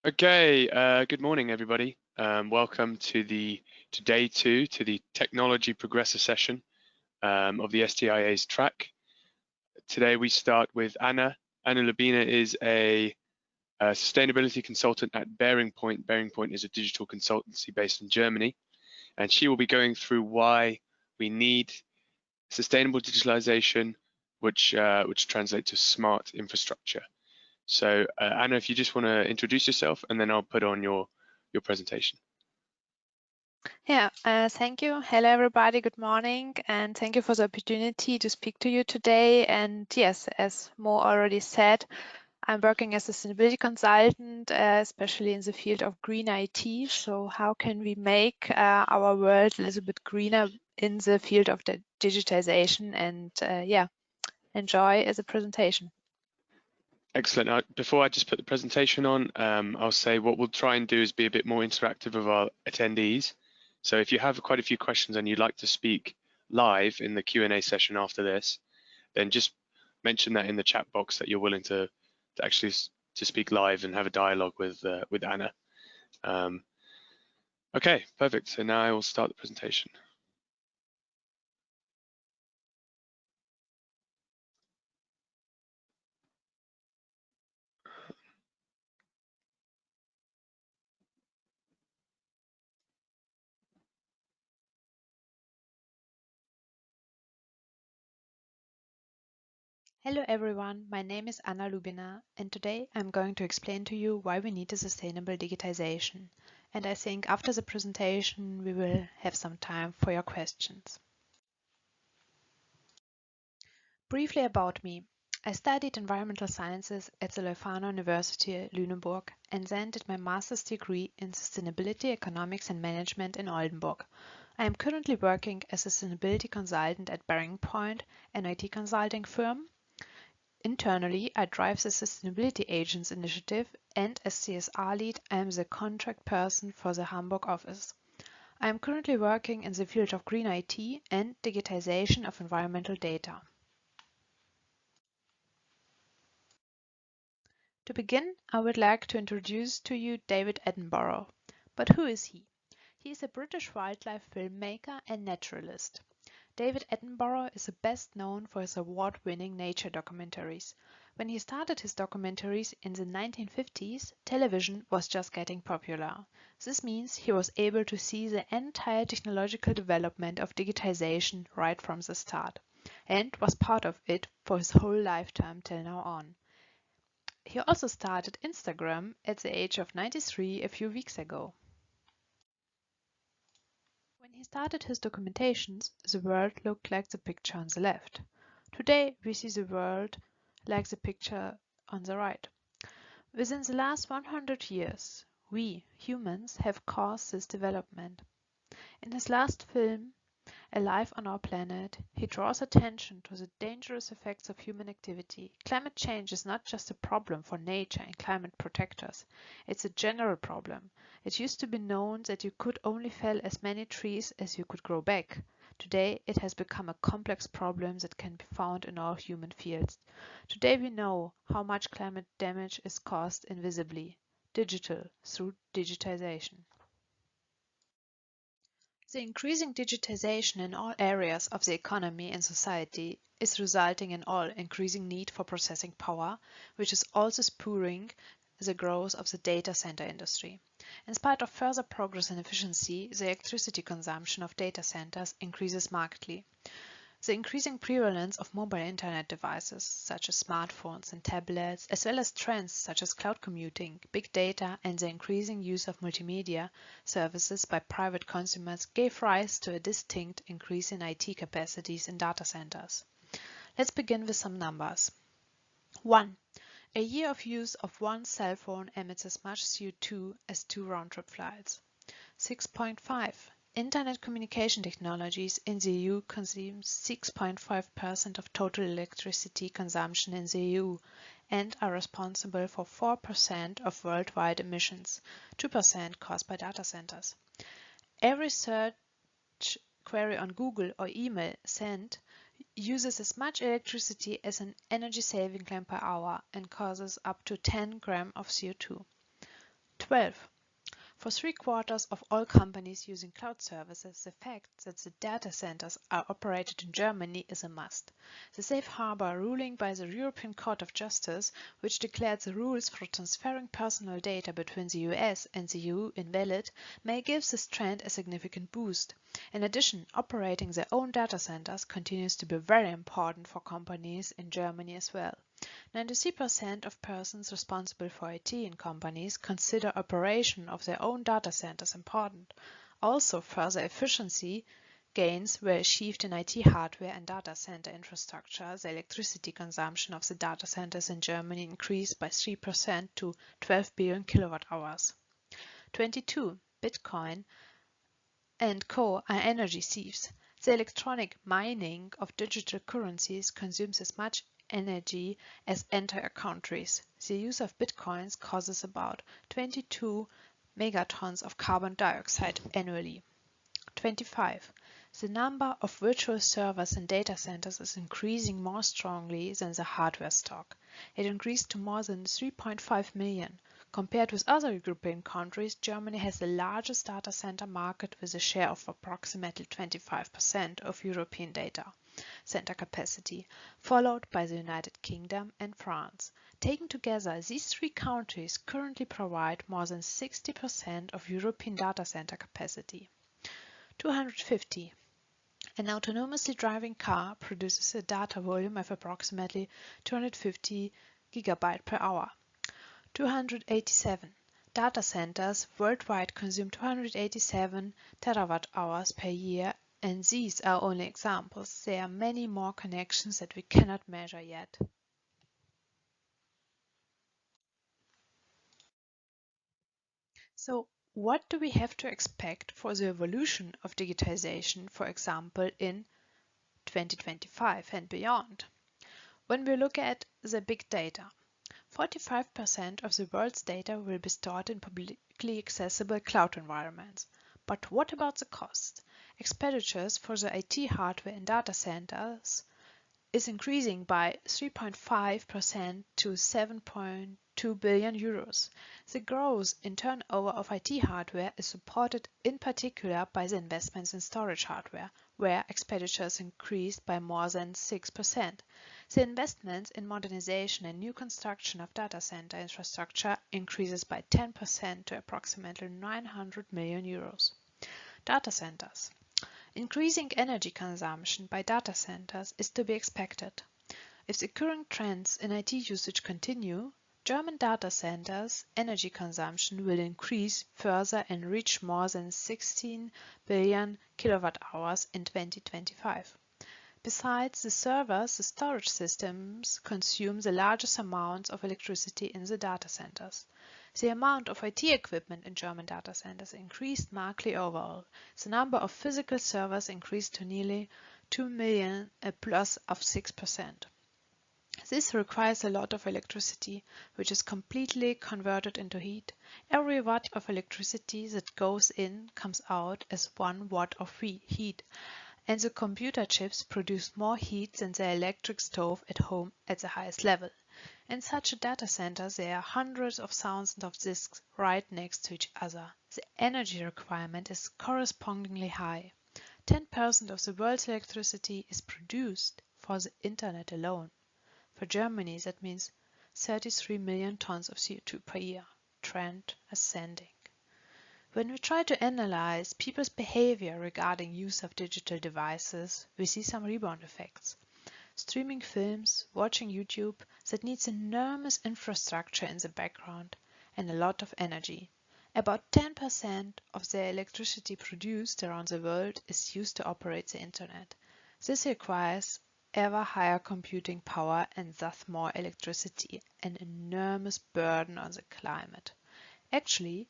Okay, good morning, everybody. Welcome to day two to the Technology Progressor session of the SDIA's track. Today we start with Anna. Anna Lyubina is a sustainability consultant at BearingPoint. BearingPoint is a digital consultancy based in Germany, and she will be going through why we need sustainable digitalization, which translates to smart infrastructure. So Anna, if you just want to introduce yourself, and then I'll put on your presentation. Yeah, thank you. Hello, everybody. Good morning, and thank you for the opportunity to speak to you today. And yes, as Mo already said, I'm working as a sustainability consultant, especially in the field of green IT. So how can we make our world a little bit greener in the field of the digitization? And yeah, enjoy the presentation. Excellent. Before I just put the presentation on, I'll say what we'll try and do is be a bit more interactive with our attendees. So if you have quite a few questions and you'd like to speak live in the Q&A session after this, then just mention that in the chat box that you're willing to actually speak live and have a dialogue with Anna. Okay, perfect. So now I will start the presentation. Hello everyone, my name is Anna Lyubina, and today I'm going to explain to you why we need a sustainable digitization. And I think after the presentation we will have some time for your questions. Briefly about me. I studied environmental sciences at the Leuphana University Lüneburg and then did my master's degree in sustainability, economics and management in Oldenburg. I am currently working as a sustainability consultant at BearingPoint, an IT consulting firm. Internally, I drive the Sustainability Agents initiative, and as CSR lead, I am the contract person for the Hamburg office. I am currently working in the field of green IT and digitization of environmental data. To begin, I would like to introduce to you David Attenborough. But who is he? He is a British wildlife filmmaker and naturalist. David Attenborough is best known for his award-winning nature documentaries. When he started his documentaries in the 1950s, television was just getting popular. This means he was able to see the entire technological development of digitization right from the start, and was part of it for his whole lifetime till now on. He also started Instagram at the age of 93 a few weeks ago. When he started his documentations, the world looked like the picture on the left. Today, we see the world like the picture on the right. Within the last 100 years, we, humans, have caused this development. In his last film, Alive on Our Planet, he draws attention to the dangerous effects of human activity. Climate change is not just a problem for nature and climate protectors, it's a general problem. It used to be known that you could only fell as many trees as you could grow back. Today, it has become a complex problem that can be found in all human fields. Today we know how much climate damage is caused invisibly, through digitization. The increasing digitization in all areas of the economy and society is resulting in all increasing need for processing power, which is also spurring the growth of the data center industry. In spite of further progress in efficiency, the electricity consumption of data centers increases markedly. The increasing prevalence of mobile internet devices, such as smartphones and tablets, as well as trends such as cloud computing, big data, and the increasing use of multimedia services by private consumers gave rise to a distinct increase in IT capacities in data centers. Let's begin with some numbers. 1. A year of use of one cell phone emits as much CO2 as 2 round-trip flights. 6.5. Internet communication technologies in the EU consume 6.5% of total electricity consumption in the EU and are responsible for 4% of worldwide emissions, 2% caused by data centers. Every search query on Google or email sent uses as much electricity as an energy-saving lamp per hour and causes up to 10 grams of CO2. 12. For 3/4 of all companies using cloud services, the fact that the data centers are operated in Germany is a must. The safe harbor ruling by the European Court of Justice, which declared the rules for transferring personal data between the US and the EU invalid, may give this trend a significant boost. In addition, operating their own data centers continues to be very important for companies in Germany as well. 93% of persons responsible for IT in companies consider operation of their own data centers important. Also, further efficiency gains were achieved in IT hardware and data center infrastructure. The electricity consumption of the data centers in Germany increased by 3% to 12 billion kilowatt hours. 22. Bitcoin and Co. are energy thieves. The electronic mining of digital currencies consumes as much energy as entire countries. The use of bitcoins causes about 22 megatons of carbon dioxide annually. 25. The number of virtual servers and data centers is increasing more strongly than the hardware stock. It increased to more than 3.5 million. Compared with other European countries, Germany has the largest data center market with a share of approximately 25% of European data center capacity, followed by the United Kingdom and France. Taken together, these three countries currently provide more than 60% of European data center capacity. 250. An autonomously driving car produces a data volume of approximately 250 GB per hour. 287. Data centers worldwide consume 287 terawatt-hours per year, and these are only examples. There are many more connections that we cannot measure yet. So, what do we have to expect for the evolution of digitization, for example, in 2025 and beyond? When we look at the big data, 45% of the world's data will be stored in publicly accessible cloud environments. But what about the cost? Expenditures for the IT hardware in data centers is increasing by 3.5% to 7.2 billion euros. The growth in turnover of IT hardware is supported in particular by the investments in storage hardware, where expenditures increased by more than 6%. The investments in modernization and new construction of data center infrastructure increases by 10% to approximately 900 million euros. Data centers. Increasing energy consumption by data centers is to be expected. If the current trends in IT usage continue, German data centers' energy consumption will increase further and reach more than 16 billion kilowatt-hours in 2025. Besides the servers, the storage systems consume the largest amounts of electricity in the data centers. The amount of IT equipment in German data centers increased markedly overall. The number of physical servers increased to nearly 2 million, a plus of 6%. This requires a lot of electricity, which is completely converted into heat. Every watt of electricity that goes in comes out as 1 watt of heat, and the computer chips produce more heat than the electric stove at home at the highest level. In such a data center, there are hundreds of thousands of disks right next to each other. The energy requirement is correspondingly high. 10% of the world's electricity is produced for the internet alone. For Germany, that means 33 million tons of CO2 per year. Trend ascending. When we try to analyze people's behavior regarding use of digital devices, we see some rebound effects. Streaming films, watching YouTube, that needs enormous infrastructure in the background and a lot of energy. About 10% of the electricity produced around the world is used to operate the internet. This requires ever higher computing power and thus more electricity, an enormous burden on the climate. Actually,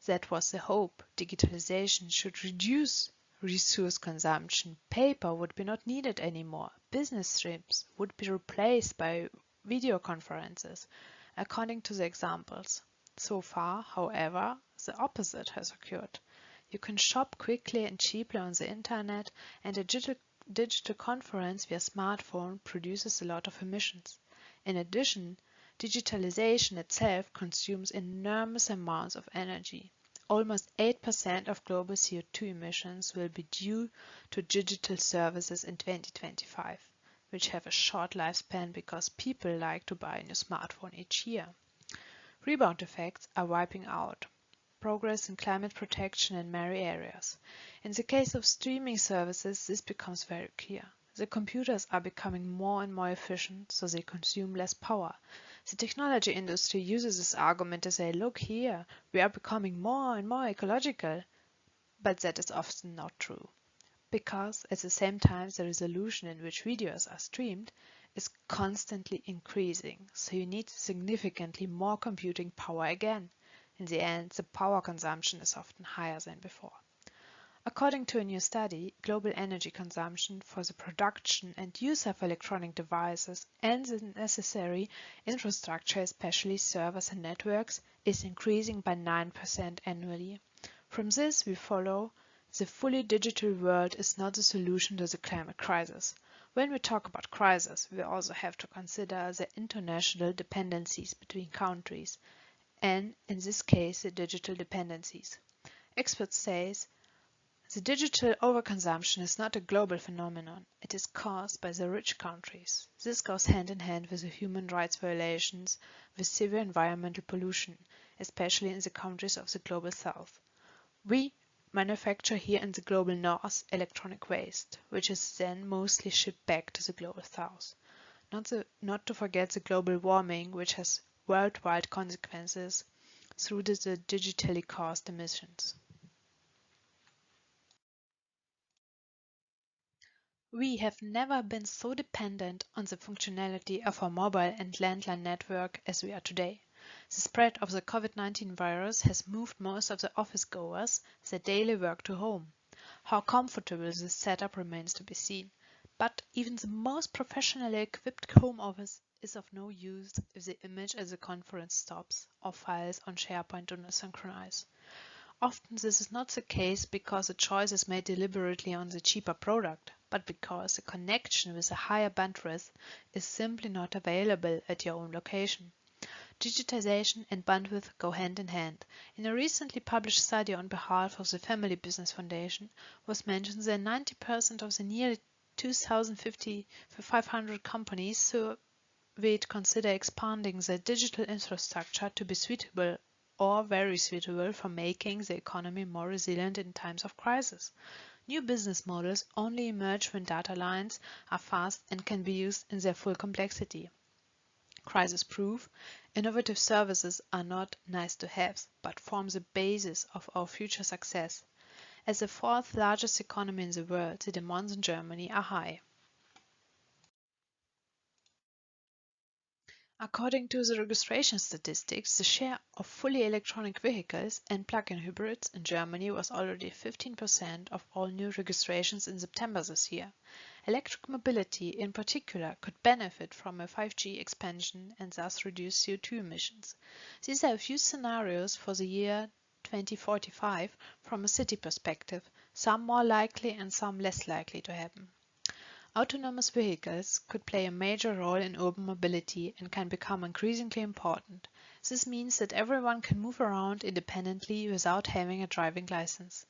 that was the hope. Digitalization should reduce resource consumption. Paper would be not needed anymore. Business trips would be replaced by video conferences, according to the examples. So far, however, the opposite has occurred. You can shop quickly and cheaply on the internet, and a digital conference via smartphone produces a lot of emissions. In addition, Digitalization itself consumes enormous amounts of energy. Almost 8% of global CO2 emissions will be due to digital services in 2025, which have a short lifespan because people like to buy a new smartphone each year. Rebound effects are wiping out progress in climate protection in many areas. In the case of streaming services, this becomes very clear. The computers are becoming more and more efficient, so they consume less power. The technology industry uses this argument to say, look here, we are becoming more and more ecological. But that is often not true, because at the same time the resolution in which videos are streamed is constantly increasing, so you need significantly more computing power again. In the end, the power consumption is often higher than before. According to a new study, global energy consumption for the production and use of electronic devices and the necessary infrastructure, especially servers and networks, is increasing by 9% annually. From this, we follow the fully digital world is not the solution to the climate crisis. When we talk about crisis, we also have to consider the international dependencies between countries, and in this case, the digital dependencies. Experts say the digital overconsumption is not a global phenomenon. It is caused by the rich countries. This goes hand in hand with the human rights violations, with severe environmental pollution, especially in the countries of the global south. We manufacture here in the global north electronic waste, which is then mostly shipped back to the global south. Not to forget the global warming, which has worldwide consequences through the digitally caused emissions. We have never been so dependent on the functionality of our mobile and landline network as we are today. The spread of the COVID-19 virus has moved most of the office goers their daily work to home. How comfortable this setup remains to be seen, but even the most professionally equipped home office is of no use if the image at the conference stops or files on SharePoint do not synchronize. Often this is not the case because the choice is made deliberately on the cheaper product, but because the connection with a higher bandwidth is simply not available at your own location. Digitization and bandwidth go hand in hand. In a recently published study on behalf of the Family Business Foundation was mentioned that 90% of the nearly 2,500 companies surveyed consider expanding their digital infrastructure to be suitable or very suitable for making the economy more resilient in times of crisis. New business models only emerge when data lines are fast and can be used in their full complexity. Crisis-proof, innovative services are not nice to have, but form the basis of our future success. As the fourth largest economy in the world, the demands in Germany are high. According to the registration statistics, the share of fully electronic vehicles and plug-in hybrids in Germany was already 15% of all new registrations in September this year. Electric mobility, in particular, could benefit from a 5G expansion and thus reduce CO2 emissions. These are a few scenarios for the year 2045 from a city perspective, some more likely and some less likely to happen. Autonomous vehicles could play a major role in urban mobility and can become increasingly important. This means that everyone can move around independently without having a driving license.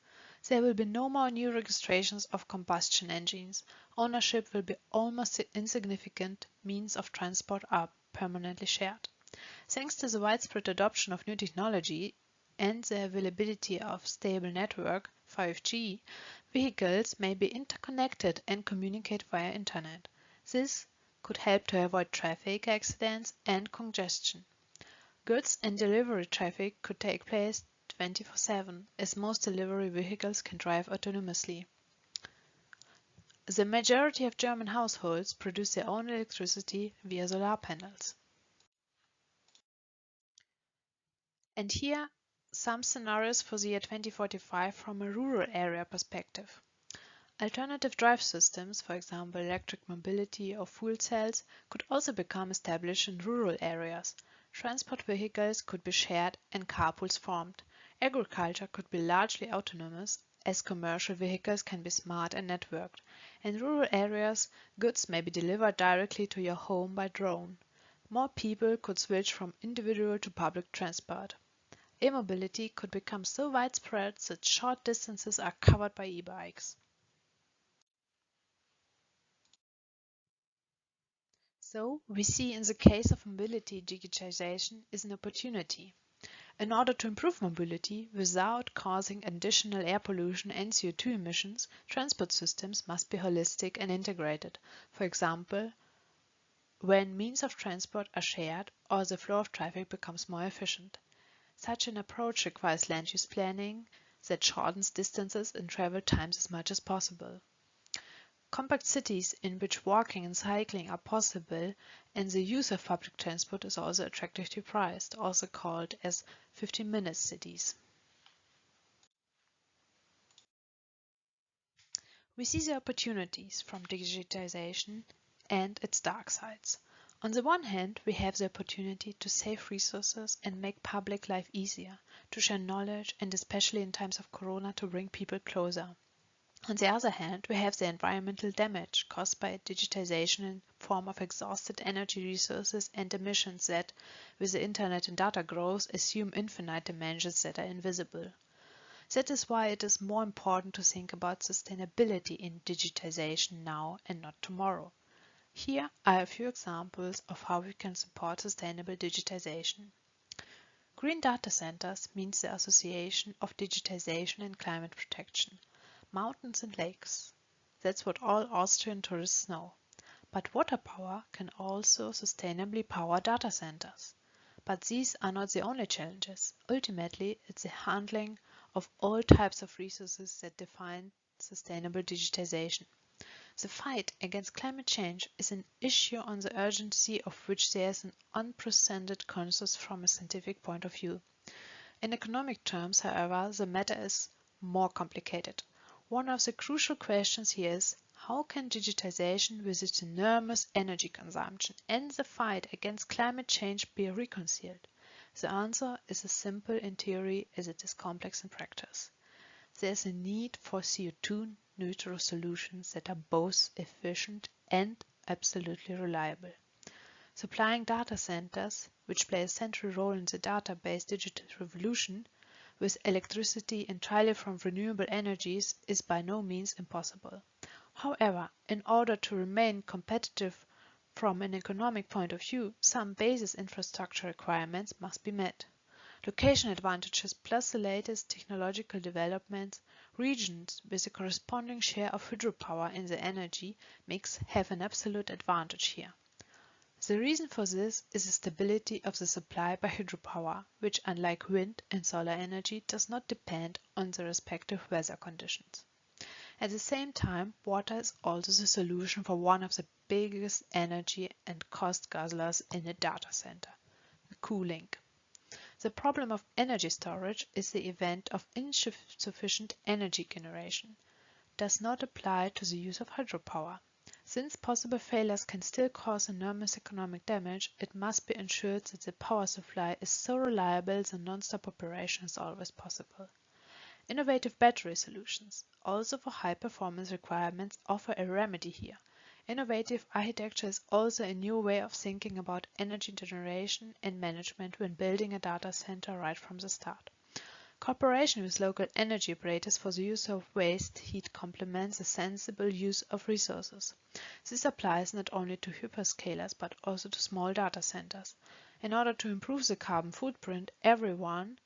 There will be no more new registrations of combustion engines. Ownership will be almost insignificant. Means of transport are permanently shared. Thanks to the widespread adoption of new technology and the availability of stable network, 5G, vehicles may be interconnected and communicate via internet. This could help to avoid traffic accidents and congestion. Goods and delivery traffic could take place 24/7, as most delivery vehicles can drive autonomously. The majority of German households produce their own electricity via solar panels. And here some scenarios for the year 2045 from a rural area perspective. Alternative drive systems, for example electric mobility or fuel cells, could also become established in rural areas. Transport vehicles could be shared and carpools formed. Agriculture could be largely autonomous, as commercial vehicles can be smart and networked. In rural areas, goods may be delivered directly to your home by drone. more people could switch from individual to public transport. E-mobility could become so widespread that short distances are covered by e-bikes. So, we see in the case of mobility, digitization is an opportunity. In order to improve mobility without causing additional air pollution and CO2 emissions, transport systems must be holistic and integrated. For example, when means of transport are shared or the flow of traffic becomes more efficient. Such an approach requires land use planning that shortens distances and travel times as much as possible. Compact cities in which walking and cycling are possible and the use of public transport is also attractively priced, also called as 15-minute cities. We see the opportunities from digitization and its dark sides. On the one hand, we have the opportunity to save resources and make public life easier, to share knowledge and especially in times of Corona to bring people closer. On the other hand, we have the environmental damage caused by digitization in form of exhausted energy resources and emissions that, with the internet and data growth, assume infinite dimensions that are invisible. That is why it is more important to think about sustainability in digitization now and not tomorrow. Here are a few examples of how we can support sustainable digitization. Green data centers means the association of digitization and climate protection. Mountains and lakes. That's what all Austrian tourists know. But water power can also sustainably power data centers. But these are not the only challenges. Ultimately, it's the handling of all types of resources that define sustainable digitization. The fight against climate change is an issue on the urgency of which there is an unprecedented consensus from a scientific point of view. In economic terms, however, the matter is more complicated. One of the crucial questions here is, how can digitization with its enormous energy consumption and the fight against climate change be reconciled? The answer is as simple in theory as it is complex in practice. There is a need for CO2 neutral solutions that are both efficient and absolutely reliable. Supplying data centers, which play a central role in the database digital revolution, with electricity entirely from renewable energies is by no means impossible. However, in order to remain competitive from an economic point of view, some basis infrastructure requirements must be met. Location advantages plus the latest technological developments, regions with a corresponding share of hydropower in the energy mix have an absolute advantage here. The reason for this is the stability of the supply by hydropower, which unlike wind and solar energy does not depend on the respective weather conditions. At the same time, water is also the solution for one of the biggest energy and cost guzzlers in a data center, the cooling. The problem of energy storage is the event of insufficient energy generation, does not apply to the use of hydropower. Since possible failures can still cause enormous economic damage, it must be ensured that the power supply is so reliable that non-stop operation is always possible. Innovative battery solutions, also for high performance requirements, offer a remedy here. Innovative architecture is also a new way of thinking about energy generation and management when building a data center right from the start. Cooperation with local energy operators for the use of waste heat complements a sensible use of resources. This applies not only to hyperscalers but also to small data centers. In order to improve the carbon footprint, everyone,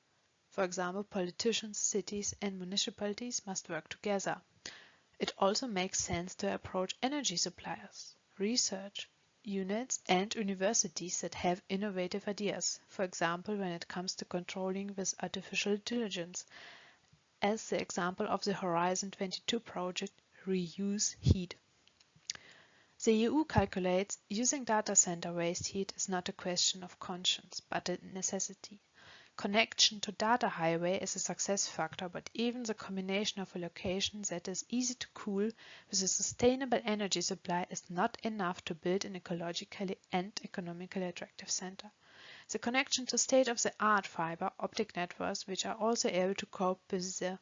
for example politicians, cities and municipalities, must work together. It also makes sense to approach energy suppliers, research units and universities that have innovative ideas, for example when it comes to controlling with artificial intelligence, as the example of the Horizon 22 project Reuse Heat. The EU calculates using data center waste heat is not a question of conscience, but a necessity. Connection to data highway is a success factor, but even the combination of a location that is easy to cool with a sustainable energy supply is not enough to build an ecologically and economically attractive center. The connection to state-of-the-art fiber optic networks, which are also able to cope with the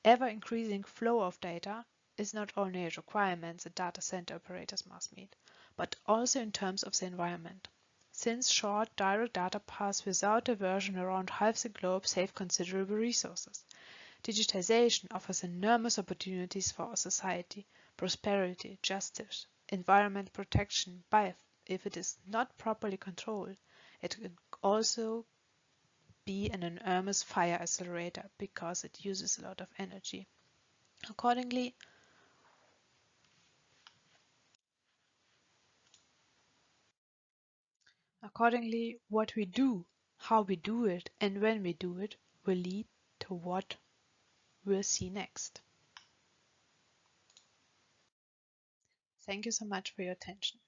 ever-increasing flow of data, is not only a requirement that data center operators must meet, but also in terms of the environment. since short direct data paths without diversion around half the globe save considerable resources. Digitization offers enormous opportunities for our society, prosperity, justice, environment protection, but if it is not properly controlled, it can also be an enormous fire accelerator because it uses a lot of energy. Accordingly, what we do, how we do it, and when we do it will lead to what we'll see next. Thank you so much for your attention.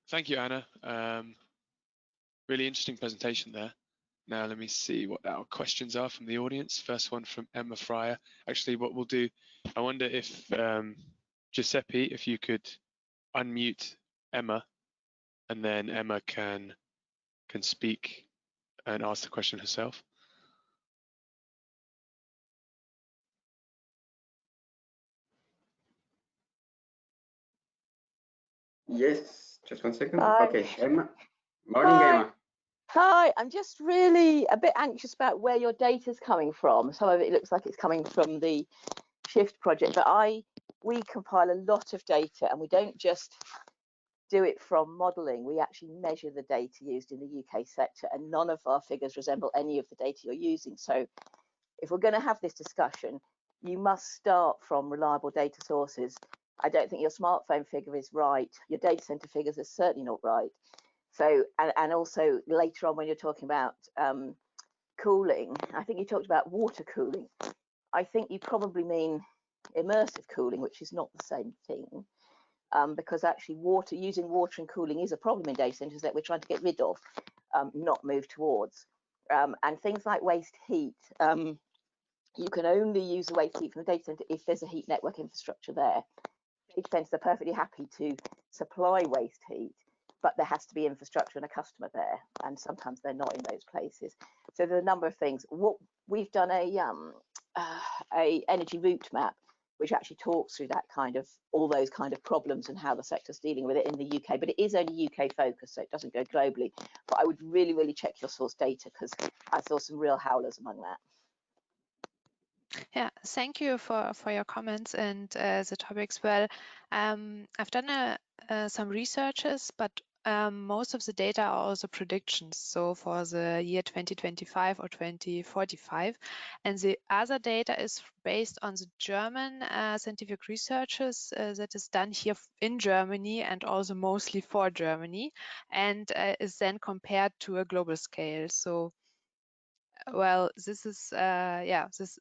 Thank you, Anna. Really interesting presentation there. Now let me see what our questions are from the audience. First one from Emma Fryer. Actually, what we'll do, I wonder if Giuseppe, if you could unmute Emma, and then Emma can speak and ask the question herself. Yes, just 1 second. Hi. Okay, Emma. Morning, Hi. Emma. Hi, I'm just really a bit anxious about where your data's coming from. Some of it looks like it's coming from the Shift project, but we compile a lot of data, and we don't just do it from modelling. We actually measure the data used in the UK sector, and none of our figures resemble any of the data you're using. So if we're going to have this discussion, you must start from reliable data sources. I don't think your smartphone figure is right. Your data center figures are certainly not right. So, and also later on when you're talking about cooling, I think you talked about water cooling. I think you probably mean immersive cooling, which is not the same thing, because actually using water and cooling is a problem in data centers that we're trying to get rid of, not move towards. And things like waste heat, you can only use the waste heat from the data center if there's a heat network infrastructure there. Data centers are perfectly happy to supply waste heat, but there has to be infrastructure and a customer there, and sometimes they're not in those places. So there are a number of things. What we've done a energy route map, which actually talks through that all those kind of problems and how the sector's dealing with it in the UK, but it is only UK focused, so it doesn't go globally. But I would really check your source data, because I saw some real howlers among that. Yeah, thank you for your comments and the topics. Well, I've done some researches, but most of the data are also predictions, so for the year 2025 or 2045. And the other data is based on the German scientific researches that is done here in Germany and also mostly for Germany, and is then compared to a global scale. So, well, this is, this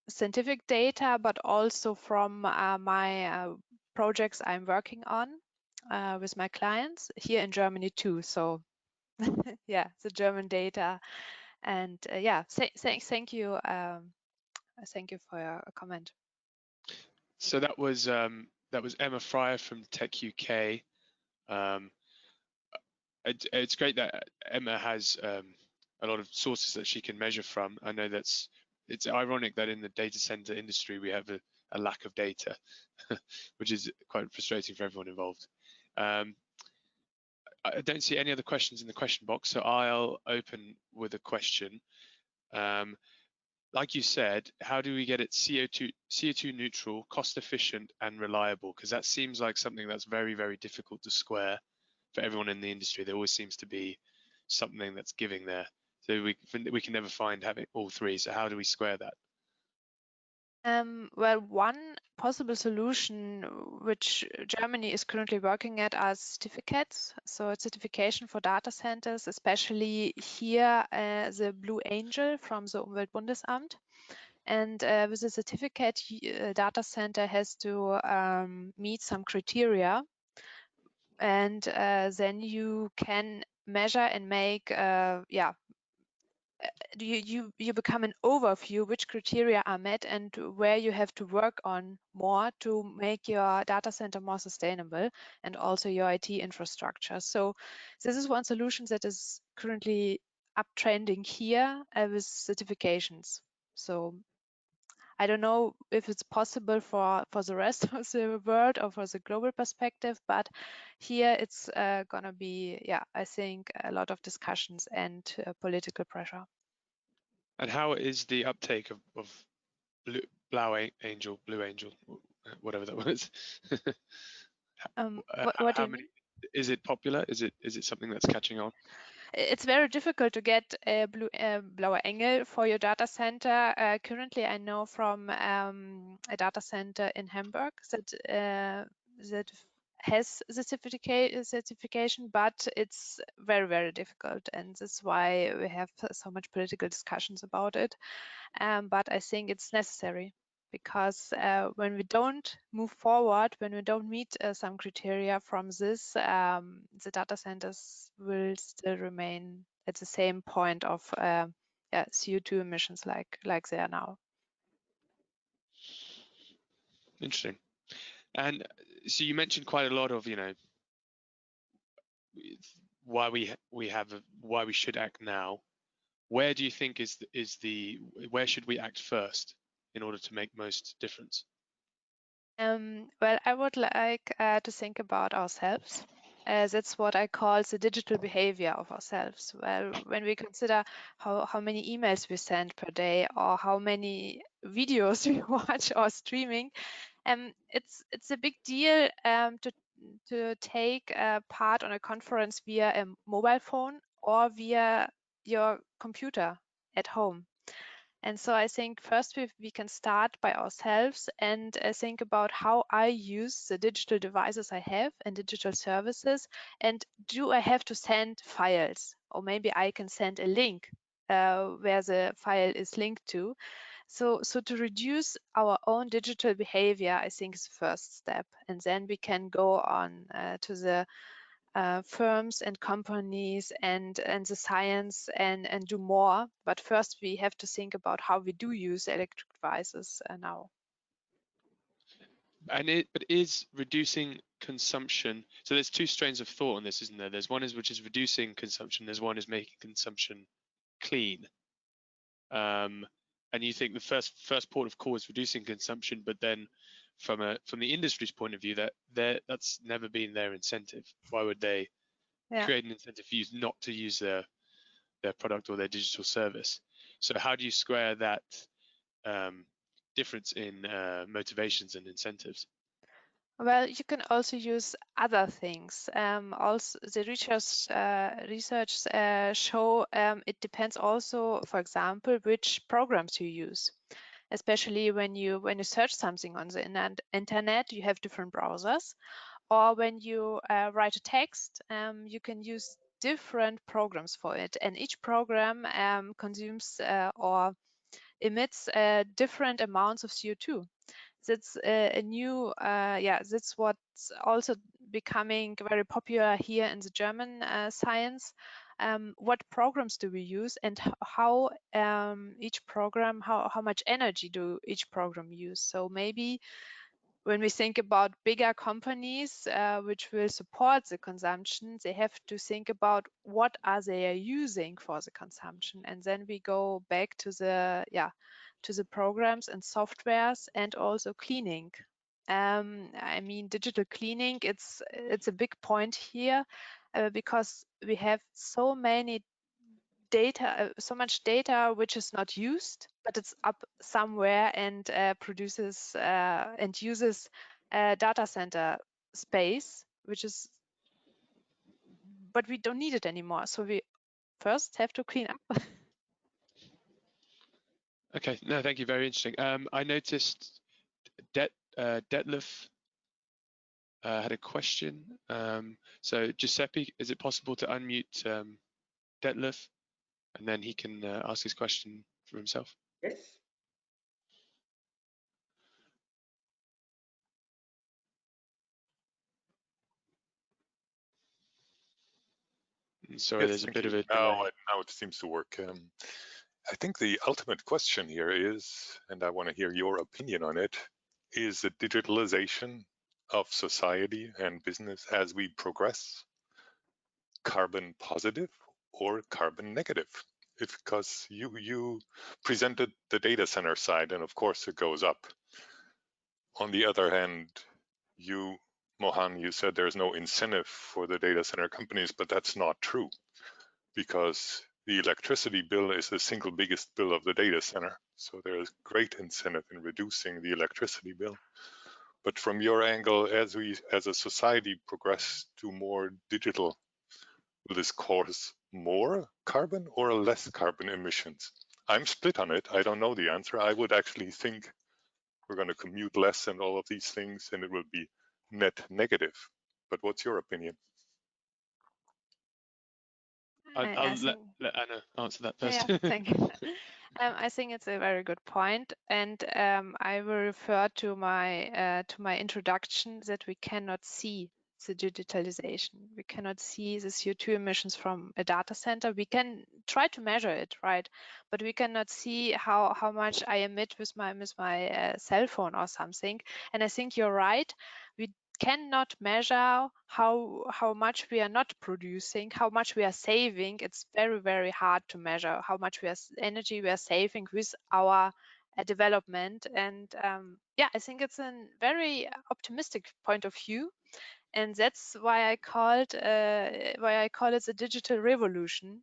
scientific data, but also from my projects I'm working on with my clients here in Germany too. So yeah, the German data, and thank you for your comment. So that was Emma Fryer from Tech UK. It's great that Emma has a lot of sources that she can measure from. I know it's ironic that in the data center industry we have a lack of data, which is quite frustrating for everyone involved. I don't see any other questions in the question box, so I'll open with a question. Like you said, how do we get it CO2 neutral, cost efficient, and reliable? Because that seems like something that's very difficult to square for everyone in the industry. There always seems to be something that's giving there. So we can never find having all three. So how do we square that? Well, one possible solution which Germany is currently working at are certificates. So certification for data centers, especially here the Blue Angel from the Umweltbundesamt. And with a certificate, data center has to meet some criteria, and then you can measure and make you become an overview which criteria are met and where you have to work on more to make your data center more sustainable and also your IT infrastructure. So this is one solution that is currently uptrending here with certifications. So I don't know if it's possible for the rest of the world or for the global perspective, but here it's gonna be, yeah, I think a lot of discussions and political pressure. And how is the uptake of Blue Angel, whatever that was? What do How you many? mean? Is it popular? Is it something that's catching on? It's very difficult to get a Blauer Engel for your data center. Currently, I know from a data center in Hamburg that has the certification, but it's very, very difficult, and that's why we have so much political discussions about it. But I think it's necessary, because when we don't move forward, when we don't meet some criteria from this, the data centers will still remain at the same point of CO2 emissions like they are now. Interesting. And so you mentioned quite a lot of, why we should act now. Where do you think where should we act first in order to make most difference? Well, I would like to think about ourselves. That's what I call the digital behavior of ourselves. Well, when we consider how many emails we send per day or how many videos we watch or streaming, it's a big deal to take part on a conference via a mobile phone or via your computer at home. And so I think first we can start by ourselves and think about how I use the digital devices I have and digital services. And do I have to send files? Or maybe I can send a link where the file is linked to. So to reduce our own digital behavior, I think is the first step. And then we can go on to the firms and companies and the science and do more. But first we have to think about how we do use electric devices now. But is reducing consumption, so there's two strains of thought on this, isn't there? There's one which is reducing consumption, there's one is making consumption clean. And you think the first port of call is reducing consumption, but then from the industry's point of view, that's never been their incentive. Why would they create an incentive for you not to use their product or their digital service? So how do you square that difference in motivations and incentives? Well, you can also use other things. Also, the research show it depends also, for example, which programs you use. Especially when you search something on the internet, you have different browsers. Or when you write a text, you can use different programs for it. And each program consumes or emits different amounts of CO2. That's a new, that's what's also becoming very popular here in the German science. What programs do we use, and how each program, how much energy do each program use? So maybe when we think about bigger companies which will support the consumption, they have to think about what are they using for the consumption, and then we go back to the programs and softwares and also cleaning. I mean, digital cleaning, it's a big point here because we have so many data, so much data which is not used, but it's up somewhere and produces and uses data center space, but we don't need it anymore. So we first have to clean up. Okay, no, thank you. Very interesting. I noticed Detlef had a question. So Giuseppe, is it possible to unmute Detlef, and then he can ask his question for himself? Yes. Sorry, yes, there's a bit of a delay. now it seems to work. I think the ultimate question here is, and I want to hear your opinion on it, is the digitalization of society and business as we progress carbon positive or carbon negative? Because you presented the data center side, and of course it goes up. On the other hand, Mohan, you said there's no incentive for the data center companies, but that's not true, because the electricity bill is the single biggest bill of the data center. So there is great incentive in reducing the electricity bill. But from your angle, as we as a society progress to more digital, will this cause more carbon or less carbon emissions? I'm split on it. I don't know the answer. I would actually think we're going to commute less and all of these things, and it will be net negative. But what's your opinion? I'll let Anna answer that first. Yeah, thank you. I think it's a very good point, and I will refer to my introduction that we cannot see the digitalization. We cannot see the CO2 emissions from a data center. We can try to measure it, right? But we cannot see how much I emit with my cell phone or something. And I think you're right. We cannot measure how much we are not producing, how much we are saving. It's very hard to measure how much energy we are saving with our development. And yeah, I think it's a very optimistic point of view, and that's why I call it the digital revolution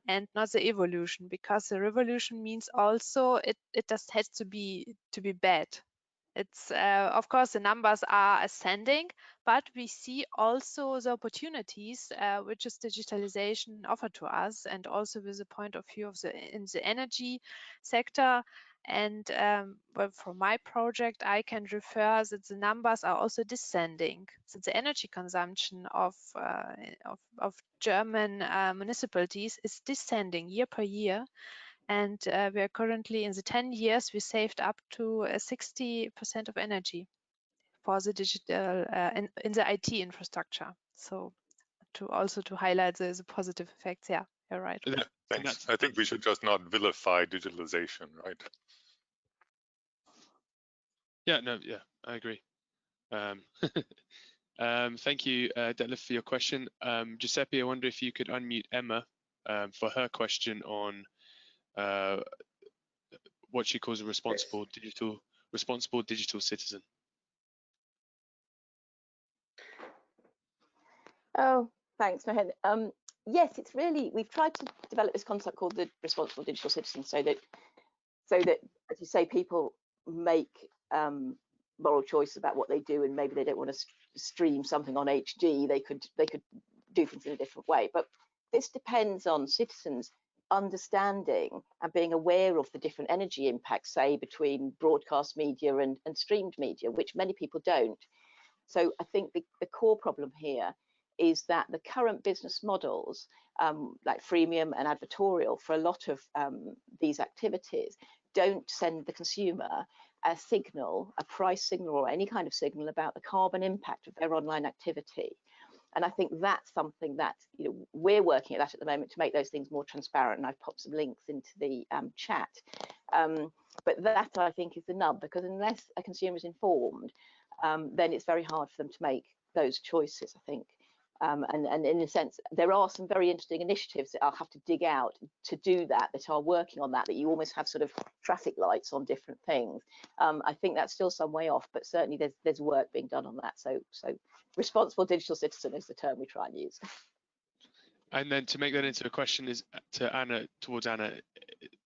and not the evolution, because the revolution means also it just has to be bad. It's of course the numbers are ascending, but we see also the opportunities which is digitalization offered to us, and also with the point of view of in the energy sector. And well, for my project, I can refer that the numbers are also descending. So the energy consumption of German municipalities is descending year per year. And we are currently in the 10 years, we saved up to 60% of energy for the digital in the IT infrastructure. So to highlight the positive effects. Yeah, you're right. Yeah, thanks. I think we should just not vilify digitalization, right? Yeah, I agree. Thank you, Detlef, for your question. Giuseppe, I wonder if you could unmute Emma for her question on what she calls a responsible digital citizen. Oh, thanks, Mohan. Yes, it's really, we've tried to develop this concept called the responsible digital citizen, so that, as you say, people make moral choices about what they do, and maybe they don't want to stream something on HD. They could do things in a different way. But this depends on citizens understanding and being aware of the different energy impacts, say, between broadcast media and streamed media, which many people don't. So I think the core problem here is that the current business models, like freemium and advertorial, for a lot of these activities, don't send the consumer a signal, a price signal, or any kind of signal about the carbon impact of their online activity. And I think that's something that, you know, we're working at that at the moment to make those things more transparent. And I've popped some links into the chat. But that, I think, is the nub, because unless a consumer is informed, then it's very hard for them to make those choices, I think. And in a sense, there are some very interesting initiatives that I'll have to dig out to do that are working on that you almost have sort of traffic lights on different things. I think that's still some way off, but certainly there's work being done on that. So responsible digital citizen is the term we try and use. And then to make that into a question is to Anna, towards Anna,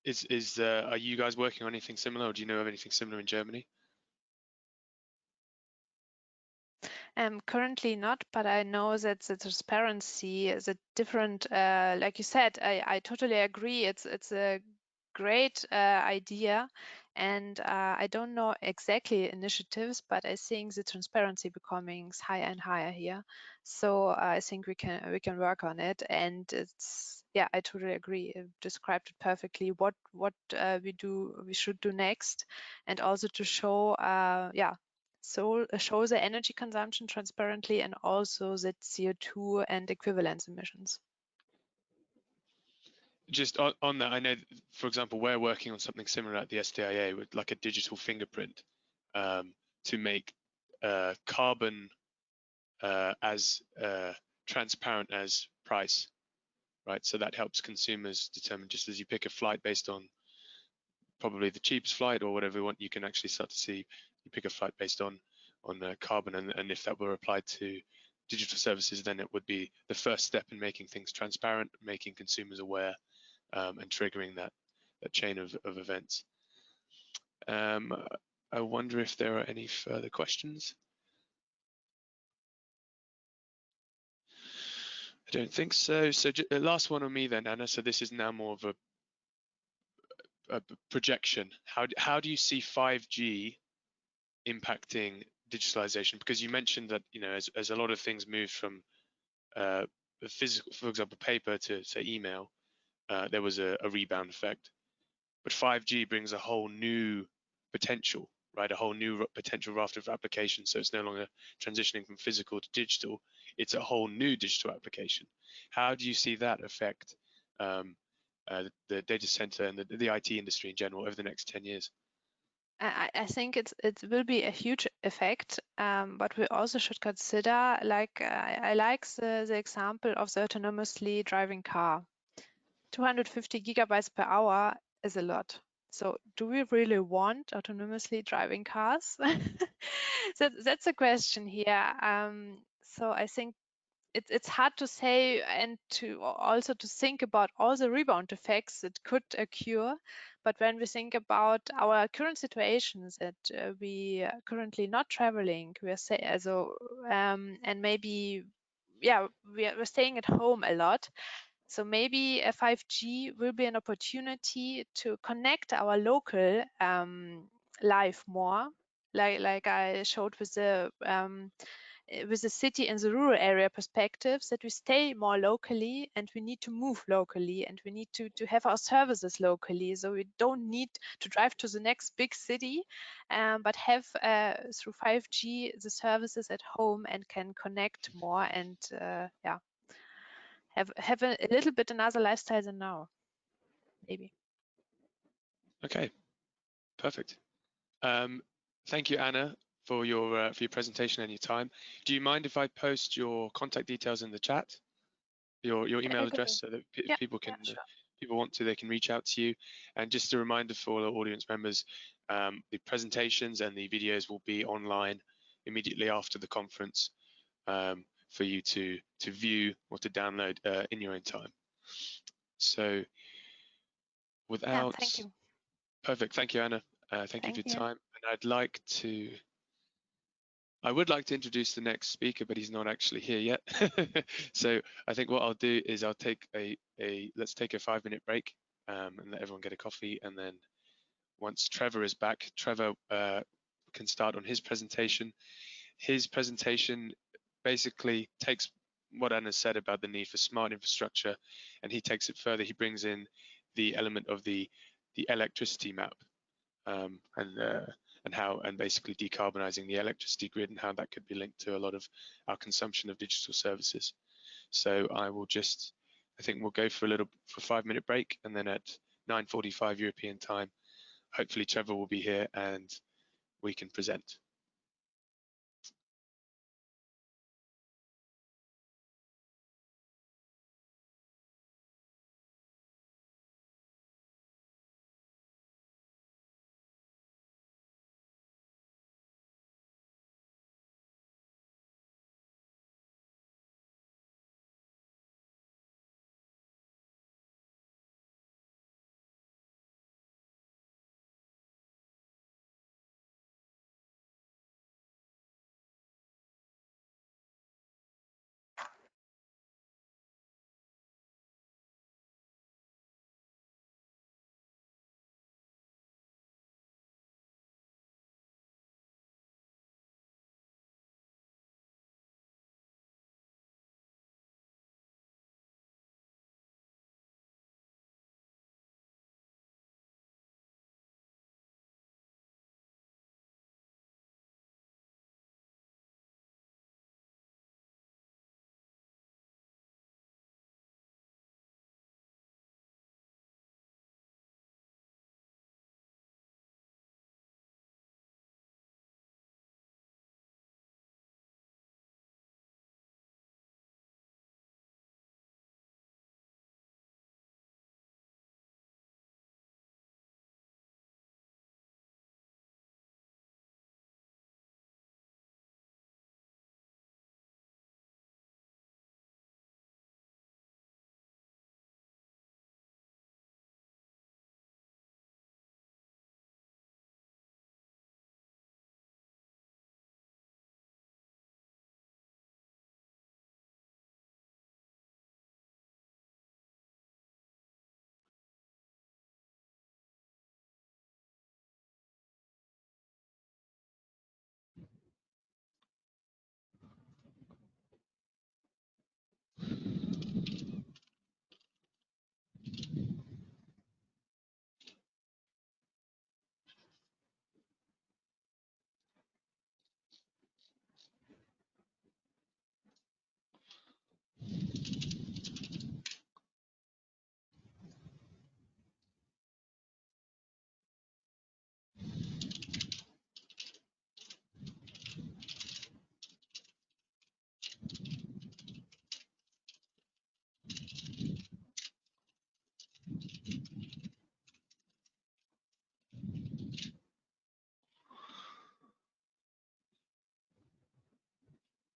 are you guys working on anything similar, or do you know of anything similar in Germany? Currently not, but I know that the transparency is a different, like you said, I totally agree. It's a great idea, and I don't know exactly initiatives, but I think the transparency becoming higher and higher here. So I think we can work on it, and it's, yeah, I totally agree. You described it perfectly. What we should do next, and also to show so show the energy consumption transparently, and also the CO2 and equivalence emissions. just on that, I know, for example, we're working on something similar at the SDIA with like a digital fingerprint to make carbon as transparent as price, right? So that helps consumers determine, just as you pick a flight based on probably the cheapest flight or whatever you want, you can actually start to see, you pick a flight based on carbon, and if that were applied to digital services, then it would be the first step in making things transparent, making consumers aware, and triggering that chain of events. I wonder if there are any further questions. I don't think so. So the last one on me then, Anna. So this is now more of a projection. How do you see 5G impacting digitalization? Because you mentioned that, you know, as a lot of things move from physical, for example, paper to say email, there was a rebound effect. But 5G brings a whole new potential, right? A whole new potential raft of applications. So it's no longer transitioning from physical to digital. It's a whole new digital application. How do you see that affect the data center and the IT industry in general over the next 10 years? I think it will be a huge effect, but we also should consider, like I like the example of the autonomously driving car. 250 gigabytes per hour is a lot. So do we really want autonomously driving cars? That's a question here. So I think it's hard to say, and to also to think about all the rebound effects that could occur. But when we think about our current situations, that we are currently not traveling, we are and maybe we're staying at home a lot. So maybe a 5G will be an opportunity to connect our local life more, like I showed with the city and the rural area perspectives, that we stay more locally and we need to move locally and we need to have our services locally. So we don't need to drive to the next big city, but have through 5G the services at home and can connect more and have a little bit another lifestyle than now, maybe. Okay, perfect. Thank you, Anna, for your presentation and your time. Do you mind if I post your contact details in the chat, your email address, so that if people can, sure. people want to, they can reach out to you? And just a reminder for all the audience members, the presentations and the videos will be online immediately after the conference for you to view or to download in your own time. So without, thank you. Perfect. Thank you, Anna. Thank you for your you. time. And I would like to introduce the next speaker, but he's not actually here yet. So I think what I'll do is I'll take let's take a 5-minute break and let everyone get a coffee. And then once Trevor is back, Trevor can start on his presentation. His presentation basically takes what Anna said about the need for smart infrastructure, and he takes it further. He brings in the element of the electricity map and basically decarbonizing the electricity grid and how that could be linked to a lot of our consumption of digital services. So I think we'll go for a 5-minute break, and then at 9:45 European time, hopefully Trevor will be here and we can present.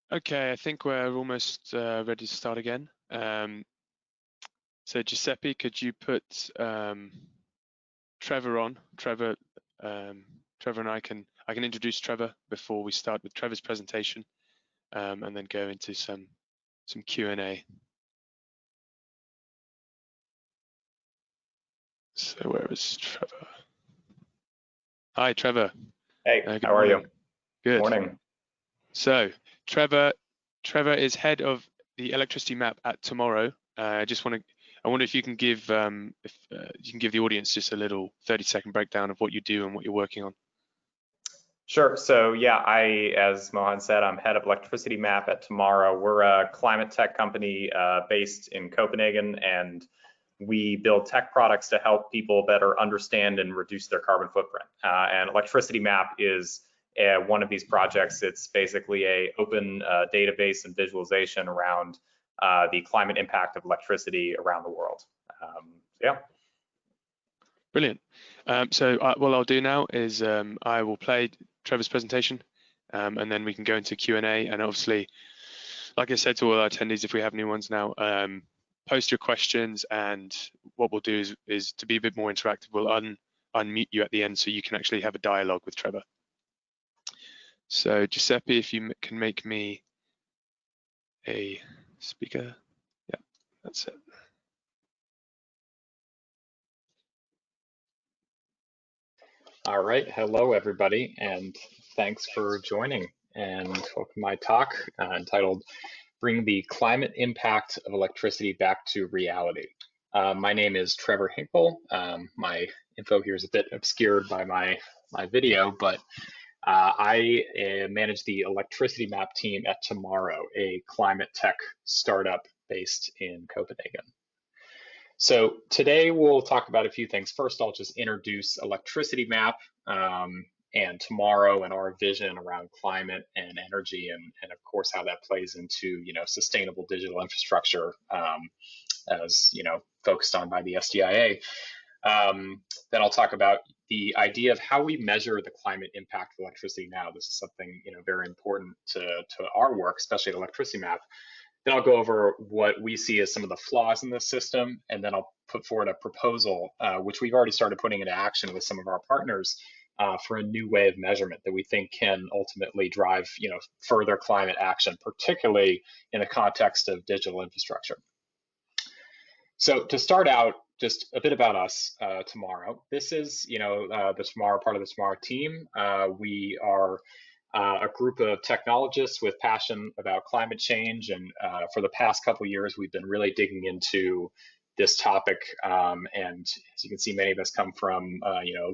Okay, I think we're almost ready to start again. So Giuseppe, could you put Trevor on? Trevor and I can introduce Trevor before we start with Trevor's presentation, and then go into some Q&A. So where is Trevor? Hi, Trevor. Hey, good how are morning. you? Good Morning. So Trevor is head of the electricity map at Tomorrow. I wonder if you can give the audience just a little 30-second breakdown of what you do and what you're working on. Sure. So yeah, as Mohan said, I'm head of electricity map at Tomorrow. We're a climate tech company based in Copenhagen, and we build tech products to help people better understand and reduce their carbon footprint. And electricity map is one of these projects. It's basically a open database and visualization around the climate impact of electricity around the world. Yeah. Brilliant. So what I'll do now is I will play Trevor's presentation, and then we can go into Q&A. And obviously, like I said to all our attendees, if we have new ones now, post your questions, and what we'll do is to be a bit more interactive, we'll unmute you at the end so you can actually have a dialogue with Trevor. So Giuseppe, if you can make me a speaker. Yeah, that's it. All right, hello everybody, and thanks for joining. And welcome to my talk entitled Bring the Climate Impact of Electricity Back to Reality. My name is Trevor Hinkle. My info here is a bit obscured by my video, but I manage the electricity map team at Tomorrow, a climate tech startup based in Copenhagen. So today we'll talk about a few things. First, I'll just introduce electricity map and Tomorrow and our vision around climate and energy, and of course how that plays into sustainable digital infrastructure as focused on by the SDIA. Then I'll talk about the idea of how we measure the climate impact of electricity now. This is something very important to our work, especially at electricity map. Then I'll go over what we see as some of the flaws in this system, and then I'll put forward a proposal, which we've already started putting into action with some of our partners for a new way of measurement that we think can ultimately drive further climate action, particularly in the context of digital infrastructure. So to start out, just a bit about us, Tomorrow. This is the Tomorrow part of the Tomorrow team. We are a group of technologists with passion about climate change, and for the past couple of years, we've been really digging into this topic. And as you can see, many of us come from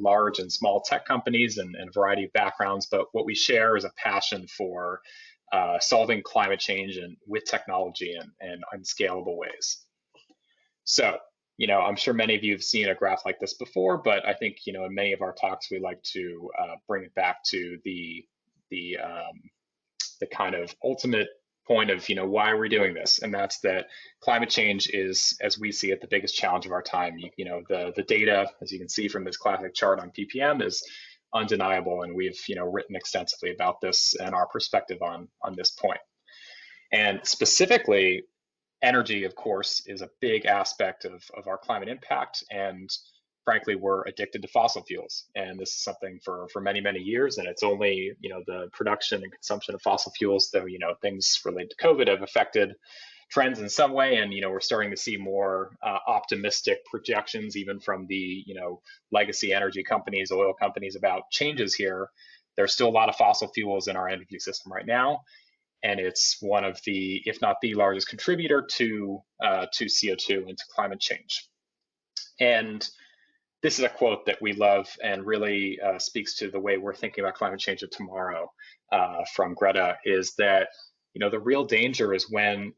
large and small tech companies and a variety of backgrounds. But what we share is a passion for solving climate change and with technology and unscalable ways. So, I'm sure many of you have seen a graph like this before, but I think in many of our talks we like to bring it back to the kind of ultimate point of why we're doing this, and that's that climate change is, as we see it, the biggest challenge of our time. The data, as you can see from this classic chart on ppm, is undeniable, and we've written extensively about this and our perspective on this point. And specifically, energy, of course, is a big aspect of our climate impact, and frankly, we're addicted to fossil fuels, and this is something for many, many years. And it's only the production and consumption of fossil fuels, though things related to COVID have affected trends in some way, and we're starting to see more optimistic projections, even from the legacy energy companies, oil companies, about changes here. There's still a lot of fossil fuels in our energy system right now, and it's one of the, if not the largest contributor to CO2 and to climate change. And this is a quote that we love and really speaks to the way we're thinking about climate change of tomorrow from Greta, is that the real danger is when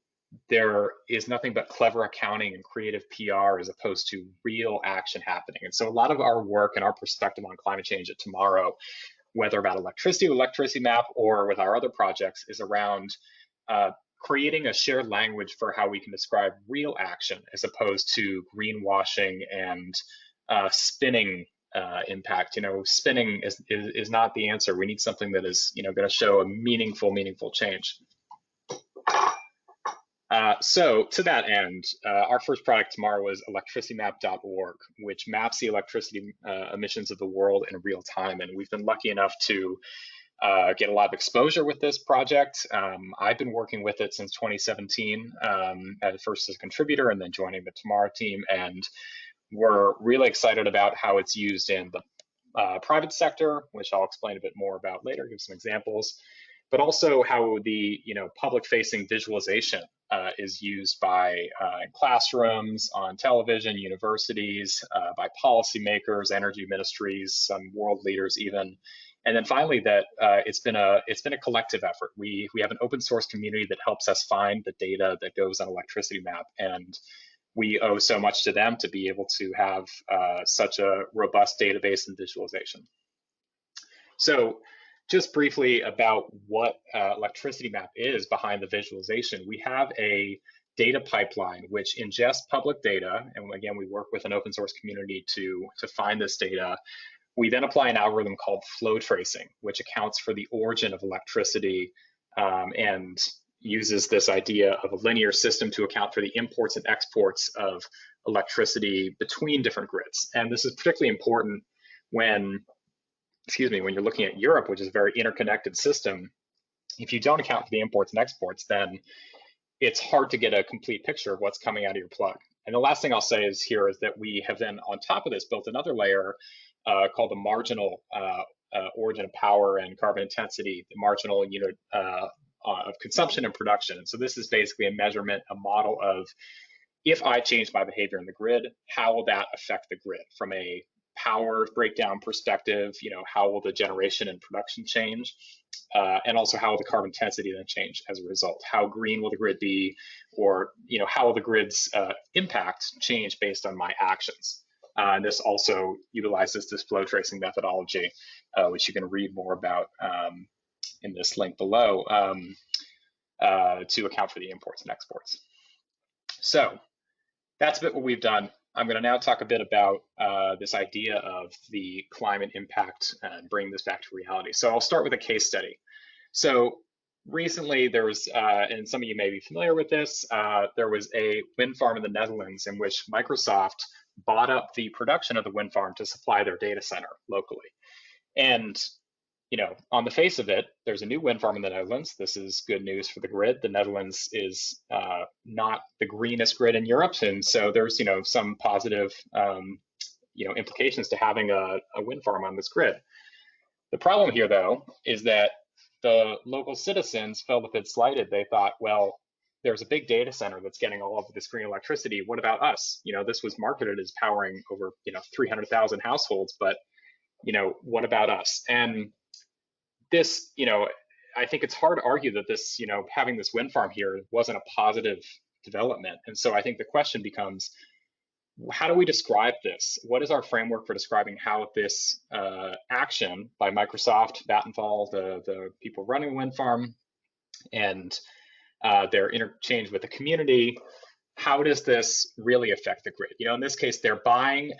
there is nothing but clever accounting and creative PR as opposed to real action happening. And so a lot of our work and our perspective on climate change at Tomorrow, whether about electricity map or with our other projects, is around creating a shared language for how we can describe real action as opposed to greenwashing and spinning impact. Spinning is not the answer. We need something that is going to show a meaningful change. So to that end, our first product tomorrow is electricitymap.org, which maps the electricity emissions of the world in real time. And we've been lucky enough to get a lot of exposure with this project. I've been working with it since 2017, at first as a contributor and then joining the Tomorrow team. And we're really excited about how it's used in the private sector, which I'll explain a bit more about later, give some examples, but also how the public-facing visualization is used by classrooms, on television, universities, by policymakers, energy ministries, some world leaders even. And then finally, that it's been a collective effort. We have an open source community that helps us find the data that goes on ElectricityMap, and we owe so much to them to be able to have such a robust database and visualization. So just briefly about what ElectricityMap is behind the visualization. We have a data pipeline which ingests public data, and again, we work with an open source community to find this data. We then apply an algorithm called flow tracing, which accounts for the origin of electricity and uses this idea of a linear system to account for the imports and exports of electricity between different grids. And this is particularly important when you're looking at Europe, which is a very interconnected system. If you don't account for the imports and exports, then it's hard to get a complete picture of what's coming out of your plug. And the last thing I'll say is that we have then on top of this built another layer called the marginal origin of power and carbon intensity, the marginal unit of consumption and production. And so this is basically a measurement, a model of, if I change my behavior in the grid, how will that affect the grid from a power breakdown perspective? How will the generation and production change? And also how will the carbon intensity then change as a result? How green will the grid be? Or how will the grid's impact change based on my actions? And this also utilizes this flow tracing methodology, which you can read more about in this link below, to account for the imports and exports. So that's a bit what we've done. I'm going to now talk a bit about this idea of the climate impact and bring this back to reality. So I'll start with a case study. So recently there was, and some of you may be familiar with this, there was a wind farm in the Netherlands in which Microsoft bought up the production of the wind farm to supply their data center locally. And on the face of it, there's a new wind farm in the Netherlands. This is good news for the grid. The Netherlands is not the greenest grid in Europe, and so there's some positive implications to having a wind farm on this grid. The problem here, though, is that the local citizens felt a bit slighted. They thought, well, there's a big data center that's getting all of this green electricity. What about us? This was marketed as powering over 300,000 households, but what about us? And this, I think it's hard to argue that this, having this wind farm here wasn't a positive development. And so I think the question becomes, how do we describe this? What is our framework for describing how this action by Microsoft, Vattenfall, the people running the wind farm, and their interchange with the community, how does this really affect the grid? In this case, they're buying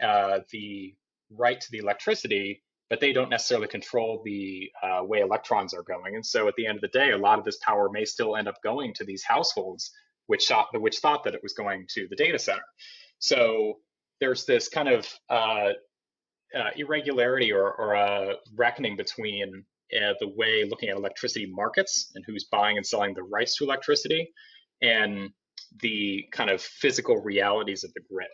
the right to the electricity, but they don't necessarily control the way electrons are going. And so at the end of the day, a lot of this power may still end up going to these households, which thought that it was going to the data center. So there's this kind of irregularity or a reckoning between the way looking at electricity markets and who's buying and selling the rights to electricity and the kind of physical realities of the grid.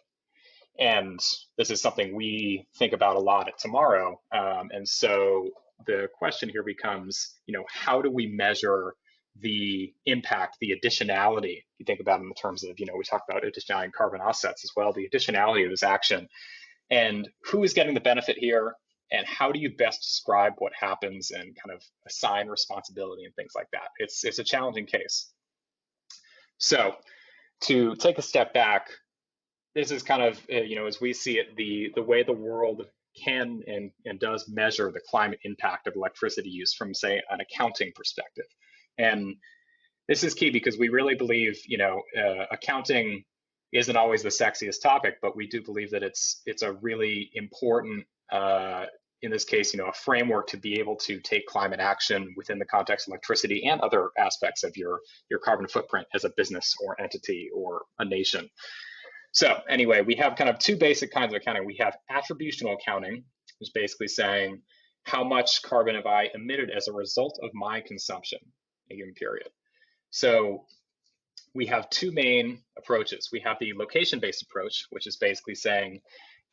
And this is something we think about a lot at Tomorrow. And so the question here becomes, how do we measure the impact, the additionality? If you think about it in the terms of, we talk about additionality and carbon offsets as well, the additionality of this action, and who is getting the benefit here, and how do you best describe what happens and kind of assign responsibility and things like that? It's a challenging case. So to take a step back, this is kind of, as we see it, the way the world can and does measure the climate impact of electricity use from, say, an accounting perspective. And this is key because we really believe, accounting isn't always the sexiest topic, but we do believe that it's a really important in this case, a framework to be able to take climate action within the context of electricity and other aspects of your carbon footprint as a business or entity or a nation. So anyway, we have kind of two basic kinds of accounting. We have attributional accounting, which is basically saying how much carbon have I emitted as a result of my consumption in a given period. So we have two main approaches. We have the location-based approach, which is basically saying,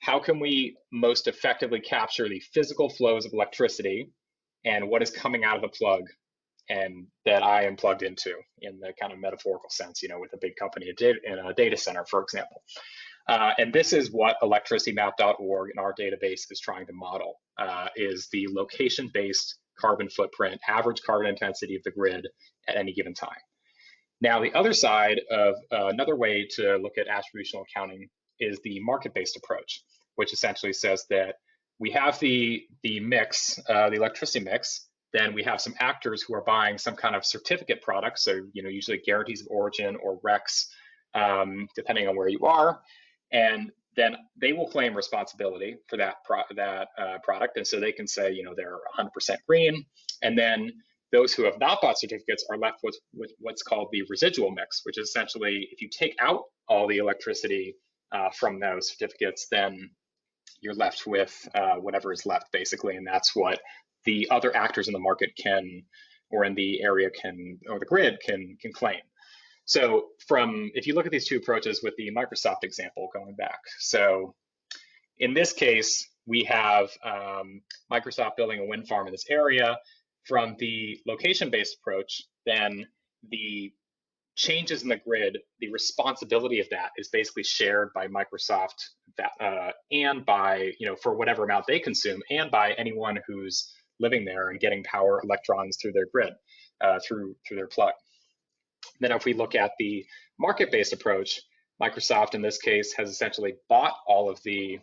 how can we most effectively capture the physical flows of electricity and what is coming out of the plug and that I am plugged into in the kind of metaphorical sense, with a big company in a data center, for example. And this is what electricitymap.org in our database is trying to model, is the location-based carbon footprint, average carbon intensity of the grid at any given time. Now, the other side of another way to look at attributional accounting is the market-based approach, which essentially says that we have the mix, the electricity mix, then we have some actors who are buying some kind of certificate product, so usually guarantees of origin or RECs, depending on where you are, and then they will claim responsibility for that product, and so they can say they're 100% green, and then those who have not bought certificates are left with what's called the residual mix, which is essentially if you take out all the electricity from those certificates, then you're left with whatever is left, basically, and that's what the other actors in the market can, or in the area can, or the grid can claim. So if you look at these two approaches with the Microsoft example going back, so in this case, we have Microsoft building a wind farm in this area. From the location-based approach, then the changes in the grid, the responsibility of that is basically shared by Microsoft and by, for whatever amount they consume, and by anyone who's living there and getting power electrons through their grid, through their plug. Then if we look at the market-based approach, Microsoft in this case has essentially bought all of the,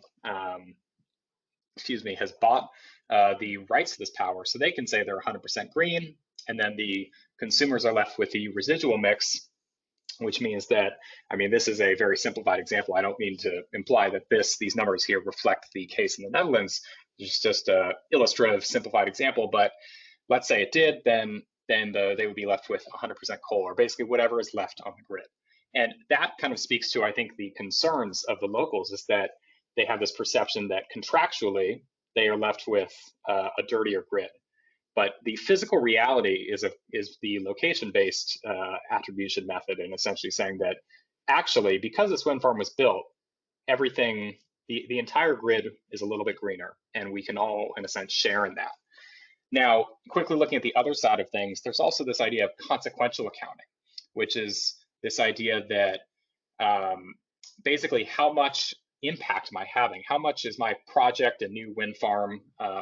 has bought the rights to this power, so they can say they're 100% green, and then the consumers are left with the residual mix, which means that, this is a very simplified example. I don't mean to imply that these numbers here reflect the case in the Netherlands. It's just an illustrative, simplified example, but let's say it did, then they would be left with 100% coal, or basically whatever is left on the grid. And that kind of speaks to, I think, the concerns of the locals, is that they have this perception that contractually they are left with a dirtier grid. But the physical reality is the location-based attribution method, and essentially saying that actually, because this wind farm was built, everything, the entire grid is a little bit greener, and we can all, in a sense, share in that. Now, quickly looking at the other side of things, there's also this idea of consequential accounting, which is this idea that basically how much impact am I having? How much is my project, a new wind farm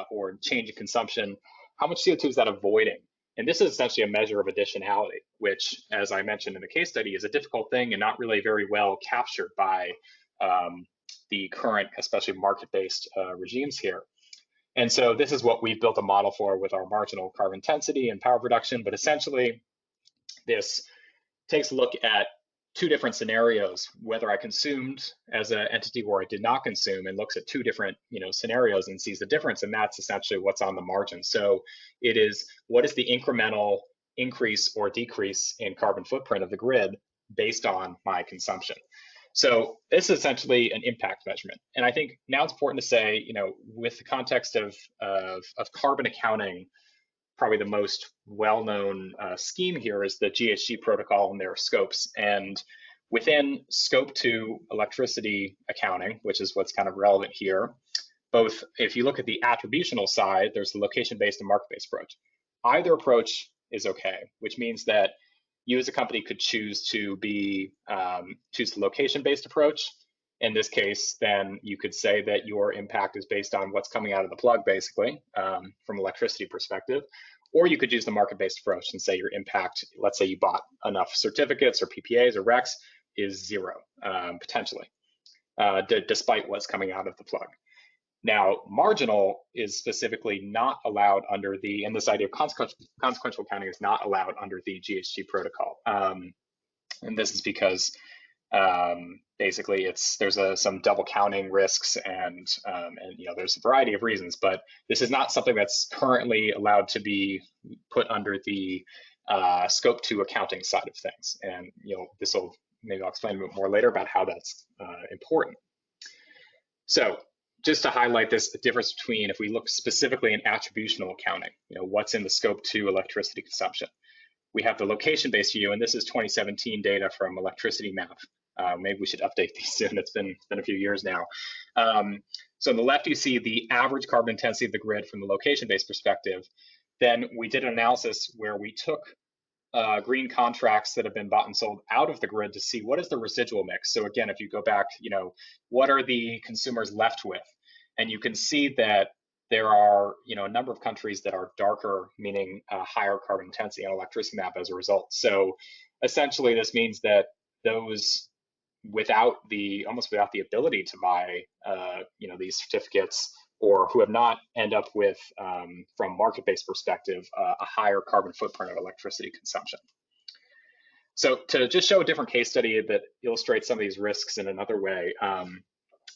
or change in consumption, how much CO2 is that avoiding? And this is essentially a measure of additionality, which, as I mentioned in the case study, is a difficult thing and not really very well captured by the current, especially market-based regimes here. And so this is what we've built a model for with our marginal carbon intensity and power production. But essentially, this takes a look at two different scenarios, whether I consumed as an entity or I did not consume, and looks at two different scenarios and sees the difference. And that's essentially what's on the margin. So it is, what is the incremental increase or decrease in carbon footprint of the grid based on my consumption? So this is essentially an impact measurement. And I think now it's important to say, with the context of carbon accounting, probably the most well-known scheme here is the GHG protocol and their scopes. And within scope 2 electricity accounting, which is what's kind of relevant here, both if you look at the attributional side, there's the location-based and market-based approach. Either approach is okay, which means that you as a company could choose to choose the location-based approach. In this case, then you could say that your impact is based on what's coming out of the plug, basically, from electricity perspective. Or you could use the market-based approach and say your impact, let's say you bought enough certificates or PPAs or RECs, is zero, potentially, despite what's coming out of the plug. Now, marginal is specifically not allowed under and this idea of consequential accounting is not allowed under the GHG protocol. And this is because Basically, there's some double counting risks, and there's a variety of reasons, but this is not something that's currently allowed to be put under the scope 2 accounting side of things. And maybe I'll explain a bit more later about how that's important. So just to highlight this, the difference between, if we look specifically in attributional accounting, what's in the scope 2 electricity consumption. We have the location-based view, and this is 2017 data from ElectricityMap. Maybe we should update these soon. It's been a few years now. So on the left, you see the average carbon intensity of the grid from the location-based perspective. Then we did an analysis where we took green contracts that have been bought and sold out of the grid to see what is the residual mix. So again, if you go back, what are the consumers left with? And you can see that there are, a number of countries that are darker, meaning higher carbon intensity on ElectricityMap as a result. So essentially, this means that those almost without the ability to buy, these certificates, or who have not, end up with, from market-based perspective, a higher carbon footprint of electricity consumption. So to just show a different case study that illustrates some of these risks in another way,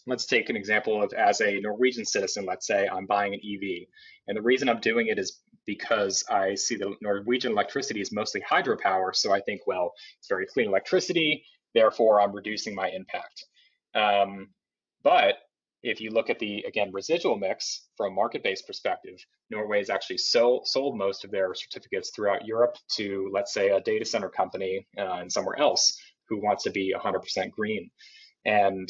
let's take an example of, as a Norwegian citizen, let's say I'm buying an EV. And the reason I'm doing it is because I see the Norwegian electricity is mostly hydropower. So I think, well, it's very clean electricity, therefore I'm reducing my impact. But if you look at the, again, residual mix from a market-based perspective, Norway has actually sold most of their certificates throughout Europe to, let's say, a data center company and somewhere else who wants to be 100% green. And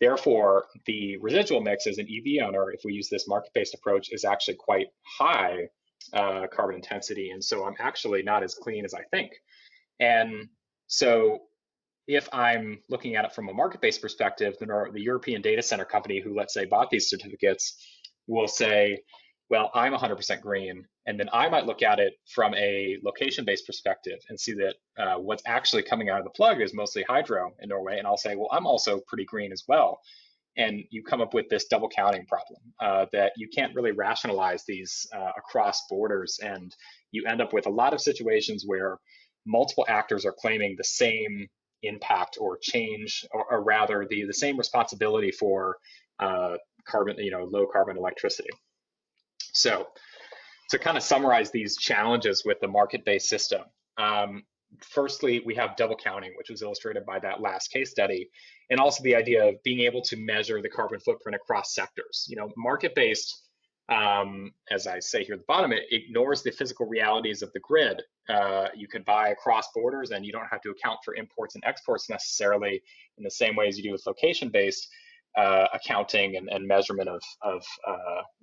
therefore, the residual mix as an EV owner, if we use this market-based approach, is actually quite high carbon intensity. And so I'm actually not as clean as I think. And so if I'm looking at it from a market-based perspective, then the European data center company who, let's say, bought these certificates will say, well, I'm 100% green. And then I might look at it from a location-based perspective and see that what's actually coming out of the plug is mostly hydro in Norway. And I'll say, well, I'm also pretty green as well. And you come up with this double counting problem that you can't really rationalize these across borders. And you end up with a lot of situations where multiple actors are claiming the same impact or change, or rather the same responsibility for carbon, low carbon electricity. So to kind of summarize these challenges with the market-based system, firstly, we have double counting, which was illustrated by that last case study, and also the idea of being able to measure the carbon footprint across sectors. Market-based, as I say here at the bottom, it ignores the physical realities of the grid. You can buy across borders, and you don't have to account for imports and exports necessarily in the same way as you do with location-based accounting and measurement of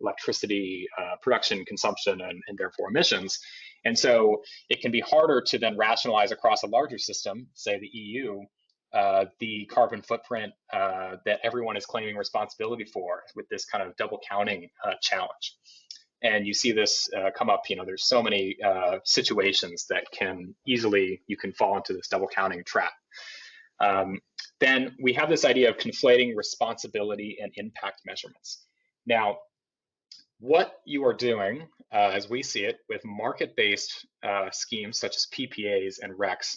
electricity production, consumption, and therefore emissions. And so it can be harder to then rationalize across a larger system, say the EU, the carbon footprint that everyone is claiming responsibility for with this kind of double counting challenge. And you see this come up, there's so many situations that you can fall into this double counting trap. Then we have this idea of conflating responsibility and impact measurements. Now, what you are doing, as we see it, with market-based schemes such as PPAs and RECs,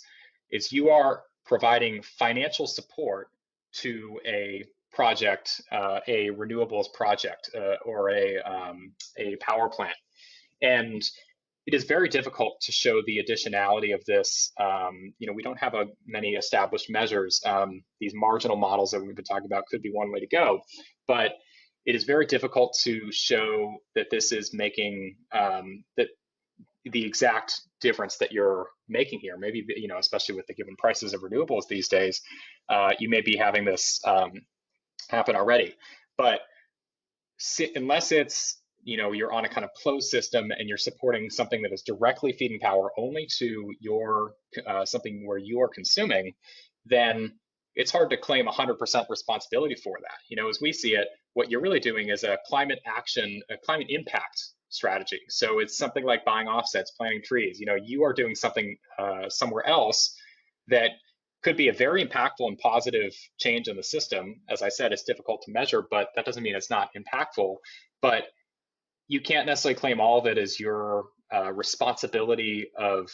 is you are providing financial support to a project, a renewables project, or a power plant. And it is very difficult to show the additionality of this. We don't have many established measures. These marginal models that we've been talking about could be one way to go, but it is very difficult to show that this is making that the exact difference that you're making here. Maybe, especially with the given prices of renewables these days, you may be having this happen already. But unless it's, you're on a kind of closed system and you're supporting something that is directly feeding power only to your something where you are consuming, then it's hard to claim 100% responsibility for that. As we see it, what you're really doing is a climate action, a climate impact strategy. So it's something like buying offsets, planting trees. You are doing something somewhere else that could be a very impactful and positive change in the system. As I said, it's difficult to measure, but that doesn't mean it's not impactful. But you can't necessarily claim all of it as your responsibility of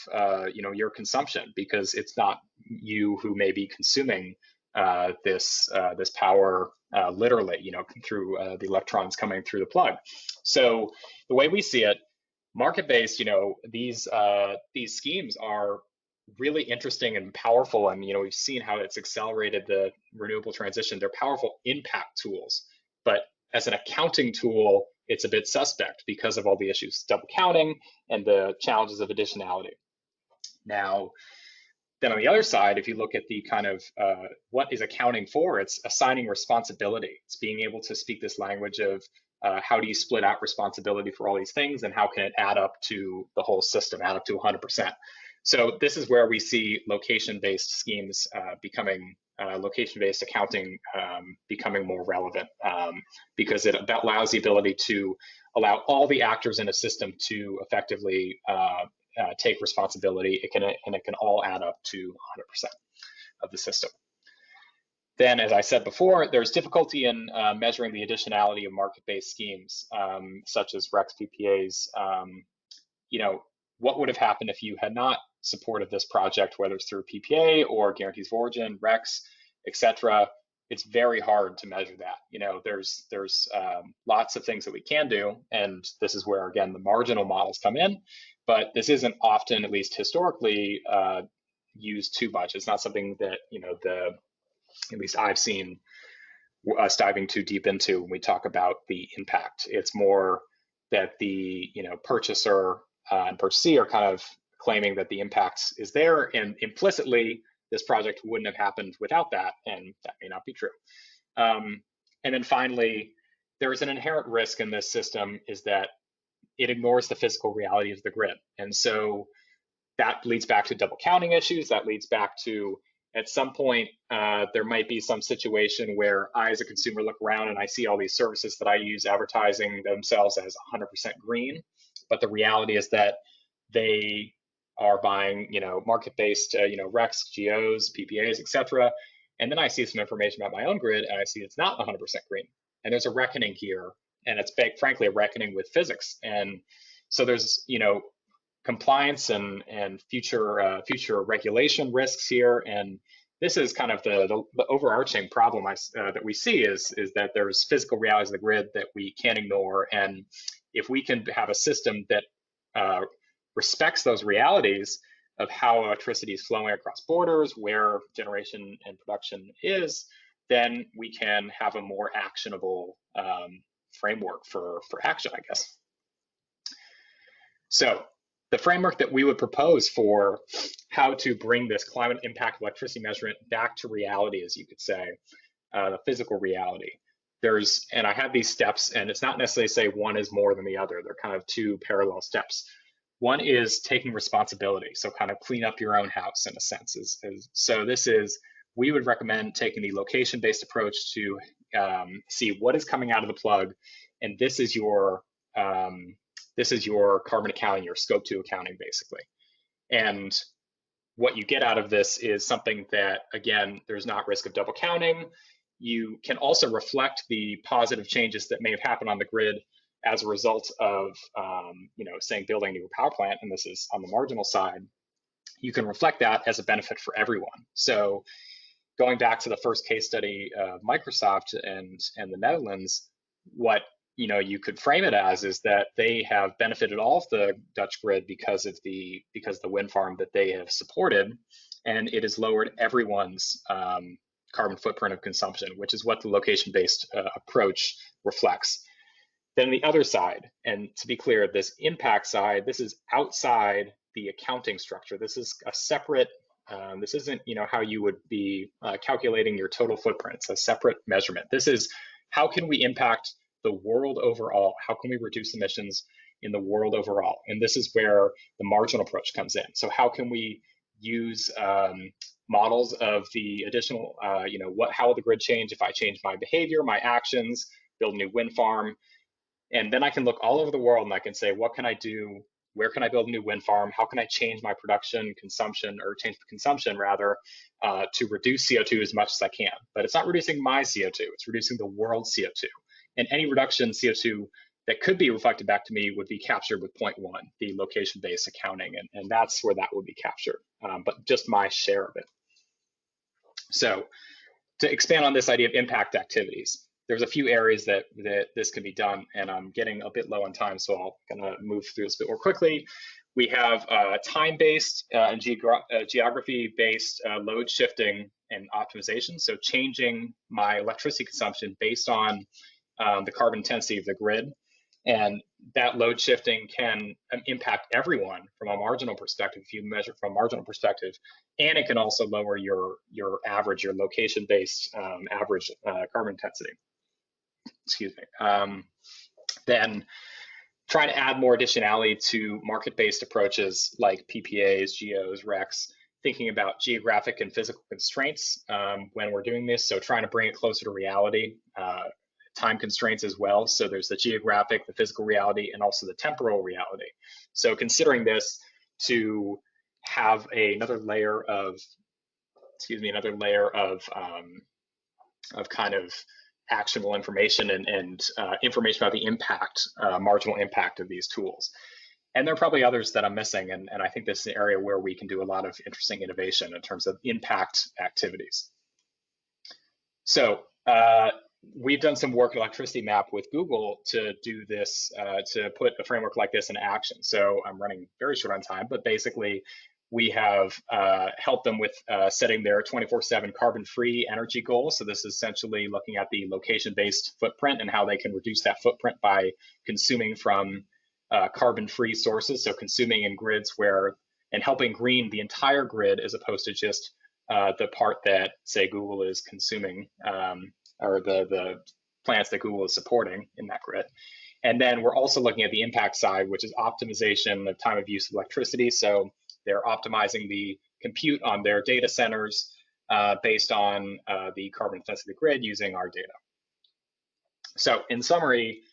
your consumption, because it's not you who may be consuming this power literally, through the electrons coming through the plug. So the way we see it, market-based, these schemes are really interesting and powerful, and we've seen how it's accelerated the renewable transition. They're powerful impact tools, but as an accounting tool, it's a bit suspect because of all the issues, double counting and the challenges of additionality. Now, then on the other side, if you look at the kind of what is accounting for, it's assigning responsibility. It's being able to speak this language of how do you split out responsibility for all these things, and how can it add up to the whole system, add up to 100%. So this is where we see location-based schemes becoming, location-based accounting becoming more relevant, because it allows the ability to allow all the actors in a system to effectively take responsibility. It can all add up to 100% of the system. Then, as I said before, there's difficulty in measuring the additionality of market-based schemes, such as RECs, PPAs. What would have happened if you had not supported this project, whether it's through PPA or guarantees of origin, RECs, etc. It's very hard to measure that. There's lots of things that we can do, and this is where, again, the marginal models come in, but this isn't often, at least historically, used too much. It's not something that, at least I've seen us diving too deep into when we talk about the impact. It's more that the purchaser and purchasee are kind of claiming that the impact is there, and implicitly this project wouldn't have happened without that, and that may not be true. And then finally, there is an inherent risk in this system, is that it ignores the physical reality of the grid. And so that leads back to double counting issues. That leads back to, at some point, there might be some situation where I, as a consumer, look around and I see all these services that I use advertising themselves as 100% green, but the reality is that they are buying, market-based, RECs, GOs, PPAs, etc. And then I see some information about my own grid, and I see it's not 100% green. And there's a reckoning here, and it's frankly a reckoning with physics. And so there's, compliance and future regulation risks here. And this is kind of the overarching problem that we see is that there's physical realities of the grid that we can't ignore. And if we can have a system that respects those realities of how electricity is flowing across borders, where generation and production is, then we can have a more actionable framework for action, I guess. So the framework that we would propose for how to bring this climate impact electricity measurement back to reality, as you could say, the physical reality. And I have these steps, and it's not necessarily say one is more than the other. They're kind of two parallel steps. One is taking responsibility, so kind of clean up your own house in a sense. So this is, we would recommend taking the location-based approach to see what is coming out of the plug, and this is your carbon accounting, your scope 2 accounting, basically. And what you get out of this is something that, again, there's not risk of double counting. You can also reflect the positive changes that may have happened on the grid as a result of, saying building a new power plant, and this is on the marginal side. You can reflect that as a benefit for everyone. So going back to the first case study of Microsoft and the Netherlands, what you could frame it as is that they have benefited all of the Dutch grid because of the wind farm that they have supported, and it has lowered everyone's carbon footprint of consumption, which is what the location-based approach reflects. Then the other side, and to be clear, this impact side, this is outside the accounting structure. This is a separate, this isn't how you would be calculating your total footprint. It's a separate measurement. This is how can we impact the world overall? How can we reduce emissions in the world overall? And this is where the marginal approach comes in. So how can we use models of the additional, how will the grid change if I change my behavior, my actions, build a new wind farm? And then I can look all over the world and I can say, what can I do? Where can I build a new wind farm? How can I change my production, consumption, or change the consumption rather, to reduce CO2 as much as I can? But it's not reducing my CO2, it's reducing the world's CO2. And any reduction in CO2 that could be reflected back to me would be captured with point one, the location-based accounting, and that's where that would be captured, but just my share of it. So to expand on this idea of impact activities, there's a few areas that this can be done, and I'm getting a bit low on time, so I'll kind of move through this a bit more quickly. We have time-based and geography-based load shifting and optimization. So changing my electricity consumption based on the carbon intensity of the grid. And that load shifting can impact everyone from a marginal perspective, if you measure from a marginal perspective. And it can also lower your average, your location-based average carbon intensity. Excuse me. Then trying to add more additionality to market-based approaches like PPAs, GEOs, RECs, thinking about geographic and physical constraints when we're doing this. So trying to bring it closer to reality, time constraints as well. So there's the geographic, the physical reality, and also the temporal reality. So considering this to have another layer of, kind of actionable information and information about the impact, marginal impact of these tools. And there are probably others that I'm missing, and I think this is an area where we can do a lot of interesting innovation in terms of impact activities. So we've done some work at ElectricityMap with Google to do this, to put a framework like this in action. So I'm running very short on time, but basically we have helped them with setting their 24/7 carbon-free energy goal. So this is essentially looking at the location-based footprint and how they can reduce that footprint by consuming from carbon-free sources. So consuming in grids and helping green the entire grid as opposed to just the part that, say, Google is consuming, or the plants that Google is supporting in that grid. And then we're also looking at the impact side, which is optimization of time of use of electricity. So they're optimizing the compute on their data centers based on the carbon intensity of the grid using our data. So in summary,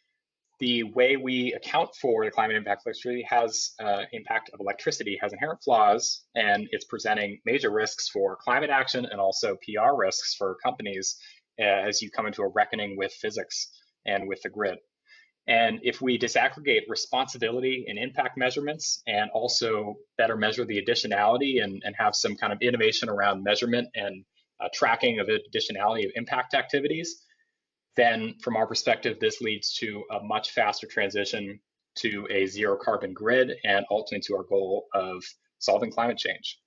the way we account for the climate impact of electricity has inherent flaws, and it's presenting major risks for climate action and also PR risks for companies as you come into a reckoning with physics and with the grid. And if we disaggregate responsibility and impact measurements and also better measure the additionality and have some kind of innovation around measurement and tracking of additionality of impact activities, then from our perspective, this leads to a much faster transition to a zero carbon grid and ultimately to our goal of solving climate change.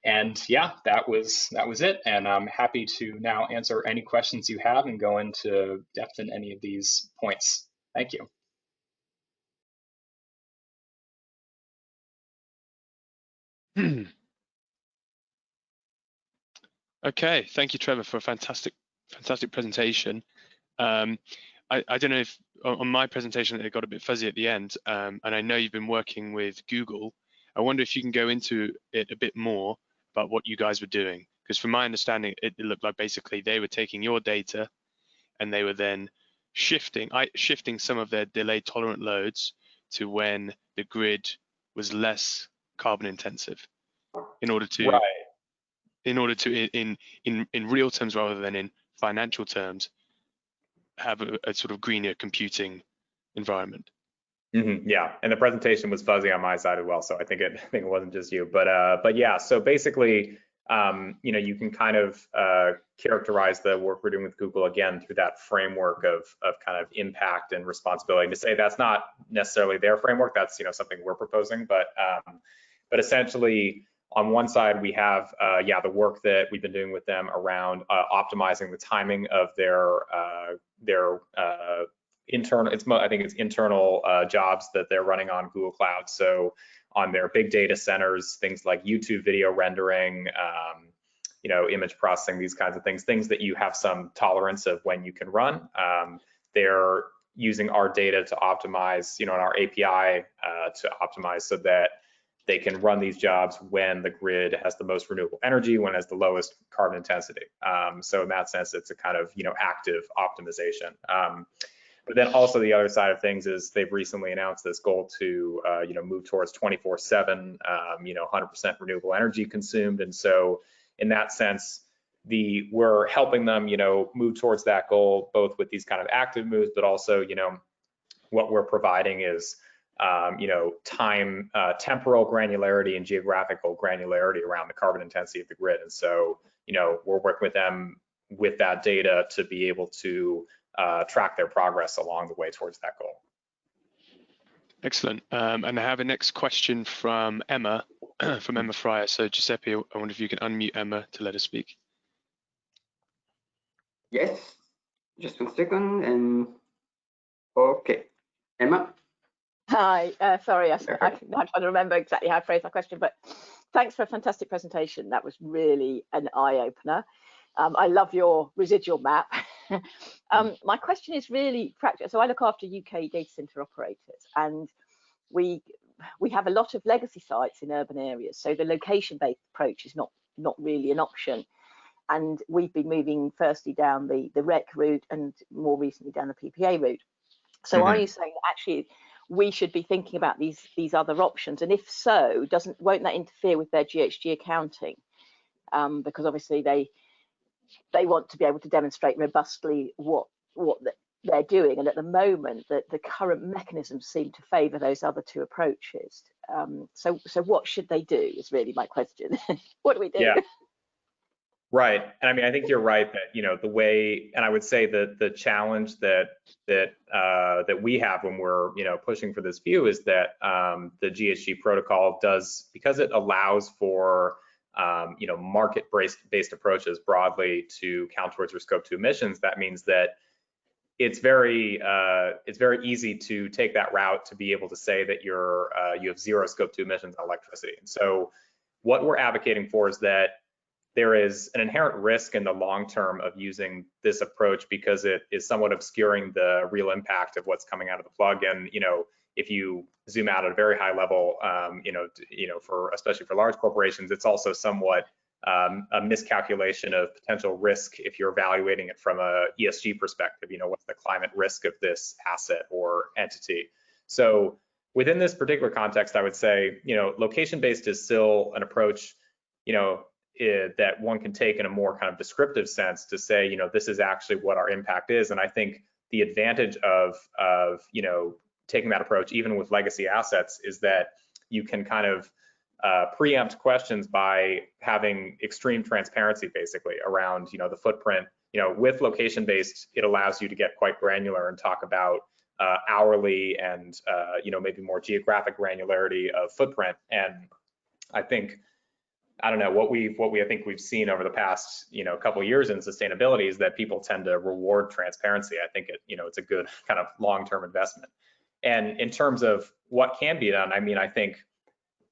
And yeah, that was it. And I'm happy to now answer any questions you have and go into depth in any of these points. Thank you. Okay, thank you, Trevor, for a fantastic presentation. I don't know if on my presentation it got a bit fuzzy at the end, and I know you've been working with Google. I wonder if you can go into it a bit more about what you guys were doing, because from my understanding, it looked like basically they were taking your data and they were then shifting some of their delay tolerant loads to when the grid was less carbon intensive, in order to in real terms rather than in financial terms have a sort of greener computing environment. Yeah, and the presentation was fuzzy on my side as well, so I think it wasn't just you, but yeah. So basically, you can kind of characterize the work we're doing with Google again through that framework of kind of impact and responsibility. And to say that's not necessarily their framework, that's something we're proposing, but essentially on one side we have the work that we've been doing with them around optimizing the timing of their internal, I think it's internal jobs that they're running on Google Cloud. So on their big data centers, things like YouTube video rendering, image processing, these kinds of things that you have some tolerance of when you can run. They're using our data to optimize, and our API to optimize so that they can run these jobs when the grid has the most renewable energy, when it has the lowest carbon intensity. So in that sense, it's a kind of, active optimization. But then also the other side of things is they've recently announced this goal to, move towards 24/7, 100% renewable energy consumed. And so in that sense, we're helping them, move towards that goal, both with these kind of active moves, but also, what we're providing is, temporal granularity and geographical granularity around the carbon intensity of the grid. And so, we're working with them with that data to be able to track their progress along the way towards that goal. Excellent. And I have a next question from Emma, from Emma Fryer. So Giuseppe, I wonder if you can unmute Emma to let her speak. Yes, just 1 second. And okay, Emma. Hi, sorry, I'm trying to remember exactly how I phrased my question, but thanks for a fantastic presentation. That was really an eye-opener. I love your residual map. My question is really practical. So I look after UK data center operators, and we have a lot of legacy sites in urban areas. So the location-based approach is not really an option. And we've been moving firstly down the REC route and more recently down the PPA route. So are you saying that actually we should be thinking about these other options? And if so, won't that interfere with their GHG accounting? Because obviously they want to be able to demonstrate robustly what they're doing, and at the moment the current mechanisms seem to favour those other two approaches. So what should they do is really my question. What do we do? Yeah. Right, and I mean, I think you're right that the way, and I would say that the challenge that we have when we're pushing for this view is that the GHG protocol does, because it allows for market-based approaches broadly to count towards your scope 2 emissions. That means that it's very easy to take that route to be able to say that you have zero scope 2 emissions on electricity. And so what we're advocating for is that there is an inherent risk in the long term of using this approach because it is somewhat obscuring the real impact of what's coming out of the plug. And if you zoom out at a very high level, especially for large corporations, it's also somewhat a miscalculation of potential risk if you're evaluating it from a ESG perspective. What's the climate risk of this asset or entity? So within this particular context, I would say, location-based is still an approach, that one can take in a more kind of descriptive sense to say, this is actually what our impact is. And I think the advantage of taking that approach, even with legacy assets, is that you can kind of preempt questions by having extreme transparency, basically, around the footprint. With location-based, it allows you to get quite granular and talk about hourly and maybe more geographic granularity of footprint. And I think, I don't know, what I think we've seen over the past couple of years in sustainability is that people tend to reward transparency. I think it's a good kind of long-term investment. And in terms of what can be done, I mean, I think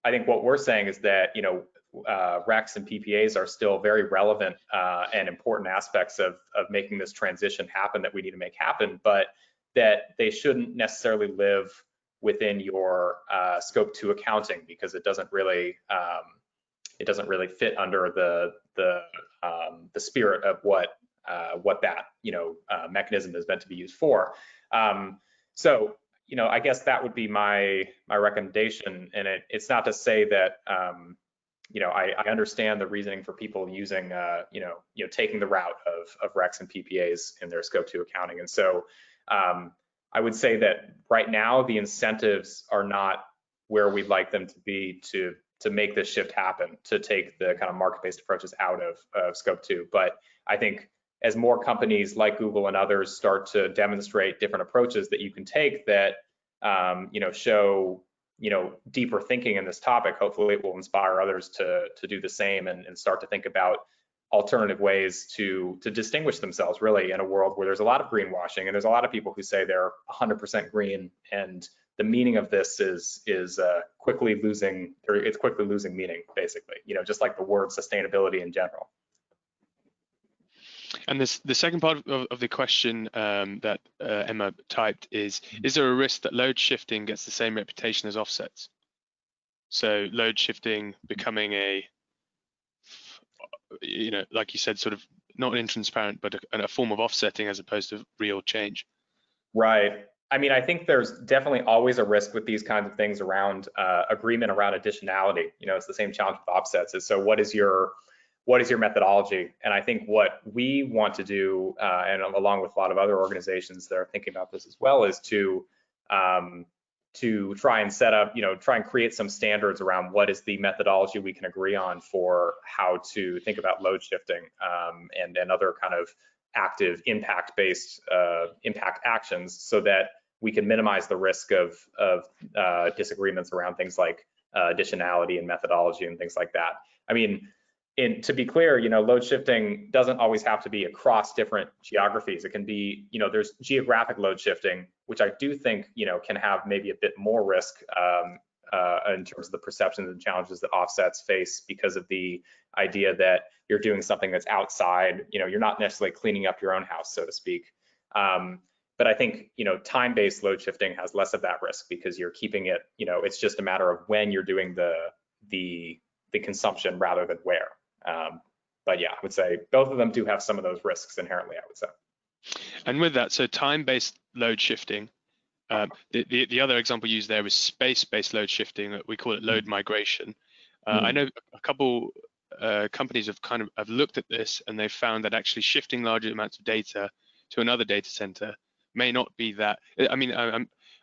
what we're saying is that RECs and PPAs are still very relevant and important aspects of making this transition happen that we need to make happen, but that they shouldn't necessarily live within your scope 2 accounting, because it doesn't really fit under the spirit of what that mechanism is meant to be used for. So I guess that would be my recommendation, and it's not to say that I understand the reasoning for people using taking the route of RECs and PPAs in their scope 2 accounting. And so I would say that right now the incentives are not where we'd like them to be to make this shift happen, to take the kind of market-based approaches out of scope 2. But I think as more companies like Google and others start to demonstrate different approaches that you can take that show deeper thinking in this topic, hopefully it will inspire others to do the same and start to think about alternative ways to distinguish themselves, really, in a world where there's a lot of greenwashing and there's a lot of people who say they're 100% green, and the meaning of this is quickly losing meaning, basically, just like the word sustainability in general. And the second part of the question that Emma typed is there a risk that load shifting gets the same reputation as offsets? So load shifting becoming like you said, sort of not intransparent, but a form of offsetting as opposed to real change. Right. I mean, I think there's definitely always a risk with these kinds of things around agreement around additionality. It's the same challenge with offsets. Is so what is your methodology? And I think what we want to do, and along with a lot of other organizations that are thinking about this as well, is to to try and set up, try and create some standards around what is the methodology we can agree on for how to think about load shifting and other kind of active impact-based impact actions, so that we can minimize the risk of disagreements around things like additionality and methodology and things like that. I mean, to be clear, load shifting doesn't always have to be across different geographies. It can be, there's geographic load shifting, which I do think, can have maybe a bit more risk in terms of the perceptions and challenges that offsets face, because of the idea that you're doing something that's outside, you're not necessarily cleaning up your own house, so to speak. But I think, time-based load shifting has less of that risk, because you're keeping it, it's just a matter of when you're doing the consumption rather than where. But yeah, I would say both of them do have some of those risks inherently, I would say. And with that, so time-based load shifting, the other example used there was space-based load shifting. We call it load migration. I know a couple companies have looked at this, and they've found that actually shifting larger amounts of data to another data center may not be that. I mean,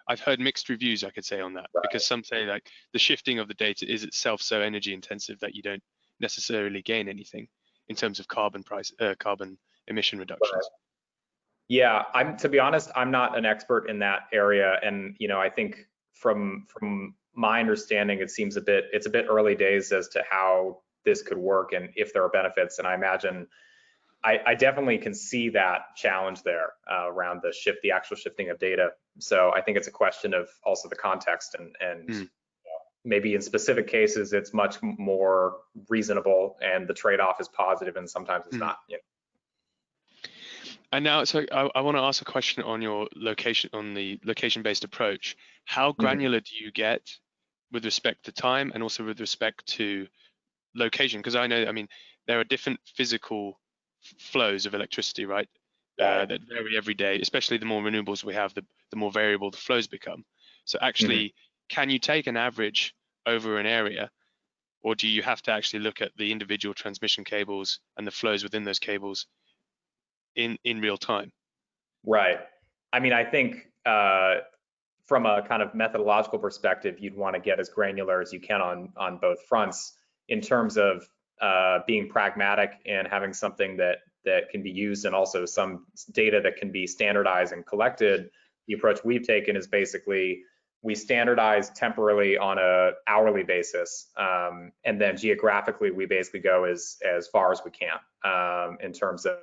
I've heard mixed reviews, I could say, on that, because some say like the shifting of the data is itself so energy intensive that you don't necessarily gain anything in terms of carbon emission reductions. Yeah, to be honest, I'm not an expert in that area, and I think from my understanding, it's a bit early days as to how this could work and if there are benefits. And I imagine I definitely can see that challenge there around the actual shifting of data. So I think it's a question of also the context and maybe in specific cases it's much more reasonable and the trade-off is positive, and sometimes it's not. And now, so I want to ask a question on your location-based approach. How granular do you get with respect to time and also with respect to location? Because I mean, there are different physical flows of electricity, right? That vary every day, especially the more renewables we have, the more variable the flows become. So actually, can you take an average over an area, or do you have to actually look at the individual transmission cables and the flows within those cables in real time? Right. I mean, I think from a kind of methodological perspective, you'd want to get as granular as you can on both fronts in terms of being pragmatic and having something that can be used, and also some data that can be standardized and collected. The approach we've taken is basically we standardize temporarily on a hourly basis, and then geographically we basically go as far as we can in terms of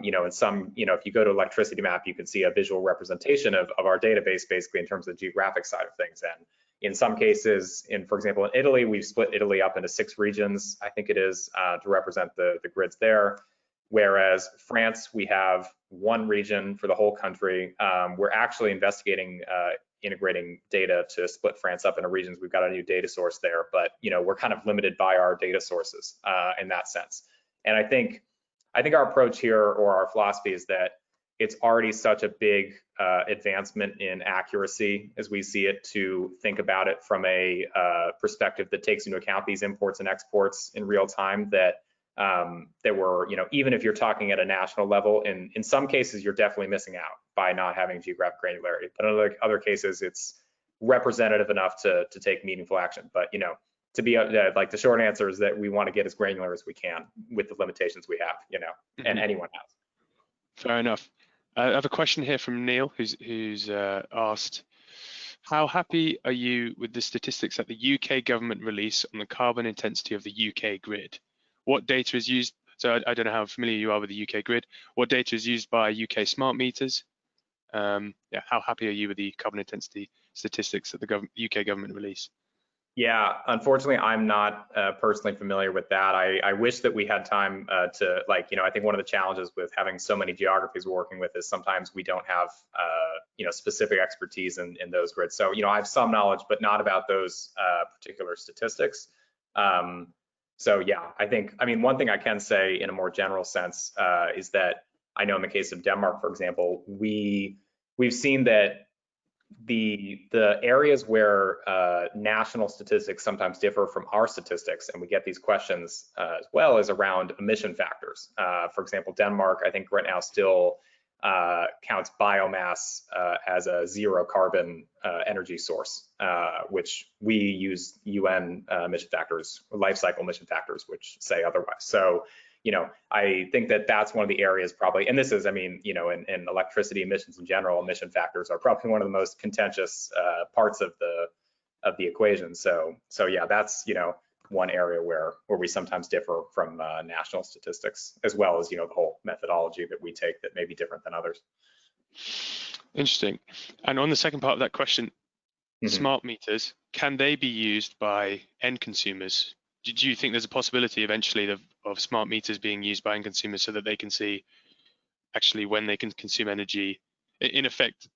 in some, if you go to ElectricityMap, you can see a visual representation of our database basically in terms of the geographic side of things. And in some cases, for example, in Italy, we've split Italy up into 6 regions, I think it is, to represent the grids there. Whereas France, we have 1 region for the whole country. We're actually investigating integrating data to split France up into regions. We've got a new data source there, but we're kind of limited by our data sources in that sense. And I think our approach here, or our philosophy, is that it's already such a big advancement in accuracy as we see it, to think about it from a perspective that takes into account these imports and exports in real time, that we're, even if you're talking at a national level, in some cases you're definitely missing out by not having geographic granularity, but in other cases it's representative enough to take meaningful action. But to be like, the short answer is that we want to get as granular as we can with the limitations we have, and anyone has. Fair enough. I have a question here from Neil, who's asked, how happy are you with the statistics that the UK government release on the carbon intensity of the UK grid? What data is used? So I don't know how familiar you are with the UK grid. What data is used by UK smart meters? How happy are you with the carbon intensity statistics that the UK government release? Yeah, unfortunately, I'm not personally familiar with that. I wish that we had time to, I think one of the challenges with having so many geographies we're working with is sometimes we don't have, specific expertise in those grids. So, I have some knowledge, but not about those particular statistics. So yeah, I mean, one thing I can say in a more general sense is that I know in the case of Denmark, for example, we've seen that the areas where national statistics sometimes differ from our statistics, and we get these questions as well, is around emission factors. For example, Denmark, I think right now still counts biomass as a zero carbon energy source, which we use UN emission factors, life cycle emission factors, which say otherwise. So, I think that that's one of the areas probably, and this is, in electricity emissions in general, emission factors are probably one of the most contentious parts of the equation. So yeah, that's, one area where we sometimes differ from national statistics, as well as, the whole methodology that we take that may be different than others. Interesting. And on the second part of that question, smart meters, can they be used by end consumers? Do you think there's a possibility eventually of smart meters being used by end consumers so that they can see actually when they can consume energy, in effect,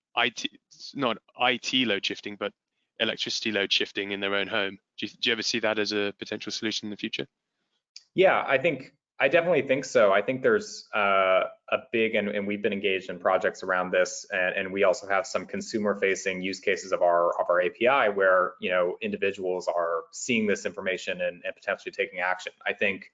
not IT load shifting, but electricity load shifting in their own home? Do you ever see that as a potential solution in the future? Yeah, I definitely think so. I think there's a big, and we've been engaged in projects around this, and we also have some consumer-facing use cases of our API where individuals are seeing this information and potentially taking action. I think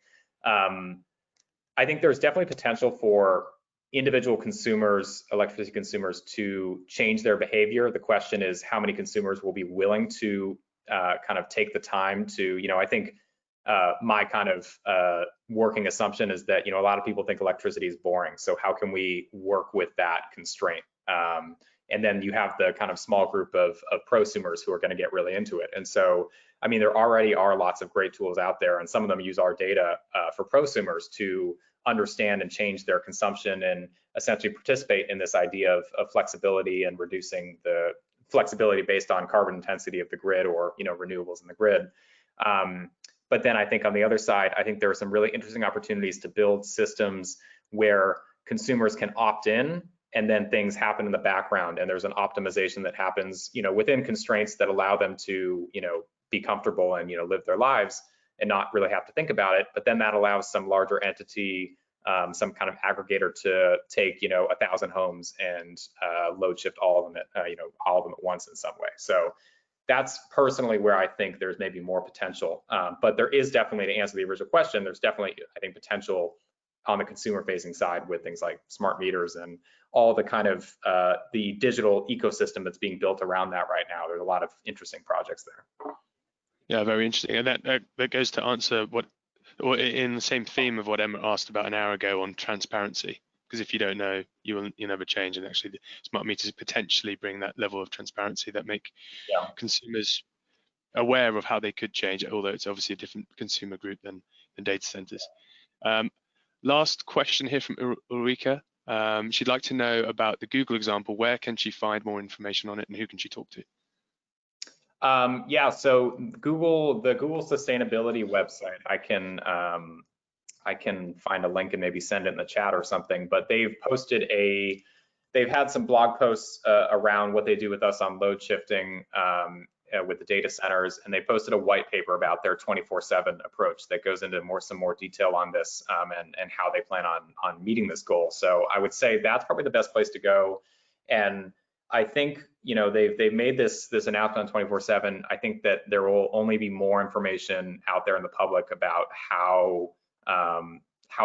there's definitely potential for individual consumers, electricity consumers, to change their behavior. The question is how many consumers will be willing to kind of take the time to, I think my kind of working assumption is that, a lot of people think electricity is boring. So how can we work with that constraint? And then you have the kind of small group of prosumers who are going to get really into it. And so, there already are lots of great tools out there, and some of them use our data for prosumers to understand and change their consumption and essentially participate in this idea of flexibility and reducing the flexibility based on carbon intensity of the grid or renewables in the grid. But then I think on the other side, I think there are some really interesting opportunities to build systems where consumers can opt in and then things happen in the background, and there's an optimization that happens within constraints that allow them to be comfortable and live their lives and not really have to think about it. But then that allows some larger entity, some kind of aggregator, to take 1,000 homes and load shift all of them at once in some way. So that's personally where I think there's maybe more potential. But there is definitely, to answer the original question, there's definitely, I think, potential on the consumer-facing side with things like smart meters and all the kind of the digital ecosystem that's being built around that right now. There's a lot of interesting projects there. Yeah, very interesting. And that goes to answer or in the same theme of what Emma asked about an hour ago on transparency. Because if you don't know, you'll never change. And actually, the smart meters potentially bring that level of transparency that make consumers aware of how they could change, although it's obviously a different consumer group than data centers. Last question here from Ulrika. She'd like to know about the Google example. Where can she find more information on it, and who can she talk to? Yeah, so the Google Sustainability website, I can find a link and maybe send it in the chat or something, but they've had some blog posts around what they do with us on load shifting with the data centers, and they posted a white paper about their 24/7 approach that goes into some more detail on this and how they plan on meeting this goal. So I would say that's probably the best place to go. And I think they've made this announcement on 24/7. I think that there will only be more information out there in the public about how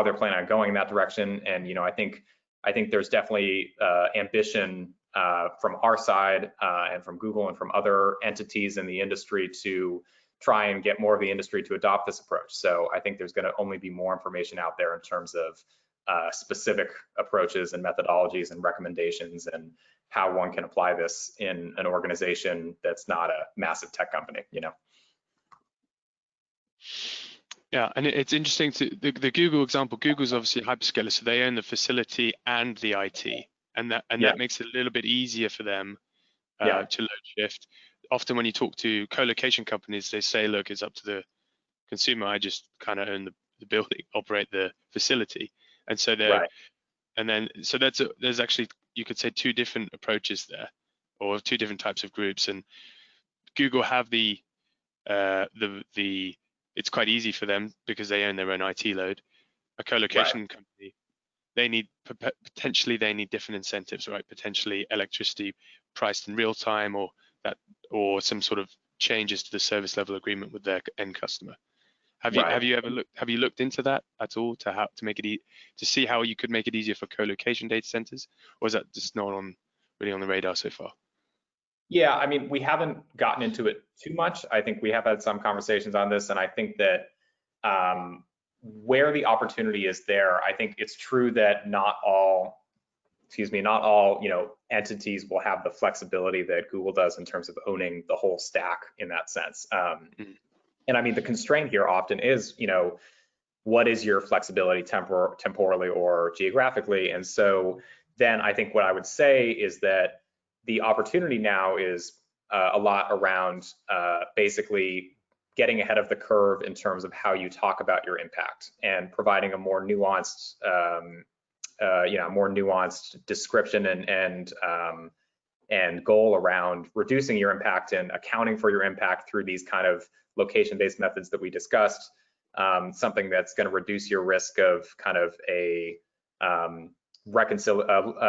they're planning on going in that direction. And I think there's definitely ambition from our side and from Google and from other entities in the industry to try and get more of the industry to adopt this approach. So I think there's going to only be more information out there in terms of specific approaches and methodologies and recommendations and how one can apply this in an organization that's not a massive tech company, Yeah, and it's interesting the Google example. Google's obviously a hyperscaler, so they own the facility and the IT, and that makes it a little bit easier for them to load shift. Often when you talk to co-location companies, they say, look, it's up to the consumer. I just kind of own the building, operate the facility, and so there's actually, you could say, two different approaches there, or two different types of groups. And Google have it's quite easy for them because they own their own IT load. A co-location company, potentially they need different incentives, right? Potentially electricity priced in real time, or some sort of changes to the service level agreement with their end customer. Have you looked into that at all to make it to see how you could make it easier for co-location data centers, or is that just not really on the radar so far? Yeah, I mean, we haven't gotten into it too much. I think we have had some conversations on this, and I think that where the opportunity is there, I think it's true that not all entities will have the flexibility that Google does in terms of owning the whole stack in that sense. And I mean, the constraint here often is, what is your flexibility temporally or geographically? And so then I think what I would say is that the opportunity now is a lot around basically getting ahead of the curve in terms of how you talk about your impact and providing a more nuanced, description and goal around reducing your impact and accounting for your impact through these kind of location-based methods that we discussed. Something that's going to reduce your risk of kind of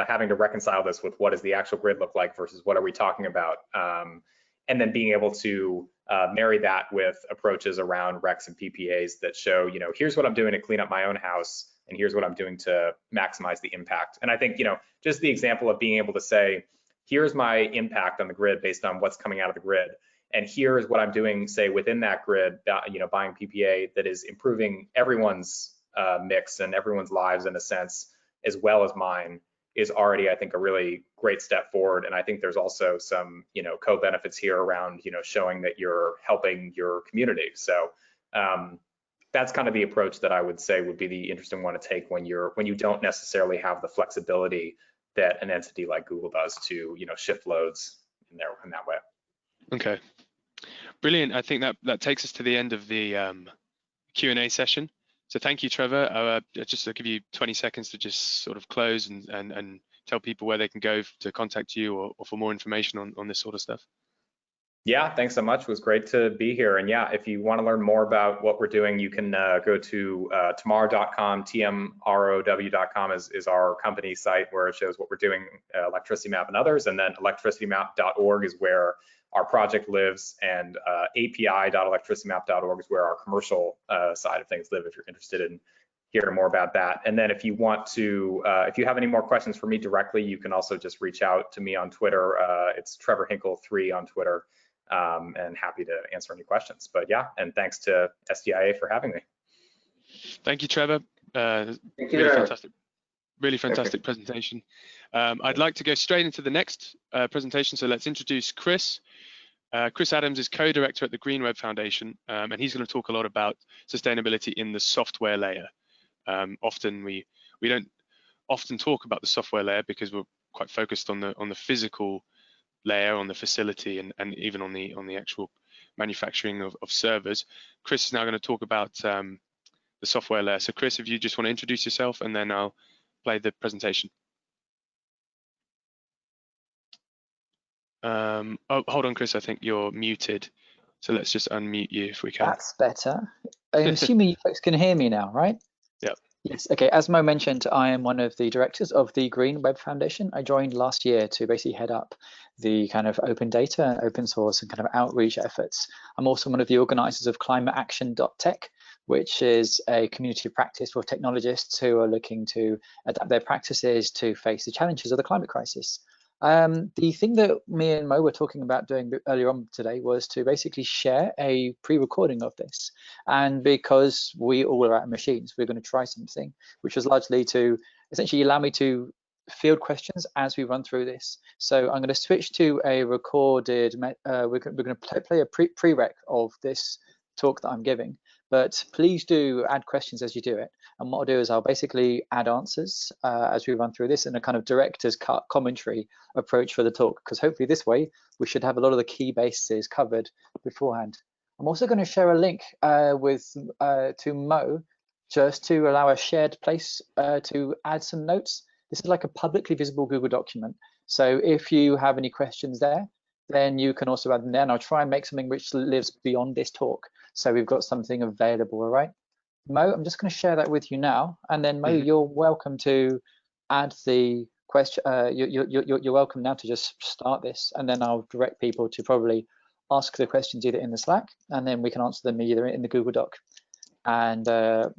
having to reconcile this with what does the actual grid look like versus what are we talking about, and then being able to marry that with approaches around RECs and PPAs that show, here's what I'm doing to clean up my own house, and here's what I'm doing to maximize the impact. And I think, just the example of being able to say, here's my impact on the grid based on what's coming out of the grid, and here's what I'm doing, say, within that grid, buying PPA that is improving everyone's mix and everyone's lives in a sense, as well as mine, is already, I think, a really great step forward. And I think there's also some, co-benefits here around, showing that you're helping your community. So that's kind of the approach that I would say would be the interesting one to take when you don't necessarily have the flexibility that an entity like Google does to, shift loads in that way. Okay, brilliant. I think that takes us to the end of the Q&A session. So thank you, Trevor. Just to give you 20 seconds to just sort of close and tell people where they can go to contact you or for more information on this sort of stuff. Yeah, thanks so much. It was great to be here. And yeah, if you want to learn more about what we're doing, you can go to tomorrow.com, tmrow.com is our company site where it shows what we're doing, ElectricityMap and others. And then electricitymap.org is where our project lives, and api.electricitymap.org is where our commercial side of things live, if you're interested in hearing more about that. And then if you want to, if you have any more questions for me directly, you can also just reach out to me on Twitter. It's Trevor Hinkle 3 on Twitter, and happy to answer any questions. But yeah, and thanks to SDIA for having me. Thank you, Trevor. Thank you, really fantastic presentation. I'd like to go straight into the next presentation. So let's introduce Chris. Chris Adams is co-director at the Greenweb Foundation, and he's going to talk a lot about sustainability in the software layer. Often we don't often talk about the software layer because we're quite focused on the physical layer, on the facility, and even on the actual manufacturing of servers. Chris is now going to talk about the software layer. So Chris, if you just want to introduce yourself, and then I'll play the presentation. Oh, hold on, Chris, I think you're muted. So let's just unmute you if we can. That's better. I'm assuming you folks can hear me now, right? Yep. Yes, okay. As Mo mentioned, I am one of the directors of the Greenweb Foundation. I joined last year to basically head up the kind of open data, open source, and kind of outreach efforts. I'm also one of the organizers of climateaction.tech, which is a community of practice for technologists who are looking to adapt their practices to face the challenges of the climate crisis. The thing that me and Mo were talking about doing earlier on today was to basically share a pre-recording of this. And because we all are at machines, we're going to try something, which was largely to essentially allow me to field questions as we run through this. So I'm going to switch to a recorded, we're going to play a pre-rec of this talk that I'm giving. But please do add questions as you do it. And what I'll do is I'll basically add answers as we run through this in a kind of director's cut commentary approach for the talk, because hopefully this way we should have a lot of the key bases covered beforehand. I'm also going to share a link to Mo just to allow a shared place to add some notes. This is like a publicly visible Google document. So if you have any questions there, then you can also add them there, and I'll try and make something which lives beyond this talk. So we've got something available, all right? Mo, I'm just going to share that with you now, and then Mo, you're welcome to add the question. You're welcome now to just start this, and then I'll direct people to probably ask the questions either in the Slack, and then we can answer them either in the Google Doc. and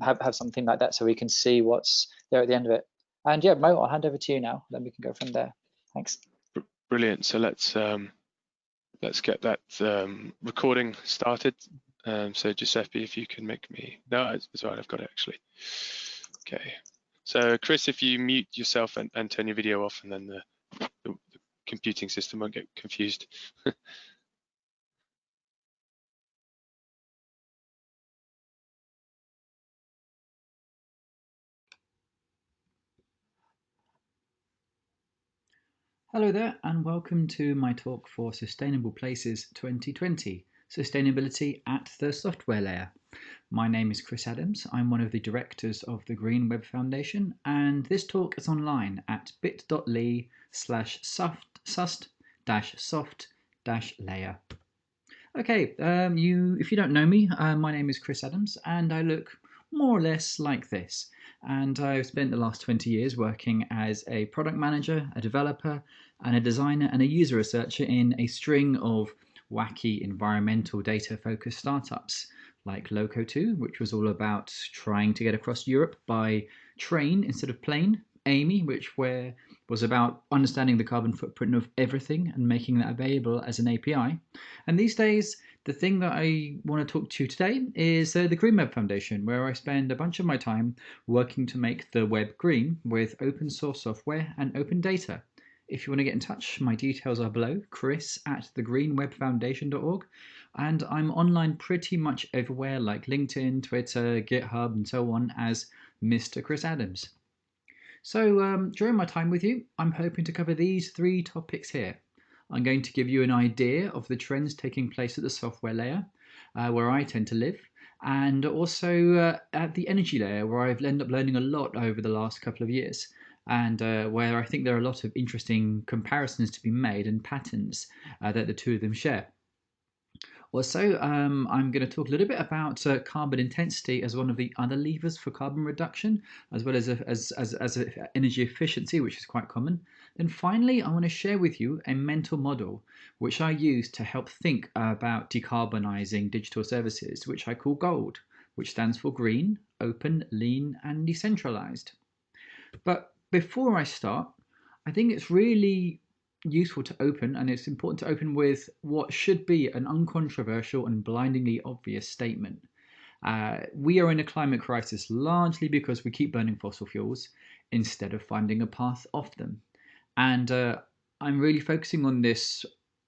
have something like that so we can see what's there at the end of it. And yeah, Mo, I'll hand over to you now, then we can go from there. Thanks. Brilliant. So let's get that recording started. So Giuseppe, if you can make me, no, it's all right, I've got it actually. Okay. So Chris, if you mute yourself and turn your video off, and then the computing system won't get confused. Hello there, and welcome to my talk for Sustainable Places 2020, Sustainability at the Software Layer. My name is Chris Adams. I'm one of the directors of the Greenweb Foundation, and this talk is online at bit.ly/sust-soft-layer. Okay, if you don't know me, my name is Chris Adams, and I look more or less like this. And I've spent the last 20 years working as a product manager, a developer, and a designer and a user researcher in a string of wacky environmental data-focused startups like Loco2, which was all about trying to get across Europe by train instead of plane, Amy, which was about understanding the carbon footprint of everything and making that available as an API. And these days, the thing that I want to talk to you today is the Greenweb Foundation, where I spend a bunch of my time working to make the web green with open source software and open data. If you want to get in touch, my details are below, chris@thegreenwebfoundation.org, and I'm online pretty much everywhere like LinkedIn, Twitter, GitHub, and so on as Mr. Chris Adams. So during my time with you, I'm hoping to cover these 3 topics here. I'm going to give you an idea of the trends taking place at the software layer, where I tend to live, and also at the energy layer, where I've ended up learning a lot over the last couple of years, and where I think there are a lot of interesting comparisons to be made and patterns that the two of them share. Also, I'm going to talk a little bit about carbon intensity as one of the other levers for carbon reduction, as well as energy efficiency, which is quite common. Then finally, I want to share with you a mental model which I use to help think about decarbonizing digital services, which I call GOLD, which stands for green, open, lean, and decentralized. But before I start, I think it's really useful to open, and it's important to open with what should be an uncontroversial and blindingly obvious statement. We are in a climate crisis largely because we keep burning fossil fuels instead of finding a path off them. And I'm really focusing on this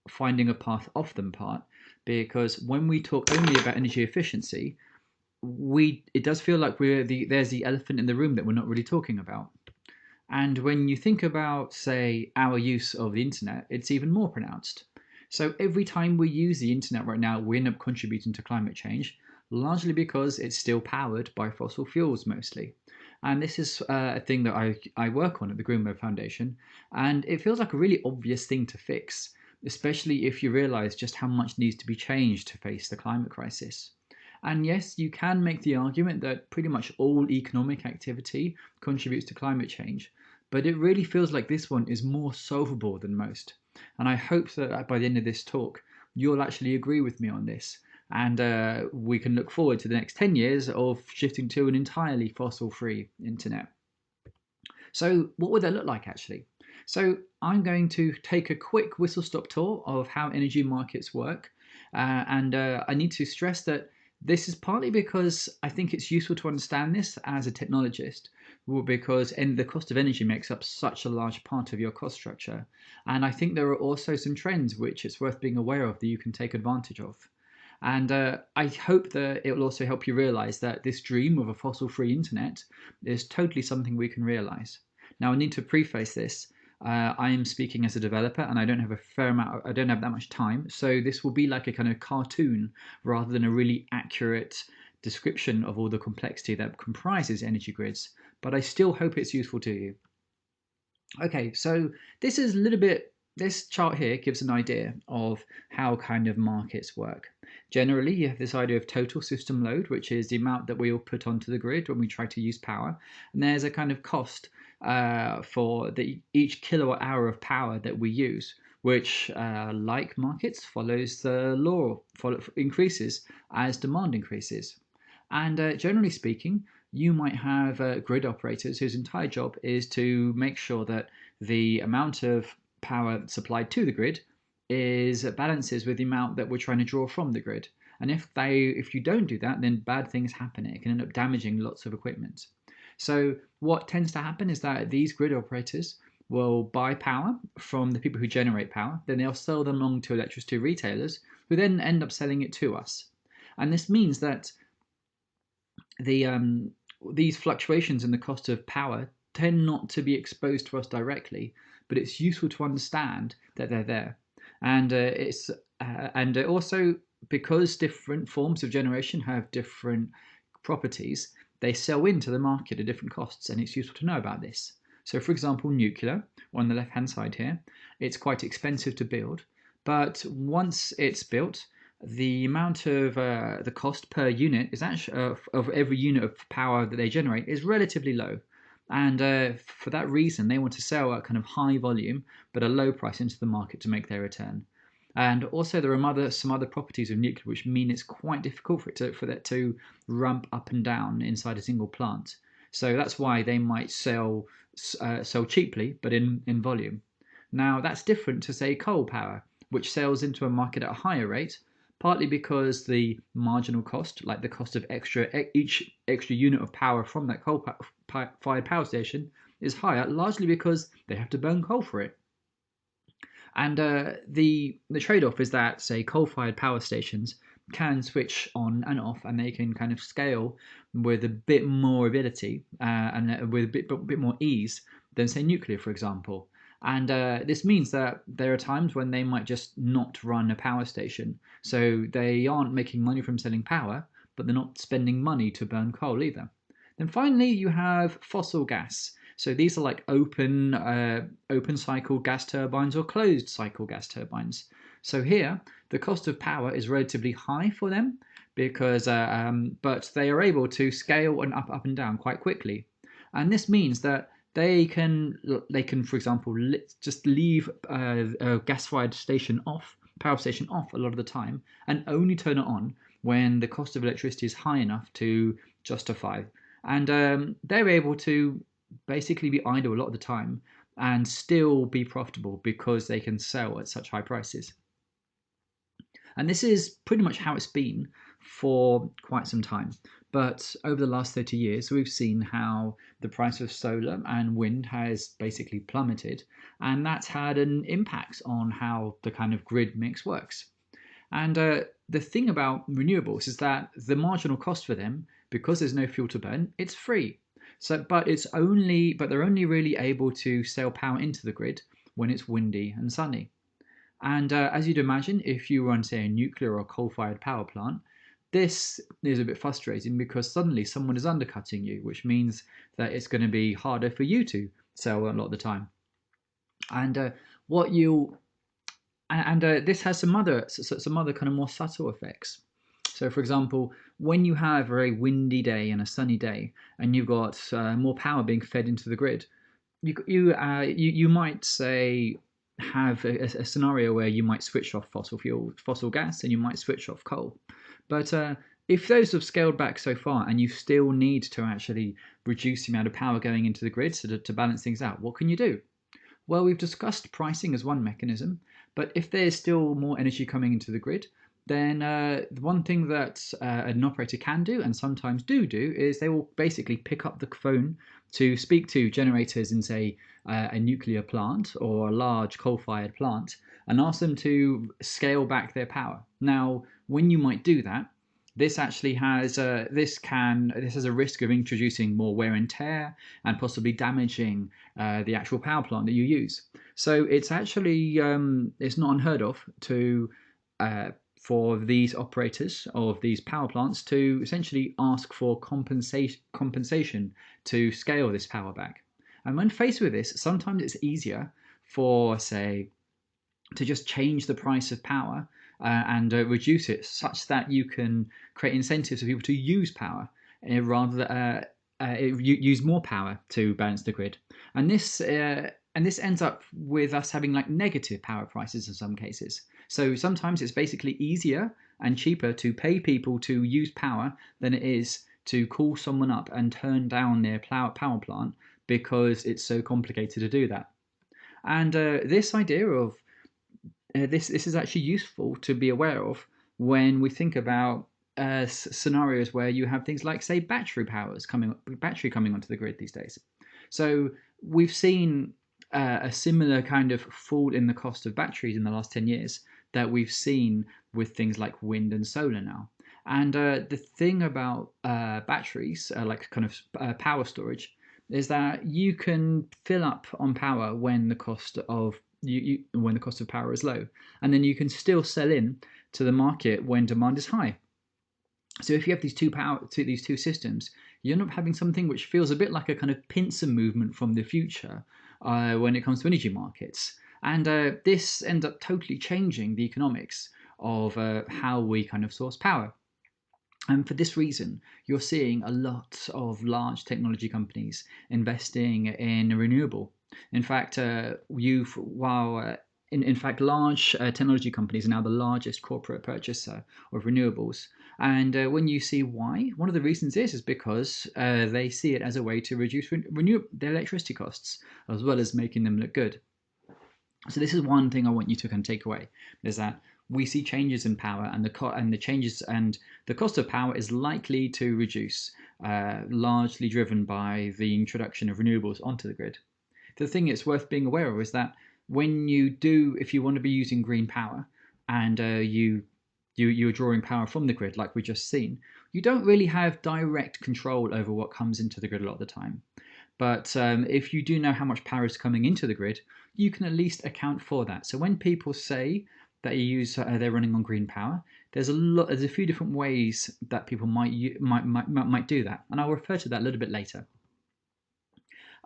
finding a path off them part, because when we talk only about energy efficiency, it does feel like there's the elephant in the room that we're not really talking about. And when you think about, say, our use of the internet, it's even more pronounced. So every time we use the internet right now, we end up contributing to climate change, largely because it's still powered by fossil fuels mostly. And this is a thing that I work on at the Greenweb Foundation, and it feels like a really obvious thing to fix, especially if you realize just how much needs to be changed to face the climate crisis. And yes, you can make the argument that pretty much all economic activity contributes to climate change, but it really feels like this one is more solvable than most. And I hope that by the end of this talk, you'll actually agree with me on this. And we can look forward to the next 10 years of shifting to an entirely fossil-free internet. So what would that look like actually? So I'm going to take a quick whistle-stop tour of how energy markets work. And I need to stress that this is partly because I think it's useful to understand this as a technologist, because the cost of energy makes up such a large part of your cost structure. And I think there are also some trends which it's worth being aware of that you can take advantage of. And I hope that it will also help you realize that this dream of a fossil-free internet is totally something we can realize. Now, I need to preface this. I am speaking as a developer, and I don't have that much time, so this will be like a kind of cartoon rather than a really accurate description of all the complexity that comprises energy grids, but I still hope it's useful to you. Okay, so this chart here gives an idea of how kind of markets work. Generally, you have this idea of total system load, which is the amount that we all put onto the grid when we try to use power, and there's a kind of cost for each kilowatt hour of power that we use, which, like markets, follows the law, increases as demand increases. And generally speaking, you might have grid operators whose entire job is to make sure that the amount of power supplied to the grid balances with the amount that we're trying to draw from the grid. And if you don't do that, then bad things happen. It can end up damaging lots of equipment. So what tends to happen is that these grid operators will buy power from the people who generate power, then they'll sell them on to electricity retailers, who then end up selling it to us. And this means that these fluctuations in the cost of power tend not to be exposed to us directly, but it's useful to understand that they're there. And also because different forms of generation have different properties, they sell into the market at different costs, and it's useful to know about this. So for example, nuclear, on the left-hand side here, it's quite expensive to build, but once it's built, the amount of the cost per unit is actually of every unit of power that they generate is relatively low. And for that reason, they want to sell at kind of high volume, but a low price into the market to make their return. And also there are some other properties of nuclear which mean it's quite difficult for that to ramp up and down inside a single plant. So that's why they might sell cheaply, but in volume. Now that's different to, say, coal power, which sells into a market at a higher rate, partly because the marginal cost, like the cost of each extra unit of power from that coal-fired power station, is higher, largely because they have to burn coal for it. And the trade-off is that, say, coal-fired power stations can switch on and off, and they can kind of scale with a bit more ability and with a bit more ease than, say, nuclear, for example. And this means that there are times when they might just not run a power station. So they aren't making money from selling power, but they're not spending money to burn coal either. Then finally, you have fossil gas. So these are like open cycle gas turbines or closed cycle gas turbines. So here, the cost of power is relatively high for them, because but they are able to scale and up and down quite quickly. And this means that they can, for example, just leave a gas-fired power station off a lot of the time, and only turn it on when the cost of electricity is high enough to justify. And they're able to basically be idle a lot of the time and still be profitable because they can sell at such high prices. And this is pretty much how it's been for quite some time. But over the last 30 years, we've seen how the price of solar and wind has basically plummeted, and that's had an impact on how the kind of grid mix works. And the thing about renewables is that the marginal cost for them, because there's no fuel to burn, it's free. But they're only really able to sell power into the grid when it's windy and sunny. And as you'd imagine, if you run, say, a nuclear or coal-fired power plant, this is a bit frustrating because suddenly someone is undercutting you, which means that it's going to be harder for you to sell a lot of the time. And this has some other kind of more subtle effects. So, for example, when you have a very windy day and a sunny day, and you've got more power being fed into the grid, you might, say, have a scenario where you might switch off fossil gas, and you might switch off coal. But if those have scaled back so far, and you still need to actually reduce the amount of power going into the grid to balance things out, what can you do? Well, we've discussed pricing as one mechanism, but if there's still more energy coming into the grid, then the one thing that an operator can do, and sometimes do, is they will basically pick up the phone to speak to generators in, say, a nuclear plant or a large coal-fired plant, and ask them to scale back their power. Now, when you might do that, this actually has this has a risk of introducing more wear and tear and possibly damaging the actual power plant that you use. So it's actually it's not unheard of for these operators of these power plants to essentially ask for compensation to scale this power back. And when faced with this, sometimes it's easier for, say, to just change the price of power and reduce it such that you can create incentives for people to use power rather use more power to balance the grid. And this ends up with us having like negative power prices in some cases. So sometimes it's basically easier and cheaper to pay people to use power than it is to call someone up and turn down their power plant because it's so complicated to do that. And this idea of this is actually useful to be aware of when we think about scenarios where you have things like, say, battery coming onto the grid these days. So we've seen a similar kind of fall in the cost of batteries in the last 10 years that we've seen with things like wind and solar now. And the thing about batteries, like kind of power storage, is that you can fill up on power when the cost of when the cost of power is low, and then you can still sell in to the market when demand is high. So if you have these two systems, you end up having something which feels a bit like a kind of pincer movement from the future when it comes to energy markets. And this ends up totally changing the economics of how we kind of source power. And for this reason, you're seeing a lot of large technology companies investing in renewable. In fact, large technology companies are now the largest corporate purchaser of renewables. And when you see why, one of the reasons is because they see it as a way to reduce their electricity costs, as well as making them look good. So this is one thing I want you to kind of take away, is that we see changes in power, and the cost of power is likely to reduce, largely driven by the introduction of renewables onto the grid. The thing it's worth being aware of is that if you want to be using green power, and you're drawing power from the grid, like we just seen, you don't really have direct control over what comes into the grid a lot of the time. But if you do know how much power is coming into the grid, you can at least account for that. So when people say that they're running on green power, there's a few different ways that people might do that, and I'll refer to that a little bit later.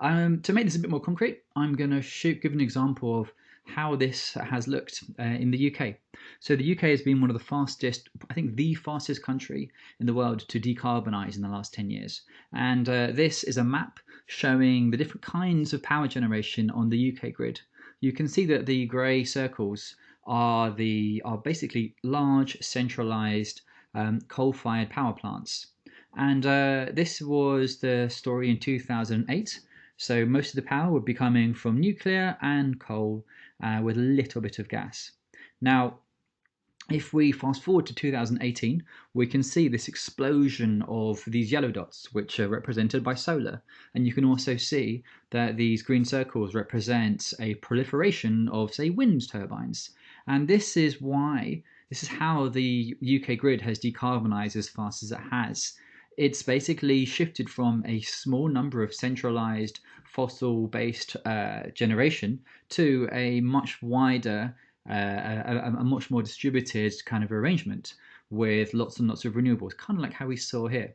To make this a bit more concrete, I'm going to give an example of how this has looked in the UK. So the UK has been one of the fastest, I think the fastest country in the world to decarbonise in the last 10 years. And this is a map showing the different kinds of power generation on the UK grid. You can see that the grey circles are basically large centralised coal-fired power plants. And this was the story in 2008. So most of the power would be coming from nuclear and coal with a little bit of gas. Now, if we fast forward to 2018, we can see this explosion of these yellow dots, which are represented by solar. And you can also see that these green circles represent a proliferation of, say, wind turbines. And this is how the UK grid has decarbonised as fast as it has. It's basically shifted from a small number of centralized fossil-based generation to a much wider, a much more distributed kind of arrangement with lots and lots of renewables, kind of like how we saw here.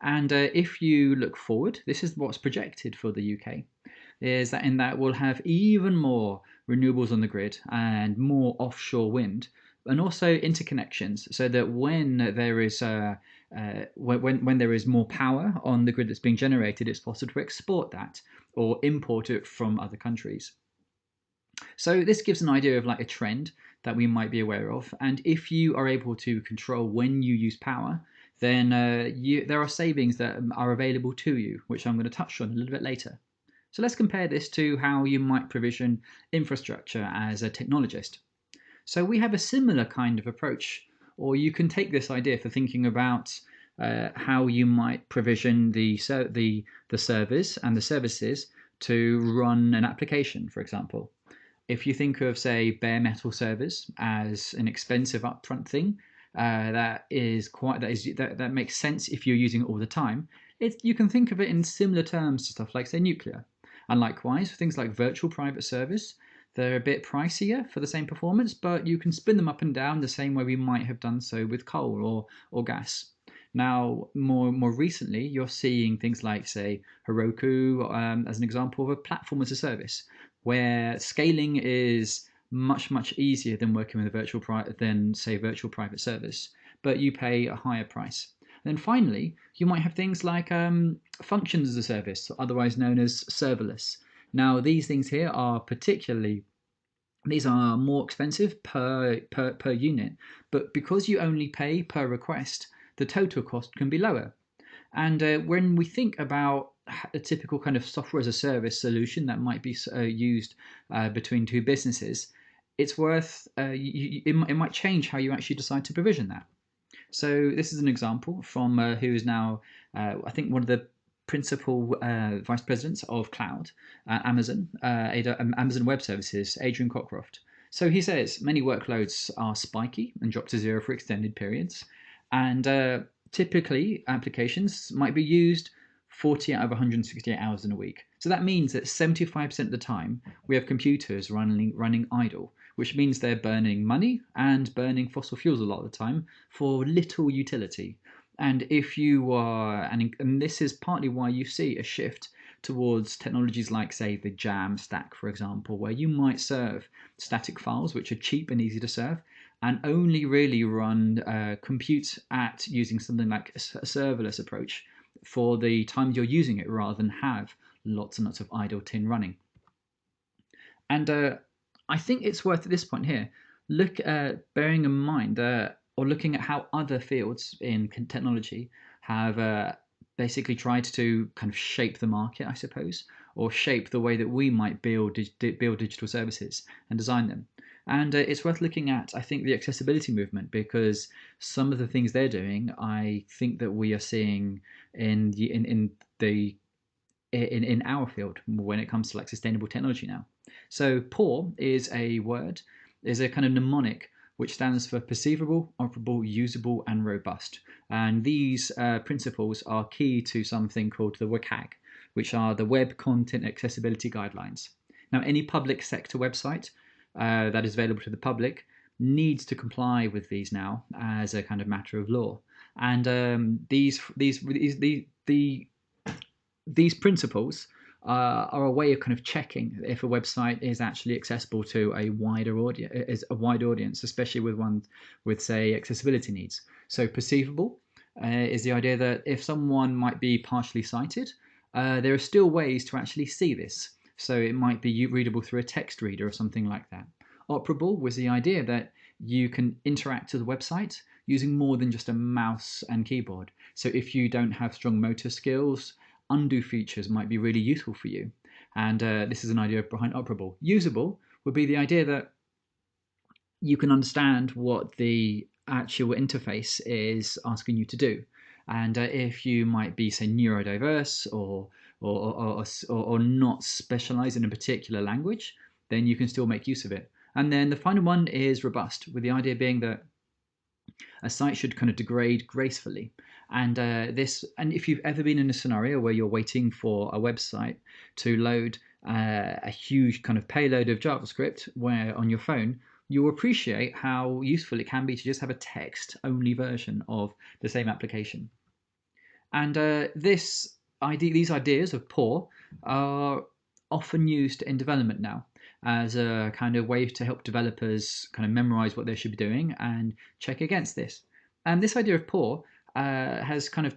And if you look forward, this is what's projected for the UK, is that in that we'll have even more renewables on the grid and more offshore wind, and also interconnections, so that when there is when there is more power on the grid that's being generated, it's possible to export that or import it from other countries. So this gives an idea of like a trend that we might be aware of, and if you are able to control when you use power, then there are savings that are available to you, which I'm going to touch on a little bit later. So let's compare this to how you might provision infrastructure as a technologist. So we have a similar kind of approach, or you can take this idea for thinking about how you might provision the servers and the services to run an application, for example. If you think of, say, bare metal servers as an expensive upfront thing that makes sense if you're using it all the time, you can think of it in similar terms to stuff like, say, nuclear. And likewise, things like virtual private servers, they're a bit pricier for the same performance, but you can spin them up and down the same way we might have done so with coal or gas. Now, more recently, you're seeing things like, say, Heroku as an example of a platform as a service, where scaling is much easier than working with a virtual private servers, but you pay a higher price. And then finally, you might have things like functions as a service, otherwise known as serverless. Now, these things here are particularly these are more expensive per unit, but because you only pay per request, the total cost can be lower. And when we think about a typical kind of software as a service solution that might be used between two businesses, it's worth, it might change how you actually decide to provision that. So this is an example from who is now, I think, one of the principal vice presidents of cloud at Amazon, Amazon Web Services, Adrian Cockcroft. So he says many workloads are spiky and drop to zero for extended periods, and typically applications might be used 40 out of 168 hours in a week. So that means that 75% of the time we have computers running idle, which means they're burning money and burning fossil fuels a lot of the time for little utility. And if you are, and this is partly why you see a shift towards technologies like, say, the Jam stack, for example, where you might serve static files, which are cheap and easy to serve, and only really run compute at using something like a serverless approach for the time you're using it, rather than have lots and lots of idle tin running. And I think it's worth at this point here bearing in mind or looking at how other fields in technology have basically tried to kind of shape the market, I suppose, or shape the way that we might build digital services and design them. And it's worth looking at, I think, the accessibility movement, because some of the things they're doing, I think that we are seeing in our field when it comes to like sustainable technology now. So POUR is a word, is a kind of mnemonic which stands for perceivable, operable, usable, and robust. And these principles are key to something called the WCAG, which are the Web Content Accessibility Guidelines. Now, any public sector website that is available to the public needs to comply with these now as a kind of matter of law. And these principles are a way of kind of checking if a website is actually accessible to a wider audience, especially with one with, say, accessibility needs. So perceivable is the idea that if someone might be partially sighted, there are still ways to actually see this. So it might be readable through a text reader or something like that. Operable was the idea that you can interact with the website using more than just a mouse and keyboard. So if you don't have strong motor skills, undo features might be really useful for you. And this is an idea behind operable. Usable would be the idea that you can understand what the actual interface is asking you to do. And if you might be, say, neurodiverse or not specialized in a particular language, then you can still make use of it. And then the final one is robust, with the idea being that a site should kind of degrade gracefully. And and if you've ever been in a scenario where you're waiting for a website to load a huge kind of payload of JavaScript where on your phone, you'll appreciate how useful it can be to just have a text-only version of the same application. And these ideas of POUR are often used in development now as a kind of way to help developers kind of memorize what they should be doing and check against this. And this idea of POUR has kind of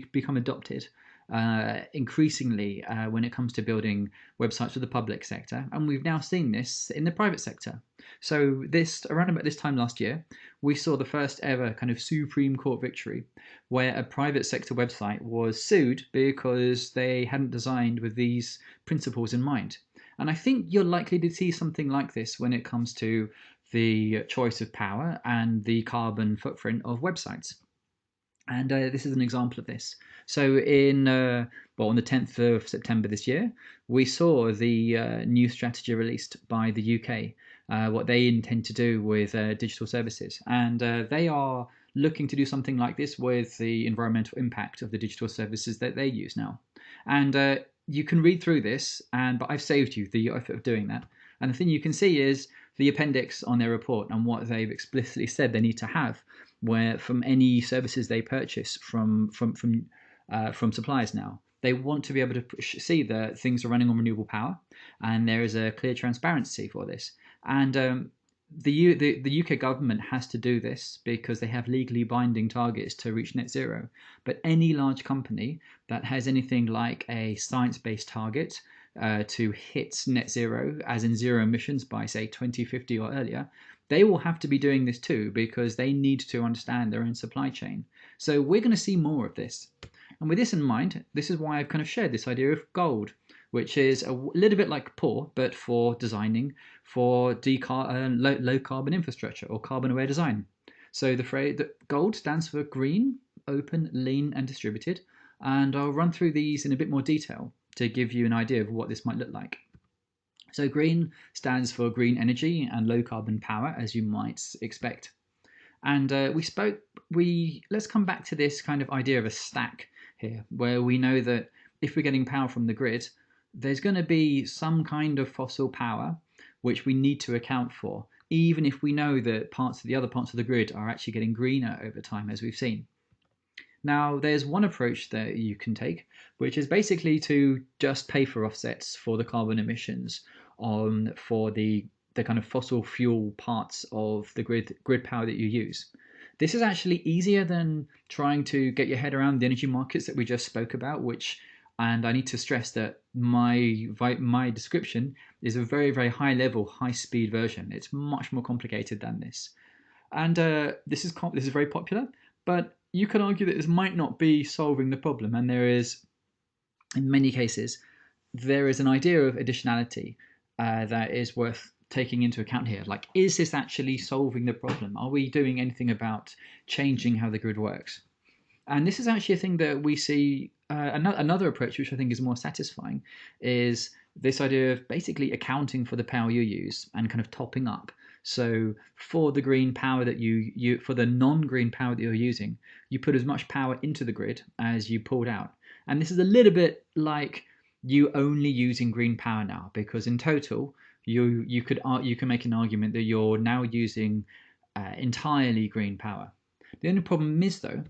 become adopted increasingly when it comes to building websites for the public sector, and we've now seen this in the private sector. So around about this time last year, we saw the first ever kind of Supreme Court victory where a private sector website was sued because they hadn't designed with these principles in mind. And I think you're likely to see something like this when it comes to the choice of power and the carbon footprint of websites. And this is an example of this. So on the 10th of September this year, we saw the new strategy released by the UK, what they intend to do with digital services. And they are looking to do something like this with the environmental impact of the digital services that they use now. And you can read through this, but I've saved you the effort of doing that. And the thing you can see is the appendix on their report and what they've explicitly said they need to have where from any services they purchase from suppliers now. They want to be able to see that things are running on renewable power, and there is a clear transparency for this. And the UK government has to do this because they have legally binding targets to reach net zero. But any large company that has anything like a science-based target to hit net zero, as in zero emissions by say 2050 or earlier, they will have to be doing this too, because they need to understand their own supply chain. So we're going to see more of this. And with this in mind, this is why I've kind of shared this idea of gold, which is a little bit like poor, but for designing for low carbon infrastructure or carbon aware design. So the phrase that gold stands for green, open, lean, and distributed. And I'll run through these in a bit more detail to give you an idea of what this might look like. So green stands for green energy and low carbon power, as you might expect. And let's come back to this kind of idea of a stack here, where we know that if we're getting power from the grid, there's going to be some kind of fossil power which we need to account for, even if we know that the other parts of the grid are actually getting greener over time, as we've seen. Now, there's one approach that you can take, which is basically to just pay for offsets for the carbon emissions for the kind of fossil fuel parts of the grid power that you use. This is actually easier than trying to get your head around the energy markets that we just spoke about, and I need to stress that my description is a very, very high level, high speed version. It's much more complicated than this. And this is very popular, but you can argue that this might not be solving the problem. And there is, in many cases, there is an idea of additionality that is worth taking into account here. Like, is this actually solving the problem? Are we doing anything about changing how the grid works? And this is actually a thing that we see. Another approach, which I think is more satisfying, is this idea of basically accounting for the power you use and kind of topping up. So for the green power that for the non-green power that you're using, you put as much power into the grid as you pulled out. And this is a little bit like you only using green power now, because in total, you can make an argument that you're now using entirely green power. The only problem is, though,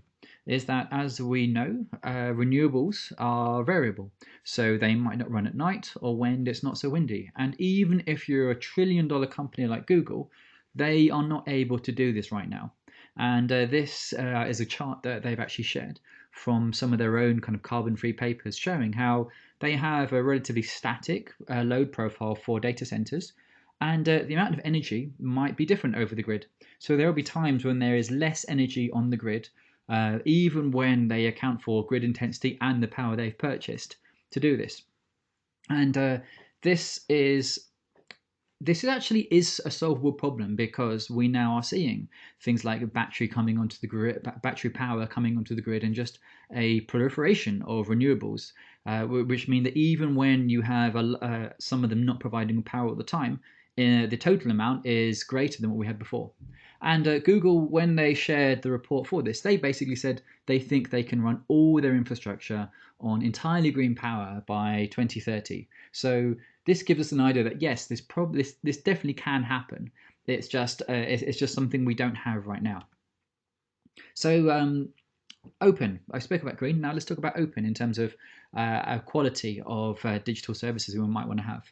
is that, as we know, renewables are variable. So they might not run at night or when it's not so windy. And even if you're a $1 trillion company like Google, they are not able to do this right now. And this is a chart that they've actually shared from some of their own kind of carbon-free papers, showing how they have a relatively static load profile for data centers, and the amount of energy might be different over the grid. So there will be times when there is less energy on the grid, even when they account for grid intensity and the power they've purchased to do this. And this actually is a solvable problem, because we now are seeing things like battery coming onto the grid, battery power coming onto the grid, and just a proliferation of renewables, which mean that even when you have some of them not providing power all the time, the total amount is greater than what we had before. And Google, when they shared the report for this, they basically said they think they can run all their infrastructure on entirely green power by 2030. So this gives us an idea that yes, this definitely can happen. It's just something we don't have right now. So open. I spoke about green. Now let's talk about open in terms of a quality of digital services we might want to have.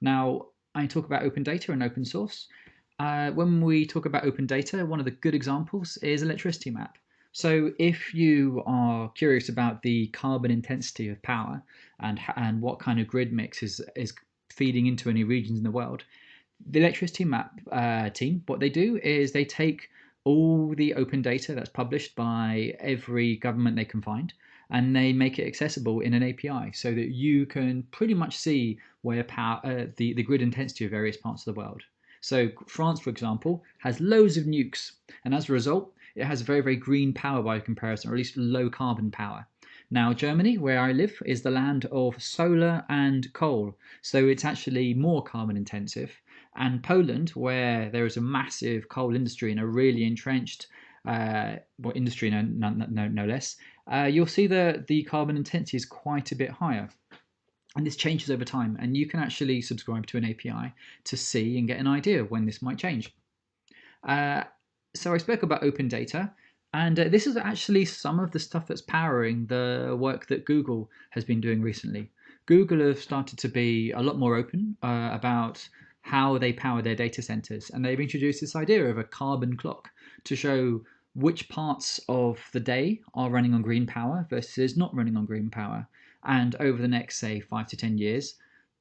Now, I talk about open data and open source. When we talk about open data, one of the good examples is electricityMap. So if you are curious about the carbon intensity of power and what kind of grid mix is feeding into any regions in the world, the electricityMap team, what they do is they take all the open data that's published by every government they can find, and they make it accessible in an API so that you can pretty much see where the grid intensity of various parts of the world. So France, for example, has loads of nukes, and as a result, it has very, very green power by comparison, or at least low carbon power. Now, Germany, where I live, is the land of solar and coal, so it's actually more carbon intensive. And Poland, where there is a massive coal industry and a really entrenched industry, no less, you'll see that the carbon intensity is quite a bit higher. And this changes over time, and you can actually subscribe to an API to see and get an idea of when this might change. So I spoke about open data, and this is actually some of the stuff that's powering the work that Google has been doing recently. Google have started to be a lot more open about how they power their data centers, and they've introduced this idea of a carbon clock to show which parts of the day are running on green power versus not running on green power. And over the next, say, 5 to 10 years,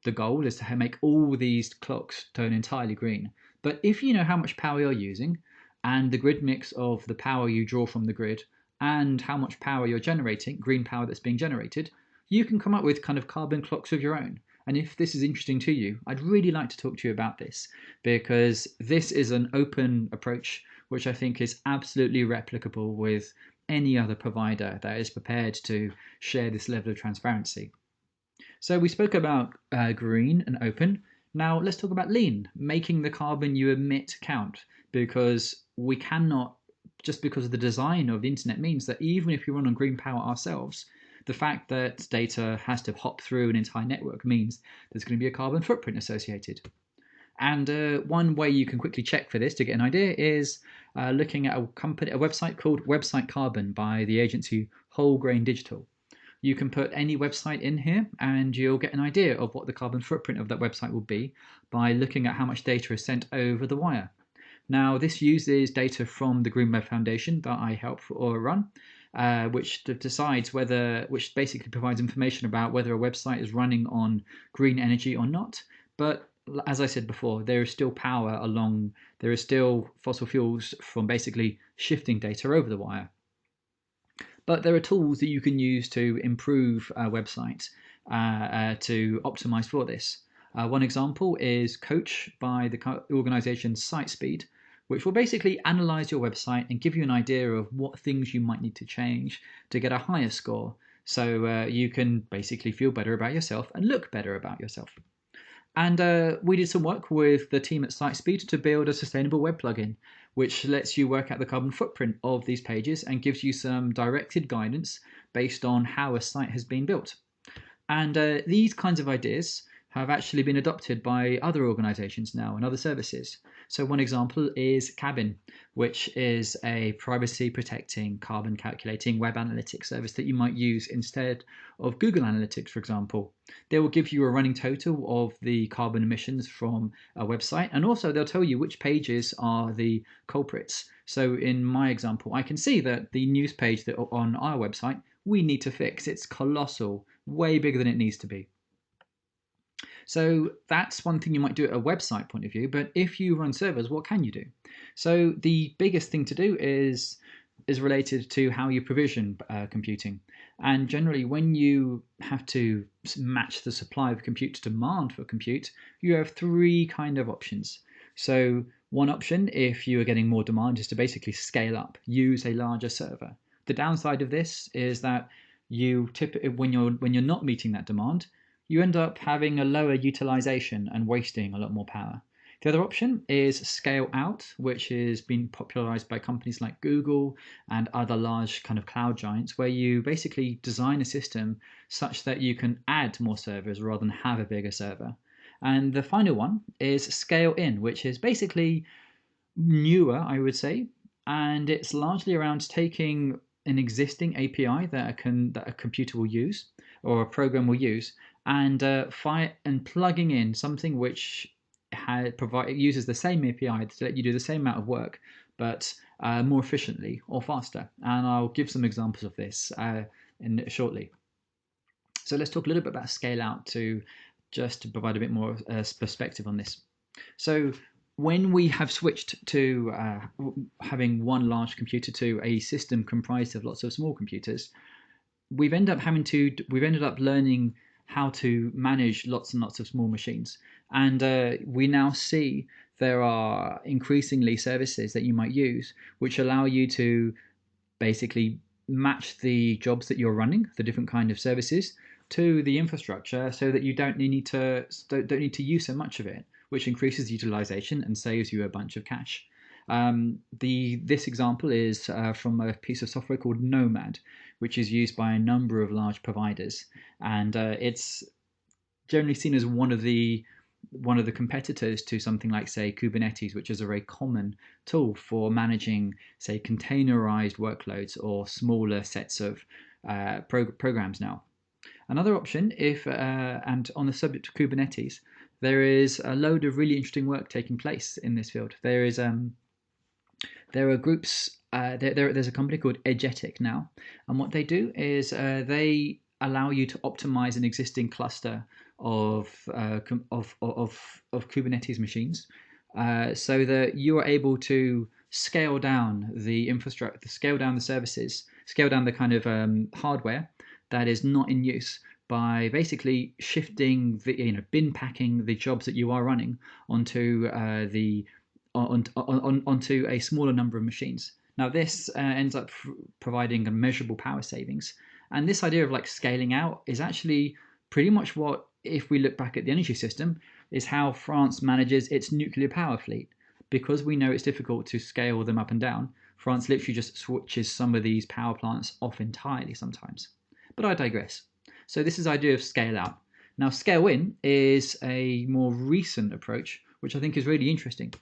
the goal is to make all these clocks turn entirely green. But if you know how much power you're using and the grid mix of the power you draw from the grid and how much power you're generating, green power that's being generated, you can come up with kind of carbon clocks of your own. And if this is interesting to you, I'd really like to talk to you about this, because this is an open approach which I think is absolutely replicable with any other provider that is prepared to share this level of transparency. So we spoke about green and open. Now let's talk about lean, making the carbon you emit count, because we cannot, just because the design of the internet means that even if we run on green power ourselves, the fact that data has to hop through an entire network means there's going to be a carbon footprint associated. And one way you can quickly check for this to get an idea is looking at a website called Website Carbon by the agency Whole Grain Digital. You can put any website in here and you'll get an idea of what the carbon footprint of that website will be by looking at how much data is sent over the wire. Now, this uses data from the Greenweb Foundation that I help or run, which decides which basically provides information about whether a website is running on green energy or not. But as I said before, there is still there is still fossil fuels from basically shifting data over the wire. But there are tools that you can use to improve websites to optimize for this. One example is Coach by the organization SiteSpeed, which will basically analyze your website and give you an idea of what things you might need to change to get a higher score, so you can basically feel better about yourself and look better about yourself. And we did some work with the team at SiteSpeed to build a sustainable web plugin, which lets you work out the carbon footprint of these pages and gives you some directed guidance based on how a site has been built. And these kinds of ideas have actually been adopted by other organizations now and other services. So one example is Cabin, which is a privacy protecting, carbon calculating web analytics service that you might use instead of Google Analytics, for example. They will give you a running total of the carbon emissions from a website, and also they'll tell you which pages are the culprits. So in my example, I can see that the news page that on our website we need to fix. It's colossal, way bigger than it needs to be. So that's one thing you might do at a website point of view, but if you run servers, what can you do? So the biggest thing to do is related to how you provision computing. And generally, when you have to match the supply of compute to demand for compute, you have three kind of options. So one option, if you are getting more demand, is to basically scale up, use a larger server. The downside of this is that you typically, when you're not meeting that demand, you end up having a lower utilization and wasting a lot more power. The other option is scale out, which has been popularized by companies like Google and other large kind of cloud giants, where you basically design a system such that you can add more servers rather than have a bigger server. And the final one is scale in, which is basically newer, I would say, and it's largely around taking an existing API that a computer will use or a program will use, and plugging in something which uses the same API to let you do the same amount of work, but more efficiently or faster. And I'll give some examples of this shortly. So let's talk a little bit about scale out to provide a bit more perspective on this. So when we have switched to having one large computer to a system comprised of lots of small computers, we've ended up learning how to manage lots and lots of small machines. And we now see there are increasingly services that you might use which allow you to basically match the jobs that you're running, the different kind of services, to the infrastructure, so that you don't need to use so much of it, which increases utilization and saves you a bunch of cash. This example is from a piece of software called Nomad, which is used by a number of large providers, and it's generally seen as one of the competitors to something like, say, Kubernetes, which is a very common tool for managing, say, containerized workloads or smaller sets of programs now. Another option, and on the subject of Kubernetes, there is a load of really interesting work taking place in this field. There are groups. There's a company called Edgetic now, and what they do is they allow you to optimize an existing cluster of Kubernetes machines, so that you are able to scale down the infrastructure, scale down the services, scale down the kind of hardware that is not in use by basically shifting the bin packing the jobs that you are running onto onto a smaller number of machines. Now this ends up providing a measurable power savings, and this idea of like scaling out is actually pretty much what, if we look back at the energy system, is how France manages its nuclear power fleet. Because we know it's difficult to scale them up and down, France literally just switches some of these power plants off entirely sometimes. But I digress. So this is the idea of scale out. Now scale in is a more recent approach, which I think is really interesting.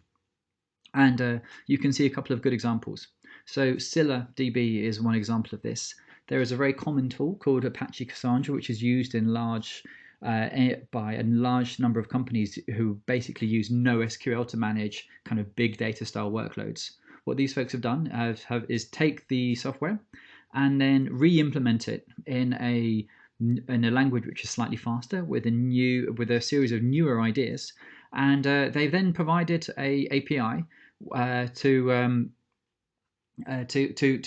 And you can see a couple of good examples. So Scylla DB is one example of this. There is a very common tool called Apache Cassandra, which is used in by a large number of companies who basically use NoSQL to manage kind of big data style workloads. What these folks have done is take the software and then re-implement it in a language which is slightly faster with a series of newer ideas, and they've then provided a API to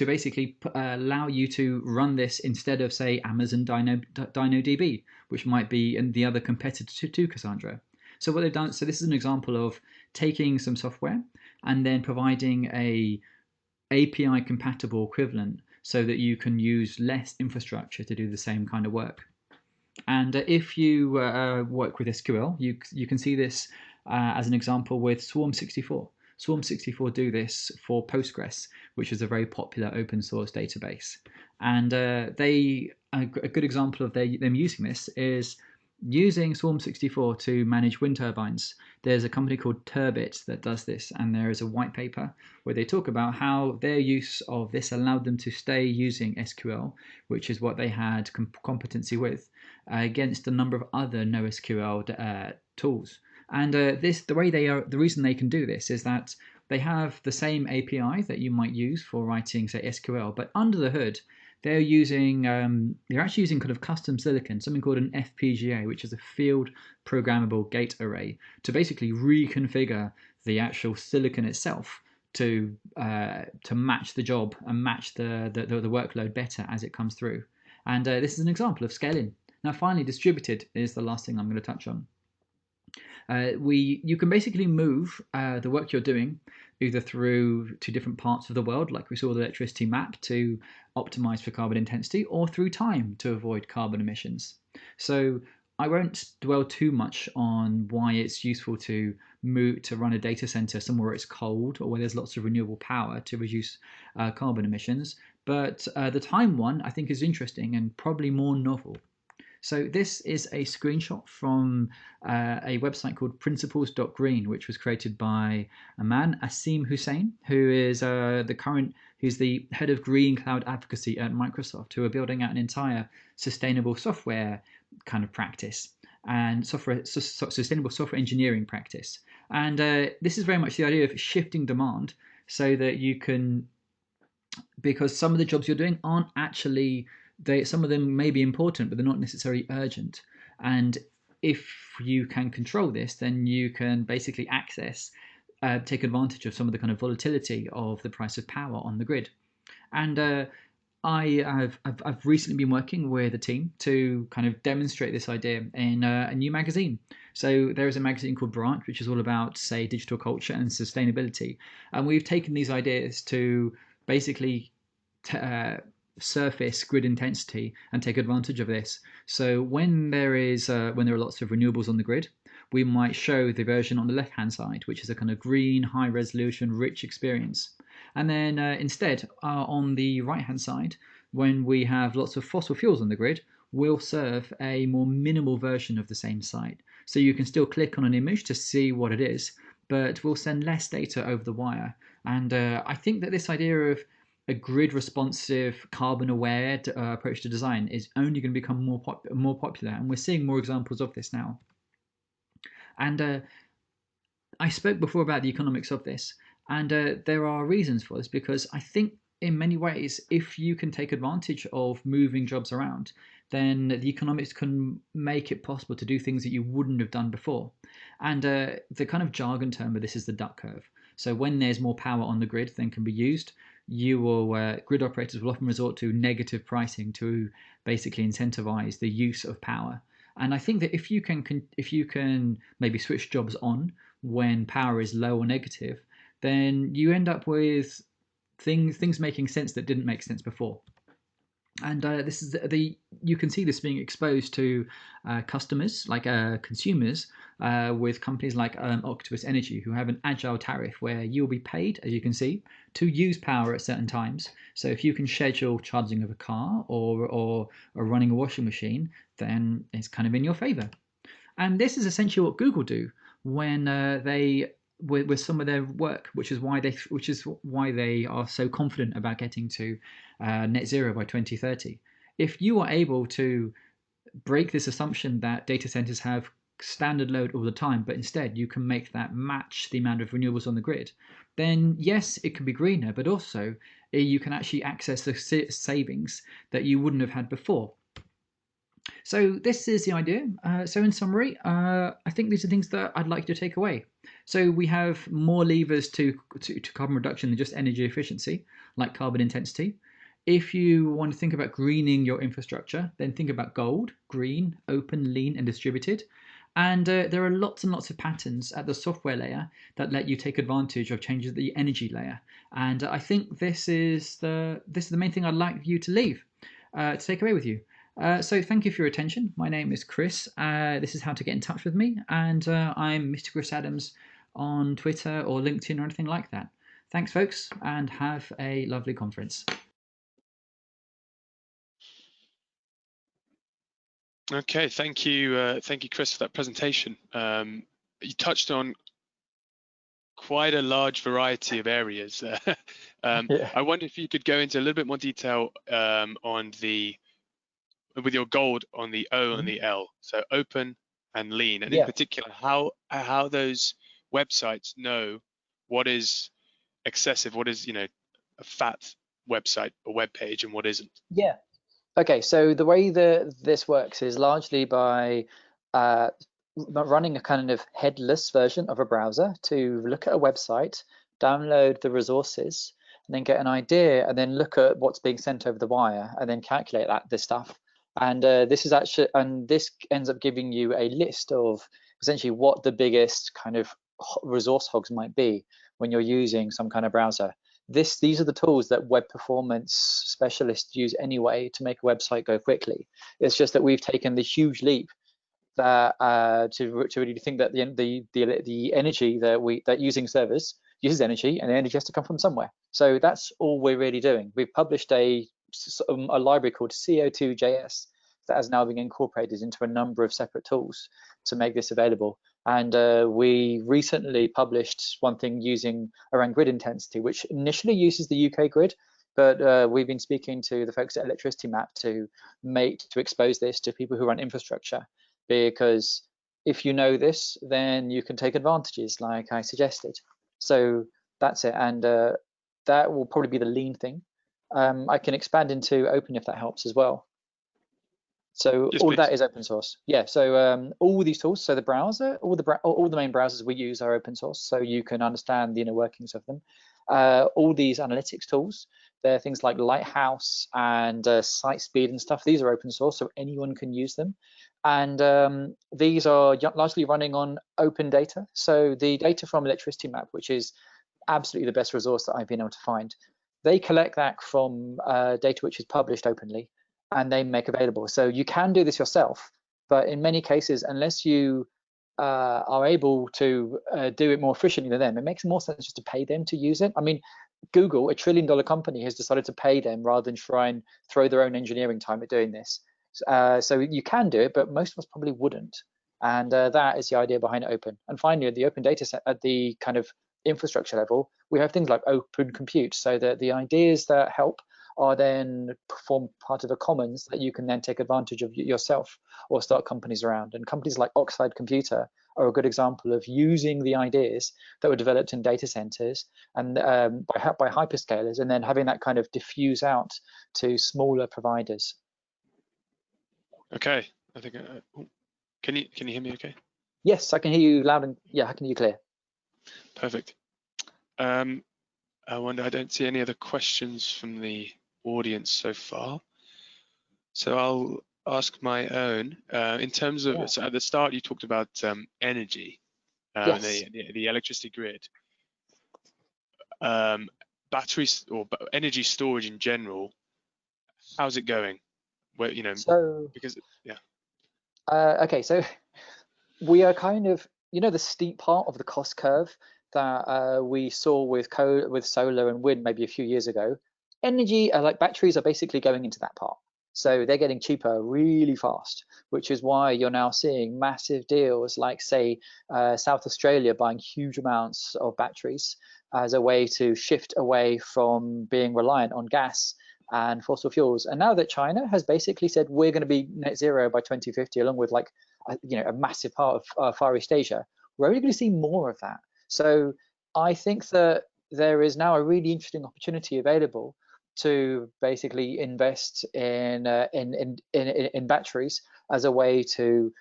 basically allow you to run this instead of, say, Amazon DynamoDB, which might be the other competitor to Cassandra. So what they've done, so this is an example of taking some software and then providing a API compatible equivalent so that you can use less infrastructure to do the same kind of work. And if you work with SQL, you can see this as an example with Swarm64. Swarm64 do this for Postgres, which is a very popular open source database. And a good example of them using this is using Swarm64 to manage wind turbines. There's a company called Turbit that does this, and there is a white paper where they talk about how their use of this allowed them to stay using SQL, which is what they had competency with, against a number of other NoSQL tools. And the reason they can do this is that they have the same API that you might use for writing, say, SQL, but under the hood, they're actually using kind of custom silicon, something called an FPGA, which is a field programmable gate array, to basically reconfigure the actual silicon itself to match the job and match the workload better as it comes through. And this is an example of scaling. Now, finally, distributed is the last thing I'm going to touch on. You can basically move the work you're doing either through to different parts of the world, like we saw with electricity map, to optimize for carbon intensity, or through time to avoid carbon emissions. So I won't dwell too much on why it's useful to run a data center somewhere where it's cold or where there's lots of renewable power to reduce carbon emissions, but the time one I think is interesting and probably more novel. So this is a screenshot from a website called principles.green, which was created by a man, Asim Hussain, who is who's the head of green cloud advocacy at Microsoft, who are building out an entire sustainable software kind of practice and sustainable software engineering practice. And this is very much the idea of shifting demand so that you can, because some of the jobs you're doing aren't actually, some of them may be important, but they're not necessarily urgent. And if you can control this, then you can basically take advantage of some of the kind of volatility of the price of power on the grid. And I've recently been working with a team to kind of demonstrate this idea in a new magazine. So there is a magazine called Branch, which is all about, say, digital culture and sustainability. And we've taken these ideas to basically surface grid intensity and take advantage of this. So when there are lots of renewables on the grid, we might show the version on the left hand side, which is a kind of green, high resolution, rich experience. And then instead on the right hand side, when we have lots of fossil fuels on the grid, we'll serve a more minimal version of the same site. So you can still click on an image to see what it is, but we'll send less data over the wire. And I think that this idea of a grid responsive, carbon aware approach to design is only going to become more popular, and we're seeing more examples of this now. And I spoke before about the economics of this, and there are reasons for this, because I think in many ways, if you can take advantage of moving jobs around, then the economics can make it possible to do things that you wouldn't have done before. And the kind of jargon term of this is the duck curve. So when there's more power on the grid than can be used, grid operators will often resort to negative pricing to basically incentivize the use of power. And I think that if you can maybe switch jobs on when power is low or negative, then you end up with things making sense that didn't make sense before. And this is you can see this being exposed to customers, like consumers, with companies like Octopus Energy, who have an agile tariff where you'll be paid, as you can see, to use power at certain times. So if you can schedule charging of a car or running a washing machine, then it's kind of in your favor. And this is essentially what Google do when with some of their work, which is why they are so confident about getting to net zero by 2030. If you are able to break this assumption that data centers have standard load all the time, but instead you can make that match the amount of renewables on the grid, then yes, it can be greener, but also you can actually access the savings that you wouldn't have had before. So this is the idea. So in summary, I think these are things that I'd like you to take away. So we have more levers to carbon reduction than just energy efficiency, like carbon intensity. If you want to think about greening your infrastructure, then think about gold, green, open, lean, and distributed. And there are lots and lots of patterns at the software layer that let you take advantage of changes at the energy layer. And I think this is the main thing I'd like you to leave, to take away with you. So thank you for your attention. My name is Chris. This is how to get in touch with me. And I'm Mr. Chris Adams on Twitter or LinkedIn or anything like that. Thanks, folks, and have a lovely conference. Okay, thank you, Chris, for that presentation. You touched on quite a large variety of areas. Yeah. I wonder if you could go into a little bit more detail with your gold on the O and the L, so open and lean, and in particular, how those websites know what is excessive, what is a fat website or web page, and what isn't. Yeah. Okay, so the way that this works is largely by running a kind of headless version of a browser to look at a website, download the resources, and then get an idea, and then look at what's being sent over the wire, and then calculate this stuff. And this ends up giving you a list of essentially what the biggest kind of resource hogs might be when you're using some kind of browser. These are the tools that web performance specialists use anyway to make a website go quickly. It's just that we've taken the huge leap that to really think that the energy that using servers uses energy, and the energy has to come from somewhere. So that's all we're really doing. We've published a library called CO2JS that has now been incorporated into a number of separate tools to make this available. And we recently published one thing using around grid intensity, which initially uses the UK grid, but we've been speaking to the folks at ElectricityMap to expose this to people who run infrastructure, because if you know this, then you can take advantages like I suggested. So that's it, and that will probably be the lean thing. I can expand into open if that helps as well. So yes, all please. of that is open source. Yeah. So all these tools, so the browser, all the main browsers we use are open source, so you can understand the inner workings of them. All these analytics tools, they're things like Lighthouse and Site Speed and stuff. These are open source, so anyone can use them. And these are largely running on open data. So the data from ElectricityMap, which is absolutely the best resource that I've been able to find, they collect that from data which is published openly, and they make available. So you can do this yourself, but in many cases, unless you are able to do it more efficiently than them, it makes more sense just to pay them to use it. I mean, Google, $1 trillion company, has decided to pay them rather than try and throw their own engineering time at doing this. So you can do it, but most of us probably wouldn't. And that is the idea behind open. And finally, at the open data set, at the kind of infrastructure level, we have things like open compute, so that the ideas that help are then form part of a commons that you can then take advantage of yourself or start companies around. And companies like Oxide Computer are a good example of using the ideas that were developed in data centers and by hyperscalers, and then having that kind of diffuse out to smaller providers. Okay, I think. Can you hear me? Okay. Yes, I can hear you loud and I can hear you clear. Perfect. I wonder. I don't see any other questions from the audience so far, so I'll ask my own. In terms of, so at the start you talked about energy, Yes. the electricity grid, batteries or energy storage in general. How's it going? Where So because okay, so we are kind of, the steep part of the cost curve that we saw with solar and wind maybe a few years ago. Energy, like batteries, are basically going into that part. So they're getting cheaper really fast, which is why you're now seeing massive deals like, say, South Australia buying huge amounts of batteries as a way to shift away from being reliant on gas and fossil fuels. And now that China has basically said we're going to be net zero by 2050, along with like a massive part of Far East Asia, we're only going to see more of that. So I think that there is now a really interesting opportunity available to basically invest in batteries as a way to,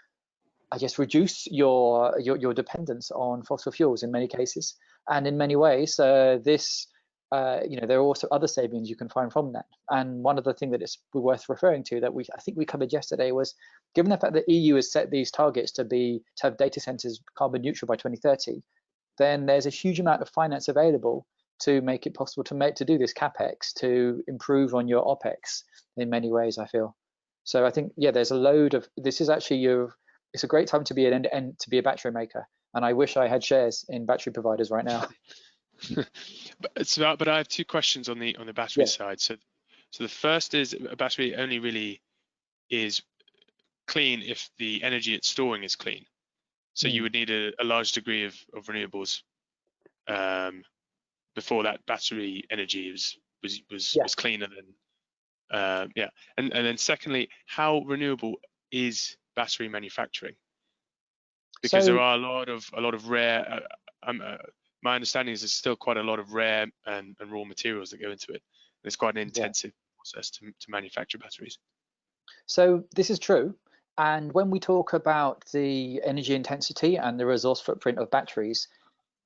I guess, reduce your dependence on fossil fuels in many cases. And in many ways, this there are also other savings you can find from that. And one of the things that is worth referring to that I think we covered yesterday was, given the fact that the EU has set these targets to have data centers carbon neutral by 2030, then there's a huge amount of finance available to make it possible to do this capex, to improve on your opex in many ways, I feel. So I think, there's a load of, this is actually it's a great time to be to be a battery maker. And I wish I had shares in battery providers right now. but I have two questions on the battery side. So the first is, a battery only really is clean if the energy it's storing is clean. So you would need a large degree of renewables before that battery energy was cleaner than And then secondly, how renewable is battery manufacturing? Because there are a lot of rare. My understanding is there's still quite a lot of rare and raw materials that go into it. It's quite an intensive process to manufacture batteries. So this is true. And when we talk about the energy intensity and the resource footprint of batteries,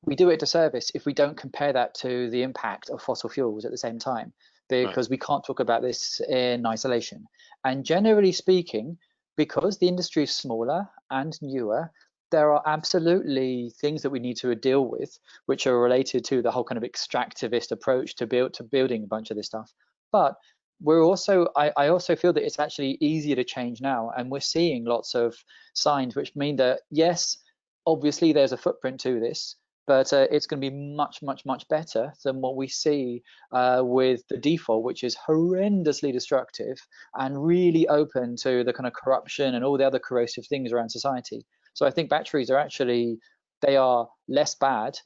we do it a disservice if we don't compare that to the impact of fossil fuels at the same time, because we can't talk about this in isolation. And generally speaking, because the industry is smaller and newer, there are absolutely things that we need to deal with, which are related to the whole kind of extractivist approach to building a bunch of this stuff. But we're also, I also feel that it's actually easier to change now, and we're seeing lots of signs which mean that, yes, obviously there's a footprint to this, but it's going to be much, much, much better than what we see with the default, which is horrendously destructive and really open to the kind of corruption and all the other corrosive things around society. So I think batteries are actually, they are less bad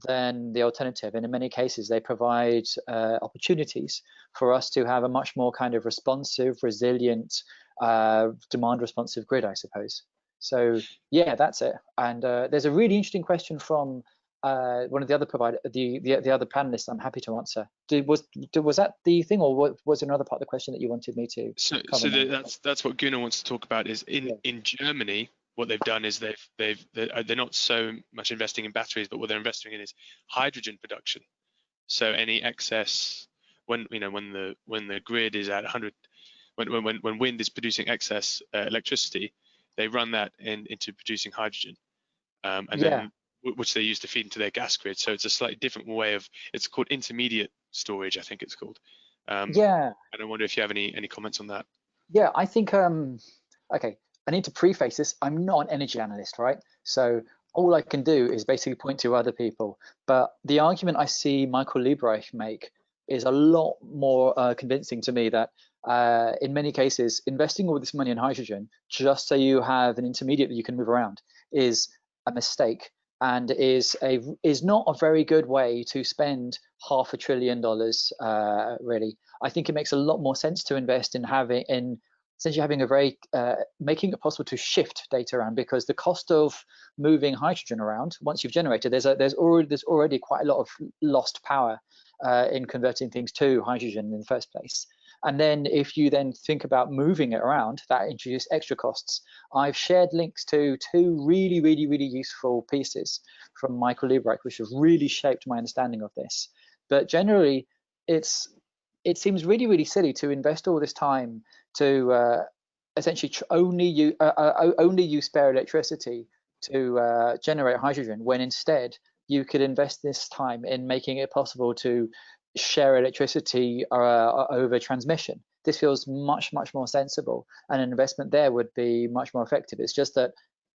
than the alternative, and in many cases they provide opportunities for us to have a much more kind of responsive, resilient, demand responsive grid, I suppose. So yeah, that's it. And there's a really interesting question from one of the other the other panelists. I'm happy to answer. Was that the thing, or was there another part of the question that you wanted me to cover? So that's what Gunnar wants to talk about. Is in Germany, what they've done is they're not so much investing in batteries, but what they're investing in is hydrogen production. So any excess, when the grid is at 100, when wind is producing excess electricity, they run that into producing hydrogen, then which they use to feed into their gas grid. So it's a slightly different way of, it's called intermediate storage, I think it's called. And I wonder if you have any comments on that. Yeah, I think, okay, I need to preface this. I'm not an energy analyst, right? So all I can do is basically point to other people. But the argument I see Michael Liebreich make is a lot more convincing to me, that in many cases, investing all this money in hydrogen just so you have an intermediate that you can move around is a mistake, and is not a very good way to spend $500 billion, really. I think it makes a lot more sense to invest in essentially having a very making it possible to shift data around, because the cost of moving hydrogen around once you've generated, there's already quite a lot of lost power in converting things to hydrogen in the first place. And then if you then think about moving it around, that introduces extra costs. I've shared links to 2 really useful pieces from Michael Liebrecht, which have really shaped my understanding of this. But generally, it seems really silly to invest all this time to essentially only use spare electricity to generate hydrogen, when instead you could invest this time in making it possible to share electricity over transmission. This feels much more sensible, and an investment there would be much more effective. It's just that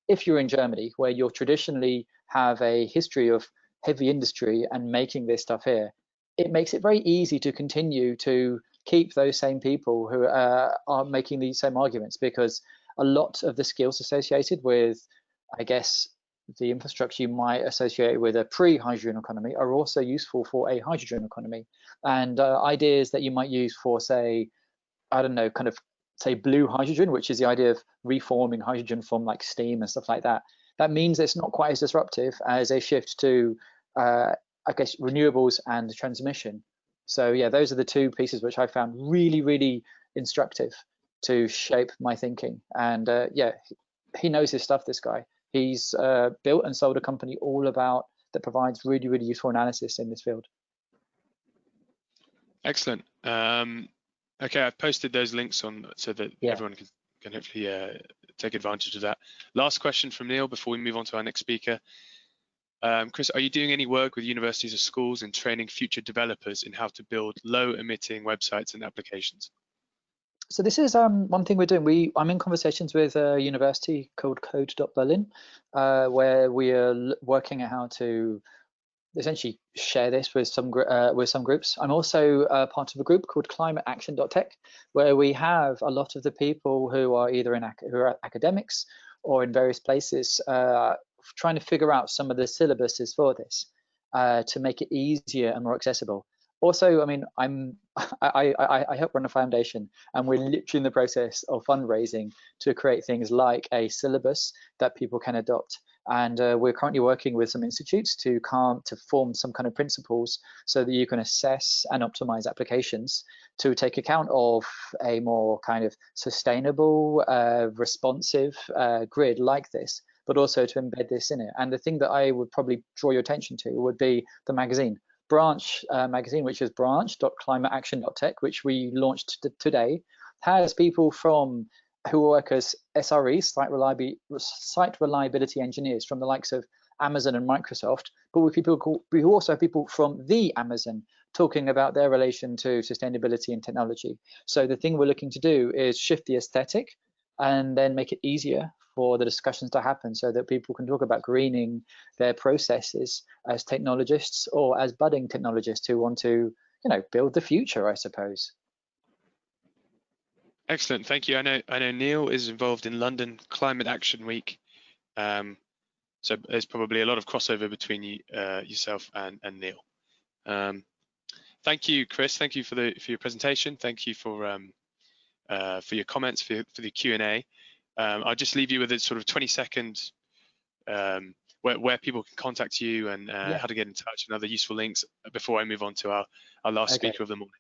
if you're in Germany, where you traditionally have a history of heavy industry and making this stuff here, it makes it very easy to continue to keep those same people who are making these same arguments, because a lot of the skills associated with, I guess, the infrastructure you might associate with a pre-hydrogen economy are also useful for a hydrogen economy. And ideas that you might use for, say, I don't know, kind of say blue hydrogen, which is the idea of reforming hydrogen from like steam and stuff like that. That means it's not quite as disruptive as a shift to, I guess, renewables and transmission. So yeah, those are the 2 pieces which I found really instructive to shape my thinking. And yeah, he knows his stuff, this guy. He's built and sold a company all about that provides really useful analysis in this field. Excellent. Okay, I've posted those links on so that everyone can hopefully take advantage of that. Last question from Neil before we move on to our next speaker. Chris, are you doing any work with universities or schools in training future developers in how to build low-emitting websites and applications? So this is one thing we're doing. I'm in conversations with a university called Code.Berlin, where we are working at how to essentially share this with some groups. I'm also part of a group called ClimateAction.tech, where we have a lot of the people who are either who are academics or in various places trying to figure out some of the syllabuses for this to make it easier and more accessible. Also, I mean, I help run a foundation, and we're literally in the process of fundraising to create things like a syllabus that people can adopt. And we're currently working with some institutes to form some kind of principles so that you can assess and optimize applications to take account of a more kind of sustainable, responsive grid like this, but also to embed this in it. And the thing that I would probably draw your attention to would be the magazine. Branch magazine, which is branch.climateaction.tech, which we launched today, has people who work as SREs, site reliability engineers, from the likes of Amazon and Microsoft, but we also have people from the Amazon talking about their relation to sustainability and technology. So the thing we're looking to do is shift the aesthetic and then make it easier for the discussions to happen, so that people can talk about greening their processes as technologists or as budding technologists who want to, build the future, I suppose. Excellent, thank you. I know Neil is involved in London Climate Action Week, so there's probably a lot of crossover between yourself and Neil. Thank you, Chris. Thank you for your presentation. Thank you for your comments, for the Q&A. I'll just leave you with a sort of 20-second where people can contact you and how to get in touch and other useful links before I move on to our last speaker of the morning.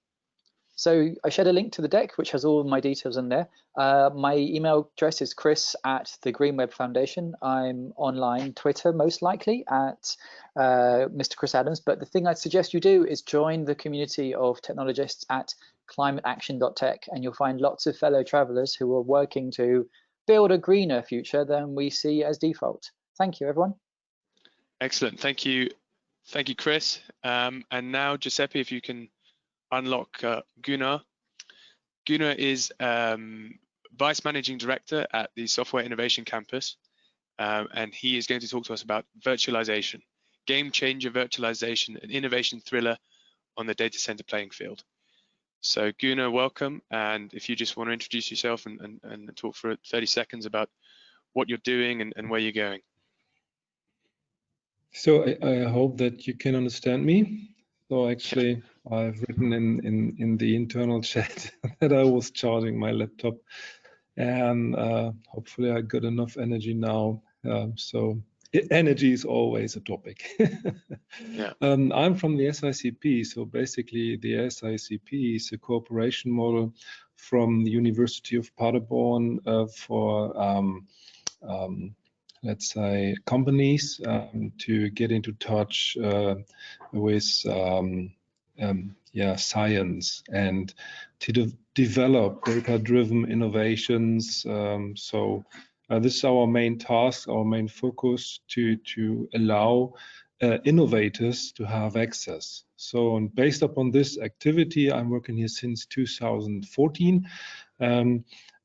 So I shared a link to the deck, which has all of my details in there. My email address is chris@the Greenweb Foundation. I'm online, Twitter, most likely, at Mr. Chris Adams. But the thing I'd suggest you do is join the community of technologists at climateaction.tech, and you'll find lots of fellow travelers who are working to build a greener future than we see as default. Thank you, everyone. Excellent. Thank you, Chris. And now, Giuseppe, if you can unlock Gunnar. Gunnar is Vice Managing Director at the Software Innovation Campus, and he is going to talk to us about virtualization, Gamechanger Virtualization, an innovation thriller on the data center playing field. So Gunnar, welcome, and if you just want to introduce yourself and talk for 30 seconds about what you're doing and where you're going. So I hope that you can understand me. So actually, I've written in the internal chat that I was charging my laptop. and hopefully I got enough energy now. So energy is always a topic. Yeah. I'm from the SICP, so basically the SICP is a cooperation model from the University of Paderborn for let's say companies to get into touch with science and to develop data-driven innovations. So this is our main task, our main focus to allow innovators to have access. So based upon this activity, I'm working here since 2014.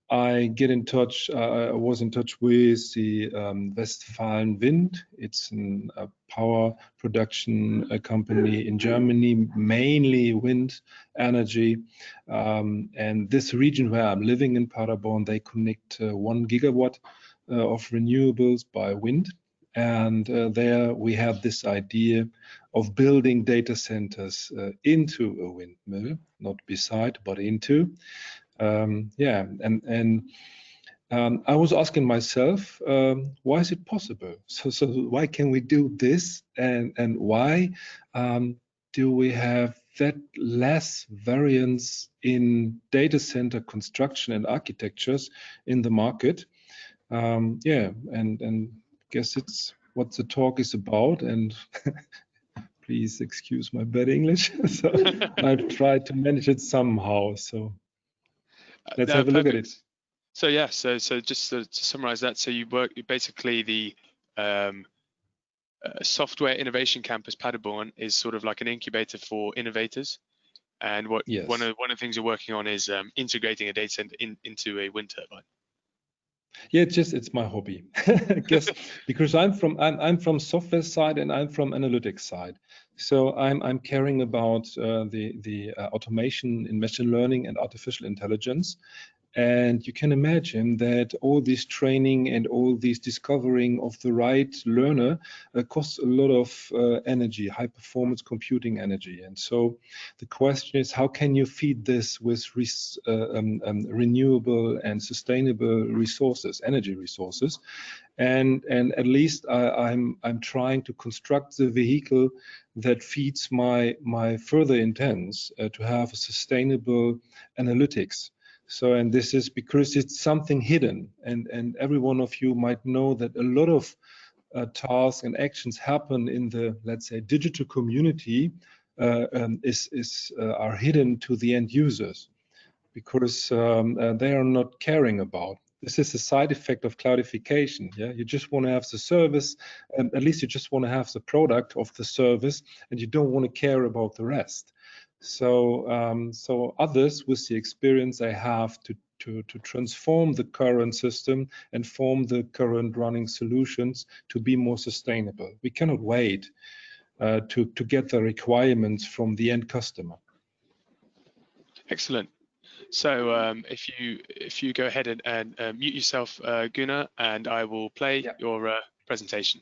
I get in touch. I was in touch with the WestfalenWind. It's a power production company in Germany, mainly wind energy. And this region where I'm living in Paderborn, they connect 1 gigawatt of renewables by wind. And there we have this idea of building data centers into a windmill, not beside, but into. I was asking myself, why is it possible? So why can we do this, and why do we have that less variance in data center construction and architectures in the market? And guess it's what the talk is about. And please excuse my bad English. So I've tried to manage it somehow. So let's have a look at it. So yeah, so just to summarize that, so you basically the Software Innovation Campus Paderborn is sort of like an incubator for innovators, and one of the things you're working on is integrating a data center into a wind turbine. Yeah, it's my hobby. I guess because I'm from software side and I'm from analytics side. So I'm caring about the automation in machine learning and artificial intelligence. And you can imagine that all this training and all this discovering of the right learner costs a lot of energy, high performance computing energy. And so the question is, how can you feed this with renewable and sustainable resources, energy resources? And at least I'm trying to construct the vehicle that feeds my further intents to have a sustainable analytics. So, and this is because it's something hidden, and every one of you might know that a lot of tasks and actions happen in the, let's say, digital community are hidden to the end users because they are not caring about. This is a side effect of cloudification. Yeah, you just want to have the service, and at least you just want to have the product of the service, and you don't want to care about the rest. So, so others with the experience they have to transform the current system and form the current running solutions to be more sustainable. We cannot wait to get the requirements from the end customer. Excellent. So if you go ahead and mute yourself, Gunnar, and I will play your presentation.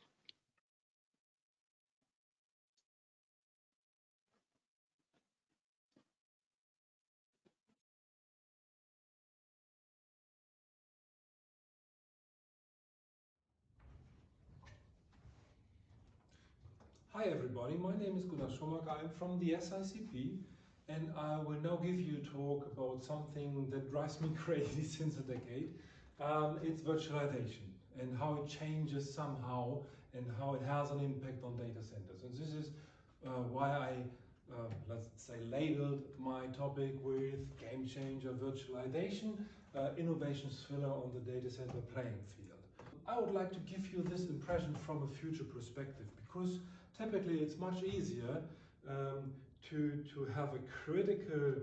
Hi everybody, my name is Gunnar Schomaker. I'm from the SICP, and I will now give you a talk about something that drives me crazy since a decade. It's virtualization and how it changes somehow and how it has an impact on data centers. And this is why I, let's say, labeled my topic with Gamechanger Virtualization, innovation thriller on the data center playing field. I would like to give you this impression from a future perspective, because typically it's much easier to have a critical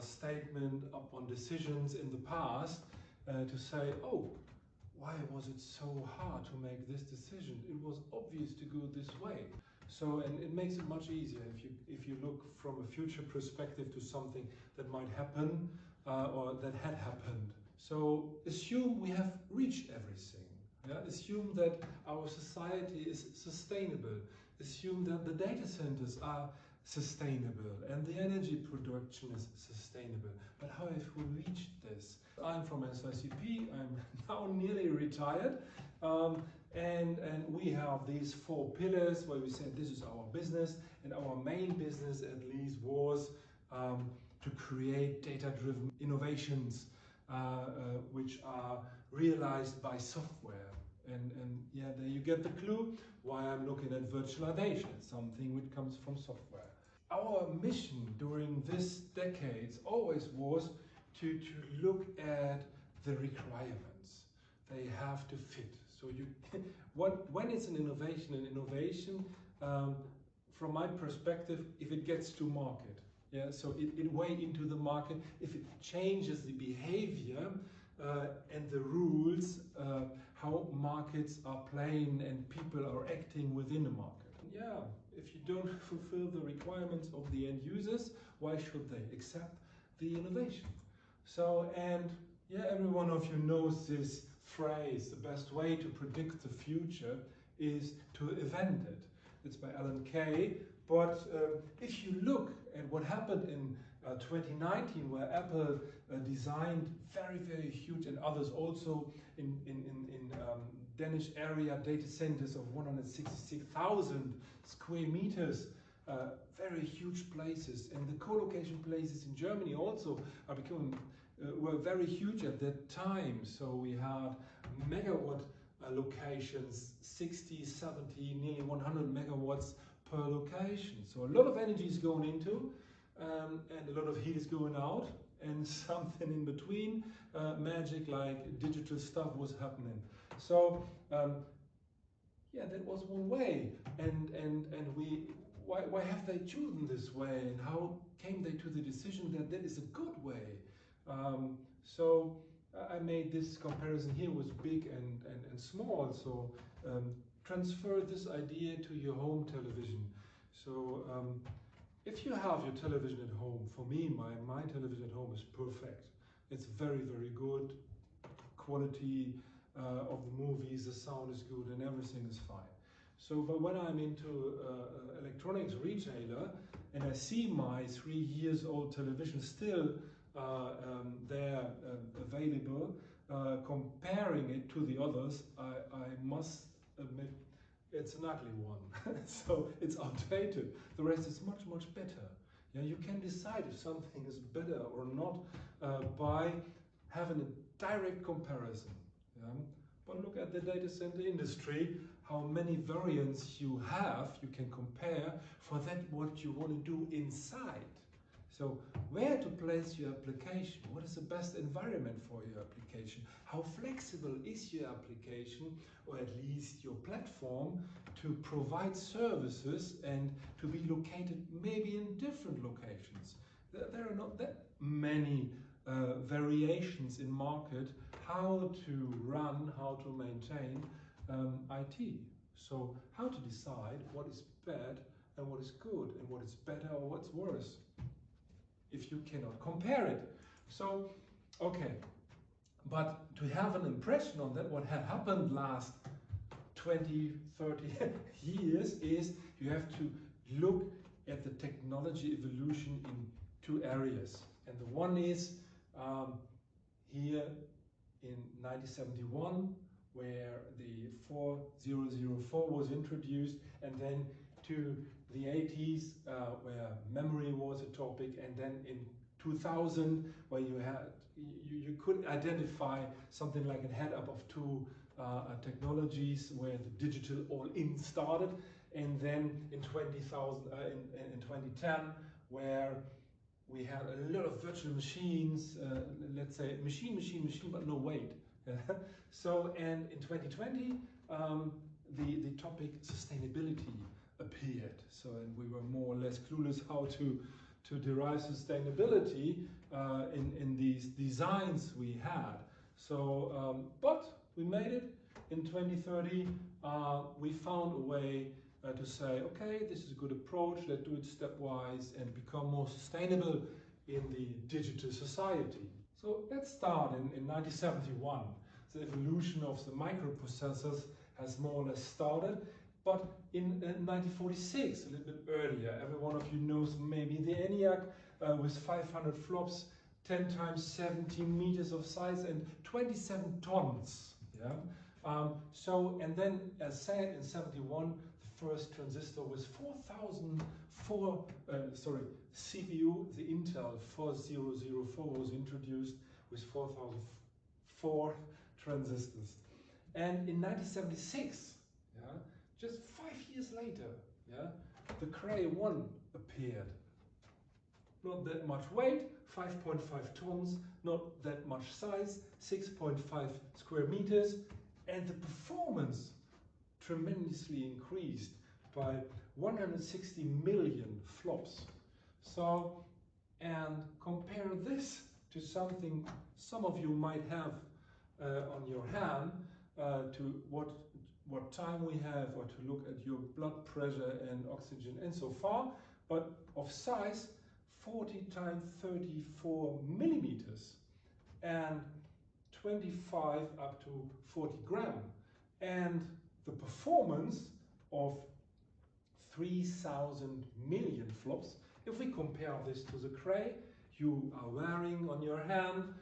statement upon decisions in the past to say, oh, why was it so hard to make this decision? It was obvious to go this way. So, and it makes it much easier if you look from a future perspective to something that might happen or that had happened. So assume we have reached everything. Yeah? Assume that our society is sustainable. Assume that the data centers are sustainable and the energy production is sustainable. But how have we reached this? I'm from SICP, I'm now nearly retired, and we have these 4 pillars where we said this is our business, and our main business at least was to create data-driven innovations which are realized by software. And yeah, there you get the clue why I'm looking at virtualization, something which comes from software. Our mission during this decades always was to look at the requirements. They have to fit. So you, when it's an innovation, from my perspective, if it gets to market, yeah, so it way into the market, if it changes the behavior and the rules, how markets are playing and people are acting within the market. Yeah, if you don't fulfill the requirements of the end users, why should they accept the innovation? So, and yeah, every one of you knows this phrase, the best way to predict the future is to event it. It's by Alan Kay. But if you look at what happened in 2019, where Apple designed very, very huge, and others also in Danish area, data centers of 166,000 square meters, very huge places. And the co-location places in Germany also are becoming, were very huge at that time. So we had megawatt locations, 60, 70, nearly 100 megawatts per location. So a lot of energy is going into and a lot of heat is going out, and something in between, magic like digital stuff was happening. So yeah, that was one way. And we, why have they chosen this way, and how came they to the decision that that is a good way? So I made this comparison here with big and small. So transfer this idea to your home television. So if you have your television at home, for me, my television at home is perfect. It's very, very good. Quality of the movies, the sound is good, and everything is fine. So, but when I'm into electronics retailer and I see my 3 years old television still there available, comparing it to the others, I must admit it's an ugly one. So it's outdated. The rest is much, much better. Yeah, you can decide if something is better or not by having a direct comparison. Yeah? But look at the data center industry, how many variants you have, you can compare for that what you want to do inside. So where to place your application, what is the best environment for your application, how flexible is your application, or at least your platform, to provide services and to be located maybe in different locations. There are not that many variations in market how to run, how to maintain IT. So how to decide what is bad and what is good, and what is better or what's worse, if you cannot compare it. So, okay, but to have an impression on that, what had happened last 20, 30 years, is you have to look at the technology evolution in 2 areas. And the one is here in 1971, where the 4004 was introduced, and then to the 80s, where memory was a topic, and then in 2000, where you could identify something like a head-up of 2 technologies, where the digital all-in started, and then in 2010, where we had a lot of virtual machines, let's say machine, but no weight. So, and in 2020, the topic sustainability appeared. So, and we were more or less clueless how to derive sustainability in these designs we had. So, but we made it. In 2030, we found a way to say, okay, this is a good approach, let's do it stepwise and become more sustainable in the digital society. So let's start in 1971. The evolution of the microprocessors has more or less started, But in 1946, a little bit earlier, every one of you knows maybe the ENIAC with 500 flops, 10 times 17 meters of size and 27 tons. Yeah. And then, as said, in 71, the first transistor was CPU, the Intel 4004 was introduced with 4004 transistors. And in 1976, yeah, just 5 years later, yeah, the Cray 1 appeared. Not that much weight, 5.5 tons, not that much size, 6.5 square meters, and the performance tremendously increased by 160 million flops. So, and compare this to something some of you might have on your hand, to what time we have, or to look at your blood pressure and oxygen and so far, but of size 40 times 34 millimeters and 25 up to 40 gram, and the performance of 3,000 million flops. If we compare this to the Cray you are wearing on your hand,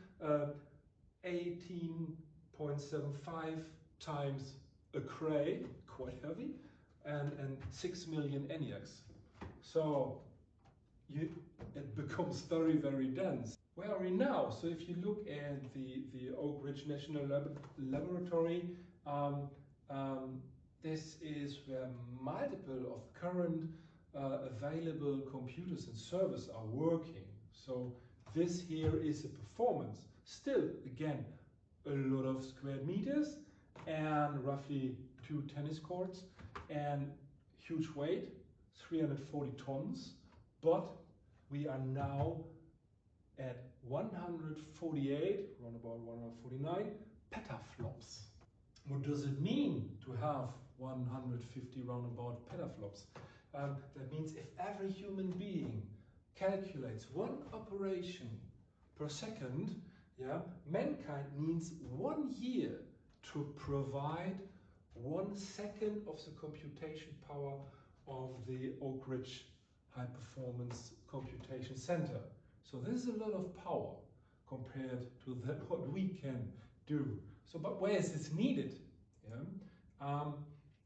18.75 times a Cray, quite heavy, and 6 million ENIACs. So it becomes very, very dense. Where are we now? So if you look at the Oak Ridge National Laboratory, this is where multiple of current available computers and servers are working. So this here is a performance. Still, again, a lot of square meters and roughly 2 tennis courts and huge weight, 340 tons. But we are now at 148, around about 149 petaflops. What does it mean to have 150 roundabout petaflops? That means if every human being calculates one operation per second, yeah, mankind needs 1 year to provide 1 second of the computation power of the Oak Ridge High Performance Computation Center. So this is a lot of power compared to what we can do. So, but where is this needed? Yeah?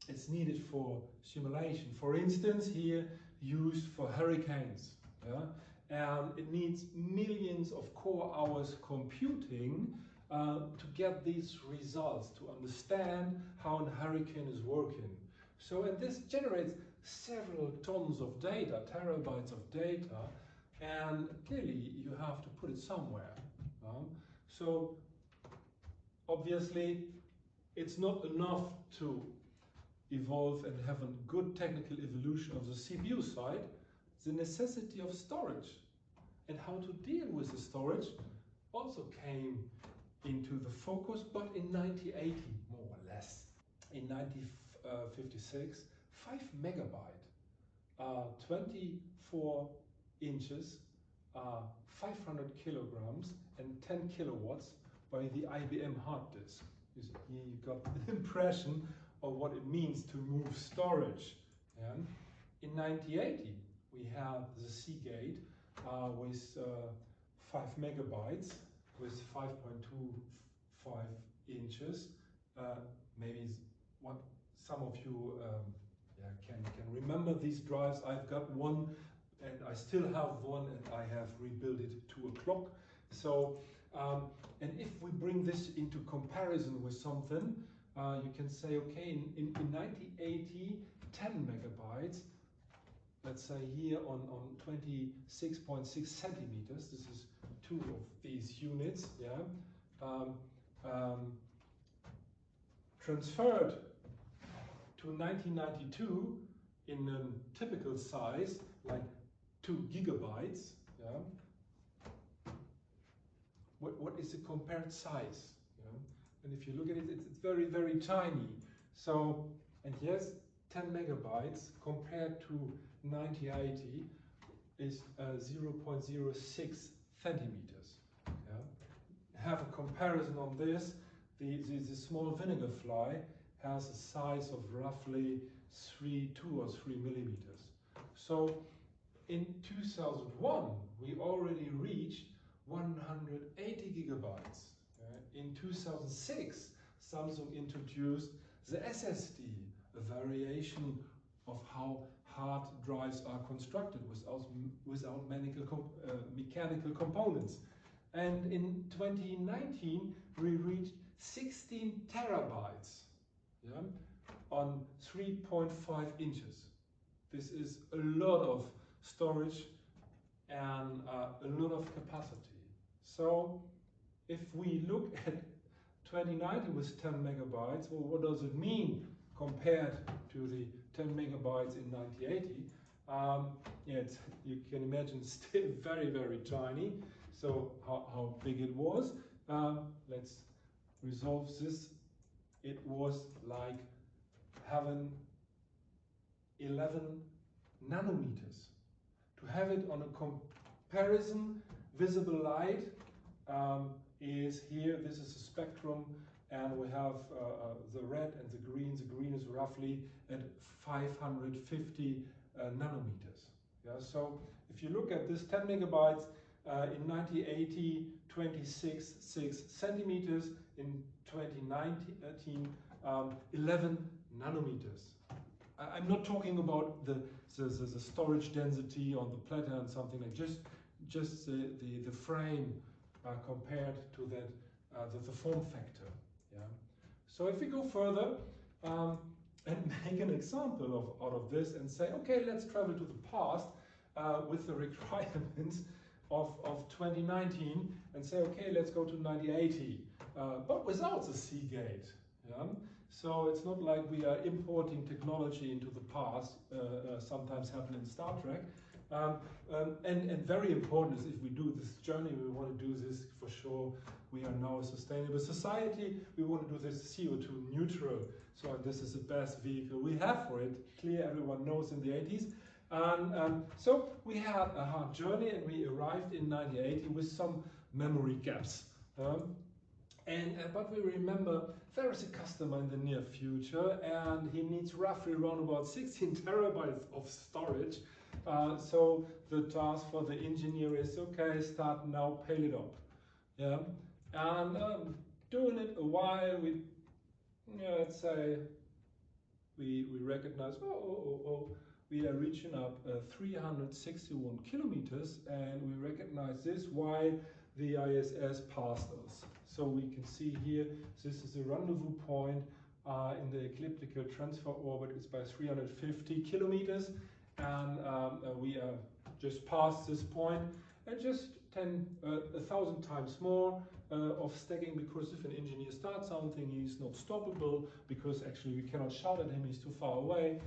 It's needed for simulation. For instance, here used for hurricanes. Yeah? And it needs millions of core hours computing to get these results, to understand how a hurricane is working. So, and this generates several tons of data, terabytes of data, and clearly you have to put it somewhere. So obviously it's not enough to evolve and have a good technical evolution of the CPU side. The necessity of storage and how to deal with the storage also came into the focus, but in 1980 more or less. In 1956, 5 megabyte, 24 inches, 500 kilograms and 10 kilowatts by the IBM hard disk. Here you got the impression of what it means to move storage. And in 1980, we had the Seagate with 5 megabytes with 5.25 inches. Maybe what some of you can remember these drives. I've got one, and I still have one, and I have rebuilt it to a clock. So, and if we bring this into comparison with something, you can say, okay, in 1980, 10 megabytes, let's say here on 26.6 centimeters, this is 2 of these units, yeah, transferred to 1992 in a typical size, like 2 gigabytes, yeah. What is the compared size? You know? And if you look at it, it's very, very tiny. So, and yes, 10 megabytes compared to 1980 is 0.06 centimeters. Yeah? Have a comparison on this. The small vinegar fly has a size of roughly 2 or 3 millimeters. So in 2001, we already reached 180 gigabytes. In 2006, Samsung introduced the SSD, a variation of how hard drives are constructed without mechanical components. And in 2019, we reached 16 terabytes, yeah, on 3.5 inches. This is a lot of storage and a lot of capacity. So if we look at 2019 with 10 megabytes, well, what does it mean compared to the 10 megabytes in 1980? Yeah, you can imagine still very, very tiny. So how big it was? Let's resolve this. It was like having 11 nanometers. To have it on a comparison, visible light is here. This is a spectrum, and we have the red and the green. The green is roughly at 550 nanometers. Yeah, so if you look at this 10 megabytes, in 1980, 26.6 centimeters. In 2019, 11 nanometers. I'm not talking about the storage density on the platter and something like just the frame compared to that the form factor. Yeah. So if we go further and make an example out of this and say, okay, let's travel to the past with the requirements of 2019 and say, okay, let's go to 1980, but without the Seagate. Yeah? So it's not like we are importing technology into the past, sometimes happen in Star Trek. And very important is if we do this journey, we want to do this for sure. We are now a sustainable society. We want to do this CO2 neutral. So this is the best vehicle we have for it. Clear, everyone knows in the 80s. So we had a hard journey and we arrived in 1980 with some memory gaps. But we remember there is a customer in the near future and he needs roughly around about 16 terabytes of storage. So the task for the engineer is, okay, start now, pile it up. Yeah? And doing it a while, let's say we recognize, we are reaching up 361 kilometers, and we recognize this while the ISS passed us. So we can see here, this is a rendezvous point in the elliptical transfer orbit. It's by 350 kilometers, and we are just past this point, and just 1,000 times more of stacking, because if an engineer starts something, he's not stoppable, because actually we cannot shout at him, he's too far away,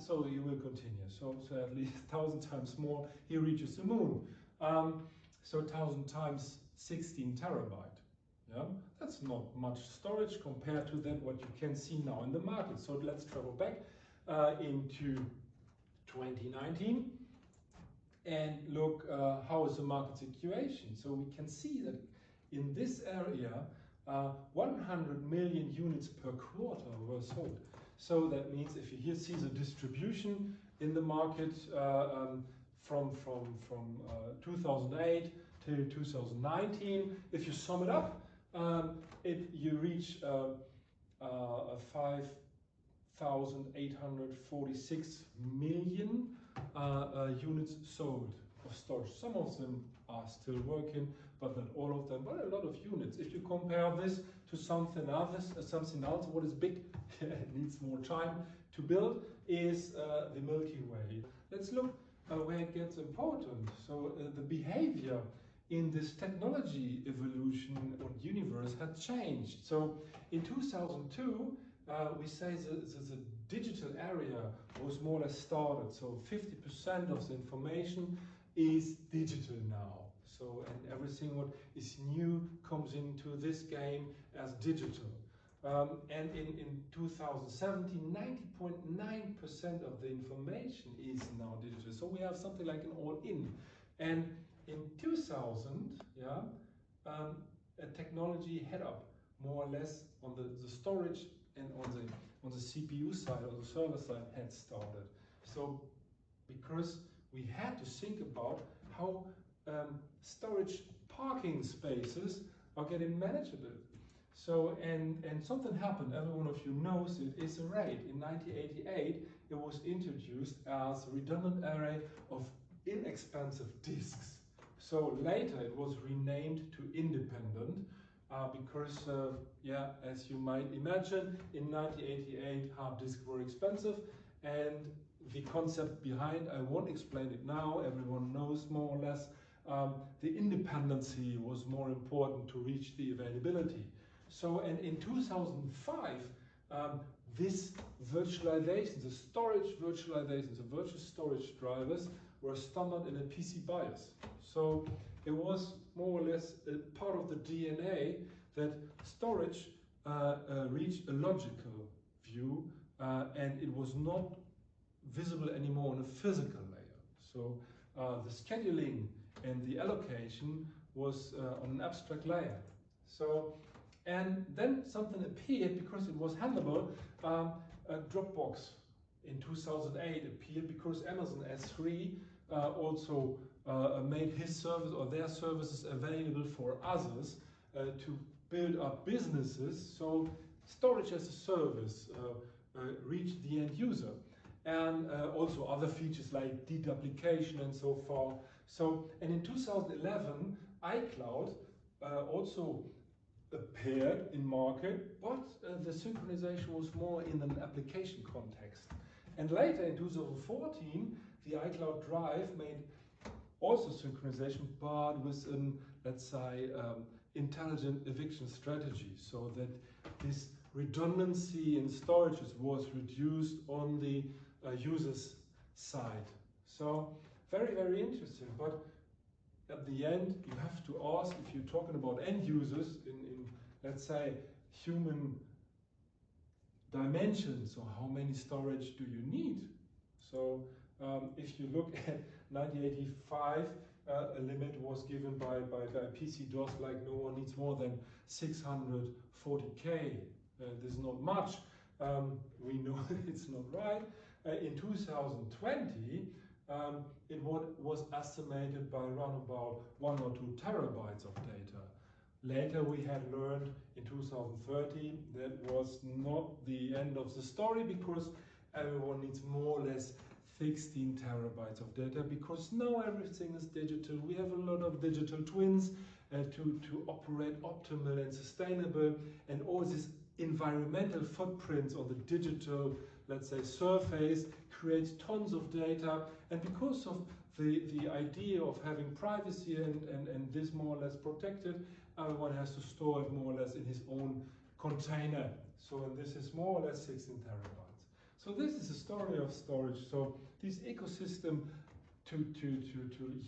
so he will continue. So at least 1,000 times more, he reaches the moon. So 1,000 times 16 terabyte. Yeah? That's not much storage compared to that what you can see now in the market. So let's travel back into 2019 and look how is the market situation. So we can see that in this area 100 million units per quarter were sold. So that means if you here see the distribution in the market from 2008 to 2019, if you sum it up, you reach 5,846 million units sold of storage. Some of them are still working, but not all of them, but a lot of units. If you compare this to something else, what is big, it needs more time to build, is the Milky Way. Let's look where it gets important. So the behavior in this technology evolution and universe had changed. So in 2002, we say the digital area was more or less started. So 50% of the information is digital now. So, and everything what is new comes into this game as digital. And in 2017, 90.9% of the information is now digital. So we have something like an all-in. And in 2000, a technology head up more or less on the storage and on the CPU side, on the server side, had started. So because we had to think about how storage parking spaces are getting manageable. So, and something happened, every one of you knows it, is a RAID. In 1988, it was introduced as a redundant array of inexpensive disks. So later it was renamed to independent because, yeah, as you might imagine, in 1988 hard disks were expensive, and the concept behind, I won't explain it now, everyone knows more or less, the independency was more important to reach the availability. So, and in 2005, this virtualization, the storage virtualization, the virtual storage drivers were standard in a PC BIOS. So it was more or less a part of the DNA that storage reached a logical view, and it was not visible anymore on a physical layer. So the scheduling and the allocation was on an abstract layer. So, and then something appeared because it was handleable. Dropbox in 2008 appeared because Amazon S3 also made his service or their services available for others to build up businesses. So storage as a service reached the end user. And also other features like deduplication and so forth. So, and in 2011, iCloud also appeared in market, but the synchronization was more in an application context. And later in 2014, the iCloud Drive made also synchronization, but with an, let's say, intelligent eviction strategy, so that this redundancy in storages was reduced on the user's side. So very, very interesting. But at the end, you have to ask, if you're talking about end users in let's say, human dimensions, or how many storage do you need? So if you look at 1985, a limit was given by PC-DOS, like no one needs more than 640K. This is not much. We know it's not right. In 2020, it was estimated by around about 1 or 2 terabytes of data. Later we had learned in 2030 that was not the end of the story, because everyone needs more or less 16 terabytes of data, because now everything is digital. We have a lot of digital twins to operate optimal and sustainable, and all these environmental footprints on the digital, let's say, surface creates tons of data. And because of the idea of having privacy and this more or less protected, everyone has to store it more or less in his own container. So, and this is more or less 16 terabytes. So this is the story of storage. So this ecosystem to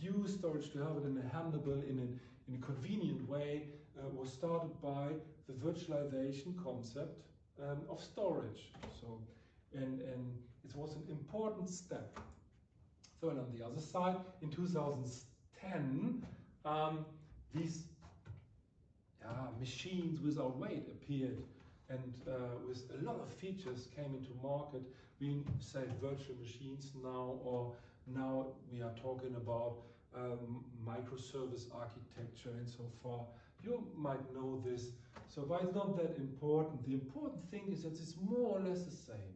use storage, to have it in a handleable, in a convenient way, was started by the virtualization concept of storage. So, and it was an important step. So, and on the other side, in 2010, these machines without weight appeared, and with a lot of features came into market. We say virtual machines now, or now we are talking about microservice architecture and so far. You might know this, so but it's not that important. The important thing is that it's more or less the same.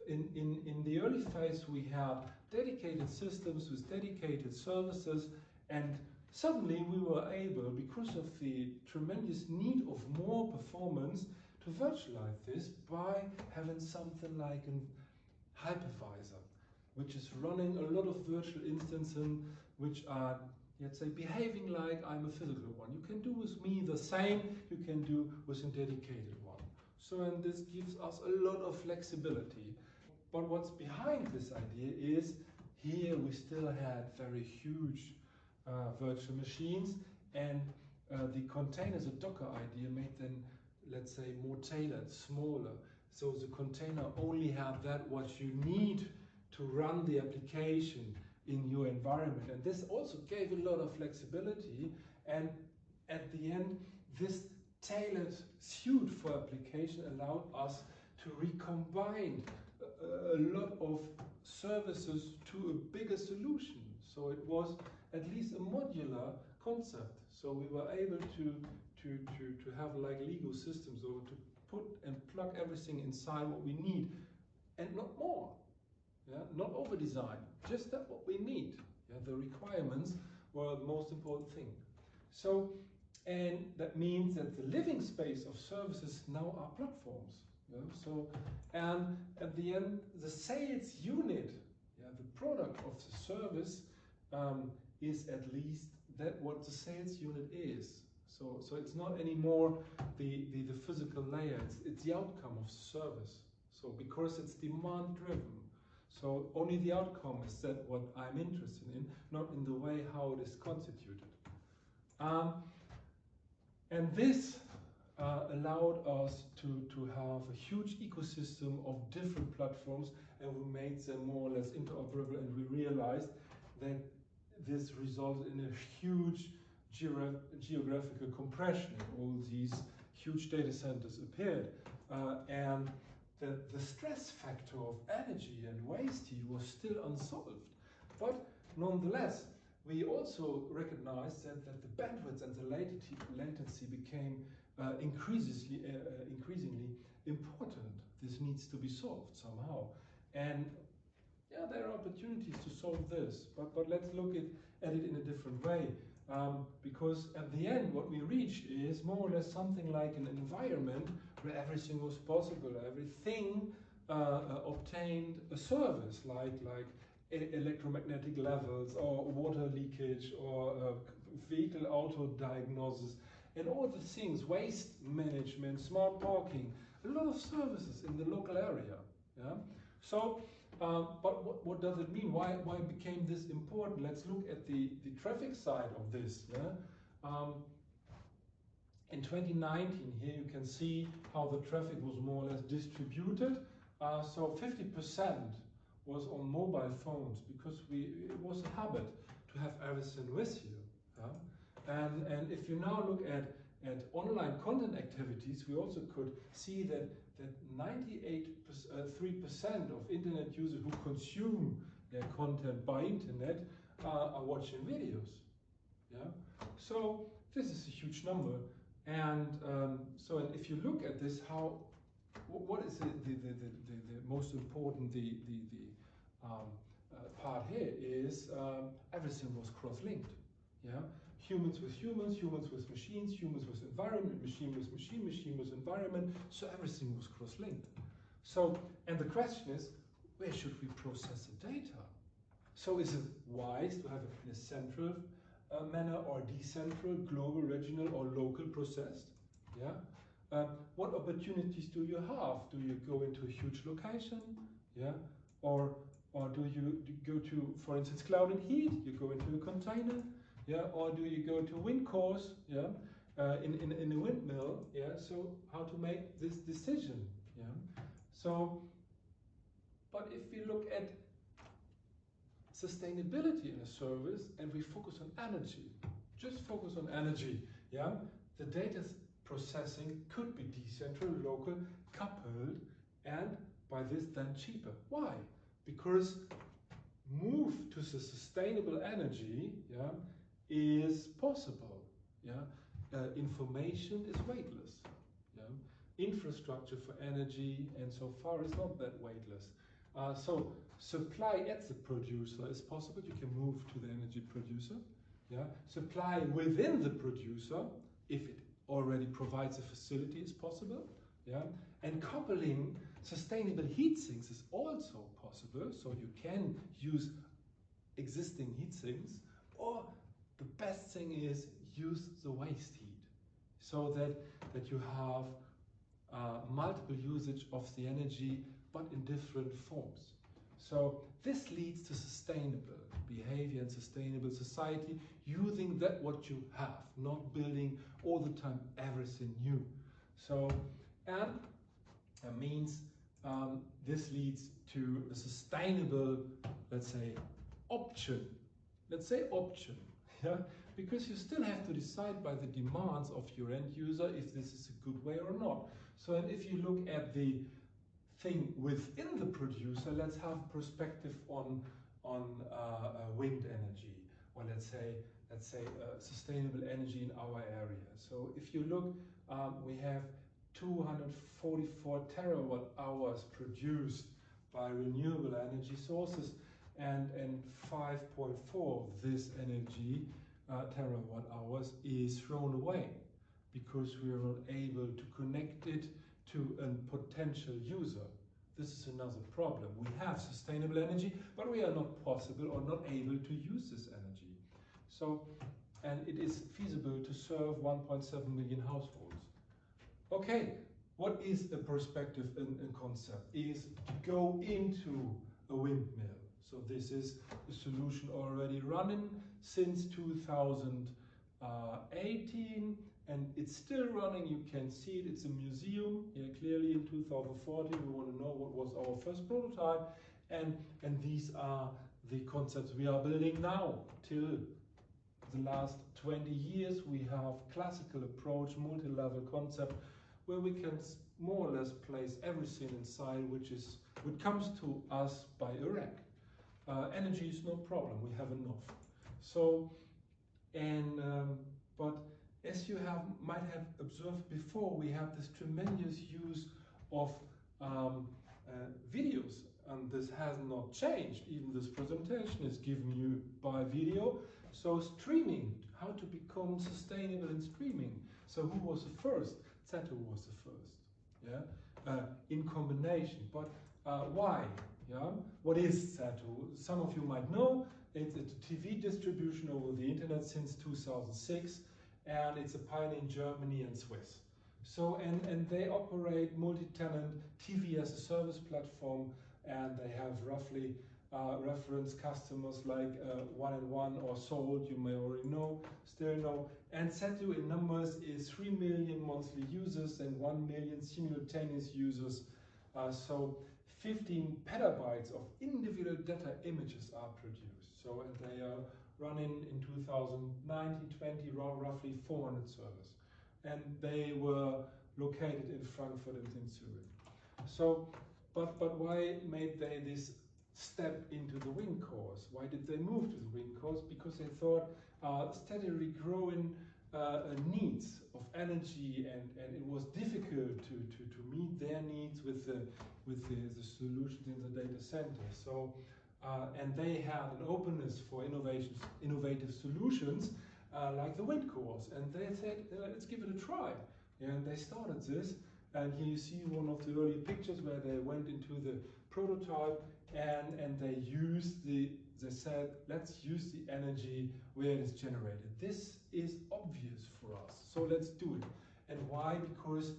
In the early phase, we had dedicated systems with dedicated services, and suddenly we were able, because of the tremendous need of more performance, to virtualize this by having something like a hypervisor, which is running a lot of virtual instances which are, let's say, behaving like I'm a physical one. You can do with me the same you can do with a dedicated one. So, and this gives us a lot of flexibility. But what's behind this idea is, here we still had very huge virtual machines, and the containers, the Docker idea, made them, let's say, more tailored, smaller. So the container only have that what you need to run the application in your environment. And this also gave a lot of flexibility, and at the end, this tailored suite for application allowed us to recombine a lot of services to a bigger solution. So it was at least a modular concept. So we were able to have like Lego systems, or to put and plug everything inside what we need, and not more. Yeah, not over design, just that what we need. Yeah, the requirements were the most important thing. So, and that means that the living space of services now are platforms. Yeah, so, and at the end, the sales unit, yeah, the product of the service, is at least that what the sales unit is. So it's not anymore the physical layer, it's the outcome of the service. So because it's demand driven, so only the outcome is that what I'm interested in, not in the way how it is constituted. And this allowed us to have a huge ecosystem of different platforms, and we made them more or less interoperable, and we realized that this resulted in a huge geographical compression. All these huge data centers appeared, and the stress factor of energy and waste heat was still unsolved. But nonetheless, we also recognized that the bandwidth and the latency became increasingly important. This needs to be solved somehow. And yeah, there are opportunities to solve this, but let's look at it in a different way. Because at the end, what we reached is more or less something like an environment where everything was possible. Everything obtained a service, like electromagnetic levels, or water leakage, or vehicle auto diagnosis, and all the things, waste management, smart parking, a lot of services in the local area. Yeah. So, but what does it mean? Why became this important? Let's look at the traffic side of this. Yeah? In 2019, here you can see how the traffic was more or less distributed. So 50% was on mobile phones, because it was a habit to have everything with you. Yeah? And if you now look at online content activities, we also could see that 3% of internet users who consume their content by internet are watching videos. Yeah, so this is a huge number, and so if you look at this, what is the most important part here is everything was cross-linked. Yeah. Humans with humans, humans with machines, humans with environment, machine with machine, machine with environment, so everything was cross-linked. So, and the question is, where should we process the data? So is it wise to have it in a central manner, or decentral, global, regional, or local processed? Yeah. What opportunities do you have? Do you go into a huge location? Yeah. Or do you go to, for instance, cloud and heat? You go into a container? Yeah, or do you go to wind cores? Yeah, in a windmill. Yeah, so how to make this decision? Yeah, so, but if we look at sustainability in a service and we focus on energy, just focus on energy. Yeah, the data processing could be decentral, local, coupled, and by this then cheaper. Why? Because move to the sustainable energy. Yeah. Is possible. Yeah, information is weightless. Yeah, infrastructure for energy and so far is not that weightless. So supply at the producer is possible. You can move to the energy producer. Yeah, supply within the producer, if it already provides a facility, is possible. Yeah, and coupling sustainable heat sinks is also possible. So you can use existing heat sinks, or the best thing is use the waste heat, so that you have multiple usage of the energy, but in different forms. So this leads to sustainable behavior and sustainable society, using that what you have, not building all the time everything new. So, and that means this leads to a sustainable, let's say, option. Let's say option. Yeah, because you still have to decide by the demands of your end user if this is a good way or not. So, and if you look at the thing within the producer, let's have a perspective on wind energy, or let's say sustainable energy in our area. So if you look, we have 244 terawatt hours produced by renewable energy sources, and 5.4 of this energy, terawatt hours, is thrown away because we are not able to connect it to a potential user. This is another problem. We have sustainable energy, but we are not possible or not able to use this energy. So, and it is feasible to serve 1.7 million households. Okay, what is a perspective and concept? Is to go into a windmill. So this is a solution already running since 2018, and it's still running. You can see it. It's a museum here clearly in 2040. We want to know what was our first prototype, and these are the concepts we are building now. Till the last 20 years, we have classical approach, multi-level concept, where we can more or less place everything inside which comes to us by a rack. Energy is no problem, we have enough. So, but as you might have observed before, we have this tremendous use of videos, and this has not changed. Even this presentation is given you by video. So streaming, how to become sustainable in streaming. So who was the first? Zetto was the first, yeah, in combination. But why? Yeah, what is Zetto? Some of you might know. It's a TV distribution over the internet since 2006, and it's a pioneer in Germany and Swiss. So and they operate multi-tenant TV as a service platform, and they have roughly reference customers like 1&1 or Sold, you may already know, still know. And Zetto in numbers is 3 million monthly users and 1 million simultaneous users. So 15 petabytes of individual data images are produced. So, and they are running in 2019-20, roughly 400 servers. And they were located in Frankfurt and in Zurich. So, but why made they this step into the wind cores? Why did they move to the wind cores? Because they thought steadily growing needs of energy, and it was difficult to meet their needs with the solutions in the data center. So and they had an openness for innovative solutions like the wind cores, and they said, let's give it a try. And they started this, and here you see one of the early pictures where they went into the prototype, and they used they said, let's use the energy where it is generated. This is obvious for us, so let's do it. And why? Because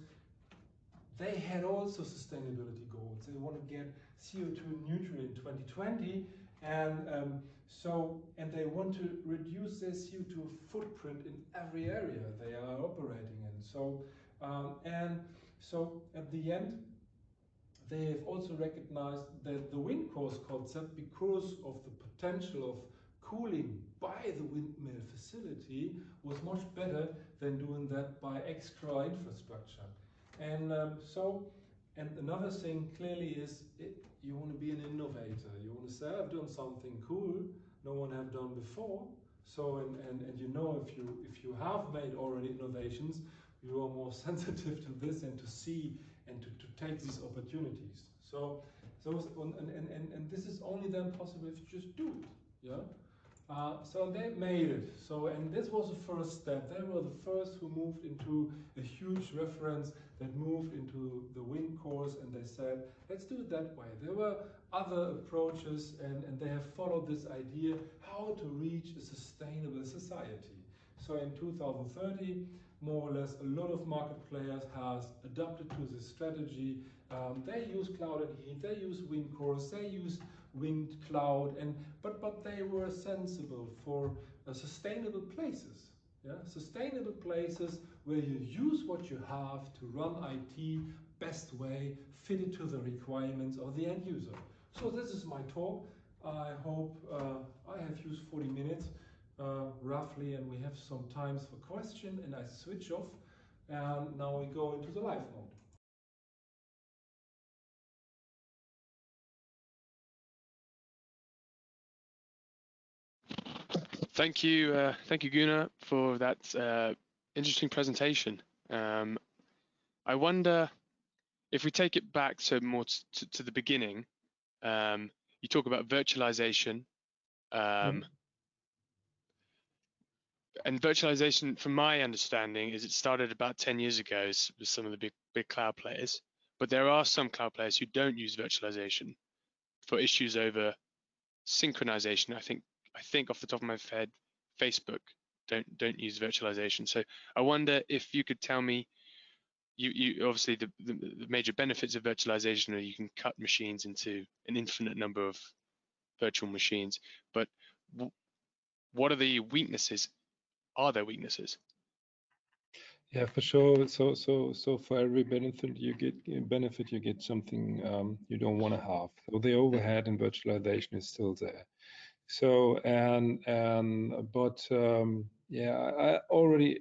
they had also sustainability goals. They want to get CO2 neutral in 2020, and they want to reduce their CO2 footprint in every area they are operating in. So at the end, they have also recognized that the wind cores concept, because of the potential of cooling by the windmill facility, was much better than doing that by extra infrastructure. And and another thing clearly is you want to be an innovator. You want to say, I've done something cool no one have done before. So and you know, if you have made already innovations, you are more sensitive to this and to see and to take these opportunities. So and this is only then possible if you just do it. Yeah. So they made it. So, and this was the first step. They were the first who moved into a huge reference that moved into the wind cores, and they said, let's do it that way. There were other approaches, and they have followed this idea how to reach a sustainable society. So in 2030, more or less, a lot of market players has adapted to this strategy. They use cloud and heat, they use wind cores, they use wind cloud, but they were sensible for sustainable places. Yeah? Sustainable places where you use what you have to run IT best way, fit it to the requirements of the end user. So this is my talk. I hope I have used 40 minutes roughly, and we have some times for question, and I switch off, and now we go into the live mode. Thank you, Gunnar, for that interesting presentation. I wonder if we take it back to more to the beginning. You talk about virtualization, and virtualization, from my understanding, is it started about 10 years ago with some of the big cloud players. But there are some cloud players who don't use virtualization for issues over synchronization. I think off the top of my head, Facebook don't use virtualization. So I wonder if you could tell me, you obviously the major benefits of virtualization are you can cut machines into an infinite number of virtual machines, but what are the weaknesses? Are there weaknesses? Yeah, for sure. So for every benefit you get something you don't want to have. So the overhead in virtualization is still there. So yeah, I already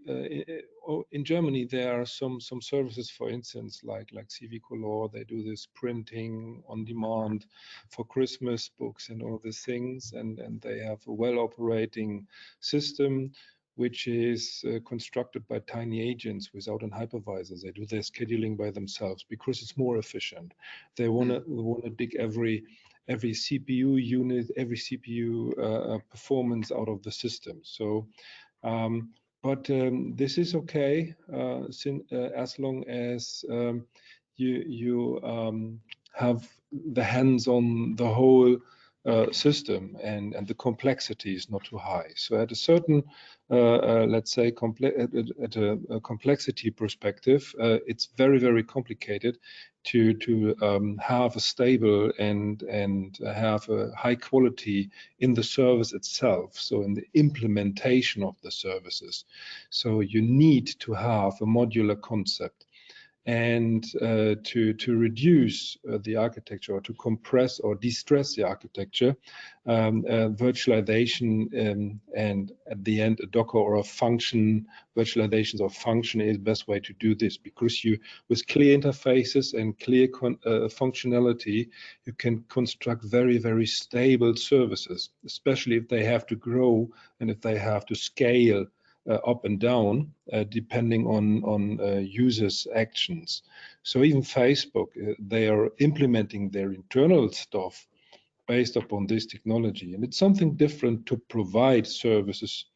in Germany there are some services, for instance, like CV Color. They do this printing on demand for Christmas books and all these things, and they have a well operating system which is constructed by tiny agents without an hypervisor. They do their scheduling by themselves because it's more efficient. They wanna dig every CPU unit, every CPU performance out of the system. So, this is okay as long as you have the hands on the whole system and the complexity is not too high. So at a certain, let's say, at a complexity perspective, it's very complicated to have a stable and have a high quality in the service itself. So in the implementation of the services. So you need to have a modular concept. And to reduce the architecture, or to compress or de-stress the architecture, virtualization and at the end a Docker or a function, virtualizations of function is the best way to do this, because you, with clear interfaces and clear functionality, you can construct very stable services, especially if they have to grow and if they have to scale up and down depending on users' actions. So even Facebook, they are implementing their internal stuff based upon this technology, and it's something different to provide services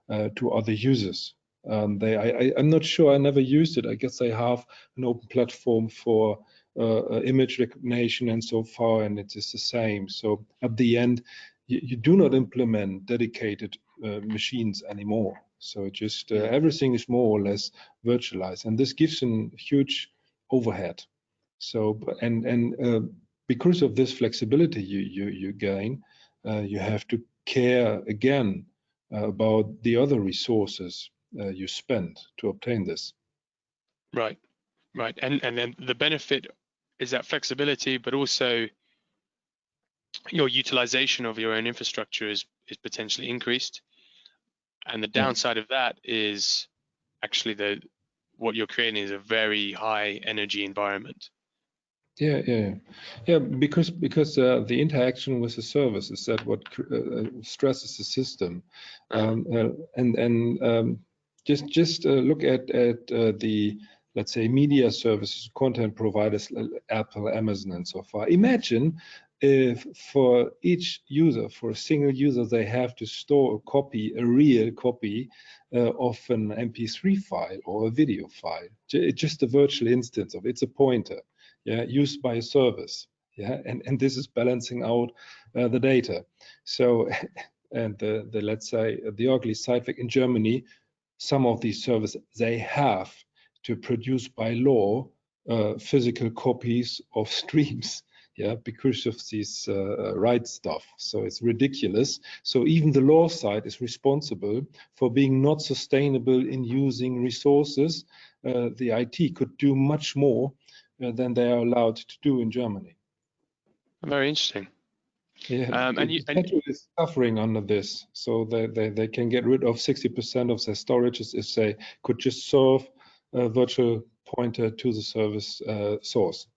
to other users. I'm not sure, I never used it. I guess they have an open platform for image recognition and so far, and it is the same. So at the end, you do not implement dedicated machines anymore. So just everything is more or less virtualized, and this gives a huge overhead. So because of this flexibility you gain, you have to care again about the other resources you spend to obtain this. Right. And then the benefit is that flexibility, but also your utilization of your own infrastructure is potentially increased. And the downside of that is actually what you're creating is a very high energy environment. Yeah. Because the interaction with the service is that what stresses the system, just look at the, let's say, media services, content providers, Apple, Amazon, and so far. Imagine if for each user, for a single user, they have to store a real copy of an MP3 file or a video file, just a virtual instance of it's a pointer. Yeah, used by a service. Yeah, and this is balancing out the data. So, and the let's say the ugly side effect in Germany, some of these services, they have to produce by law physical copies of streams. Yeah, because of this right stuff. So it's ridiculous. So even the law side is responsible for being not sustainable in using resources. The IT could do much more than they are allowed to do in Germany. Very interesting. Yeah, Central is suffering under this, so they can get rid of 60% of their storages if they could just serve a virtual pointer to the service source.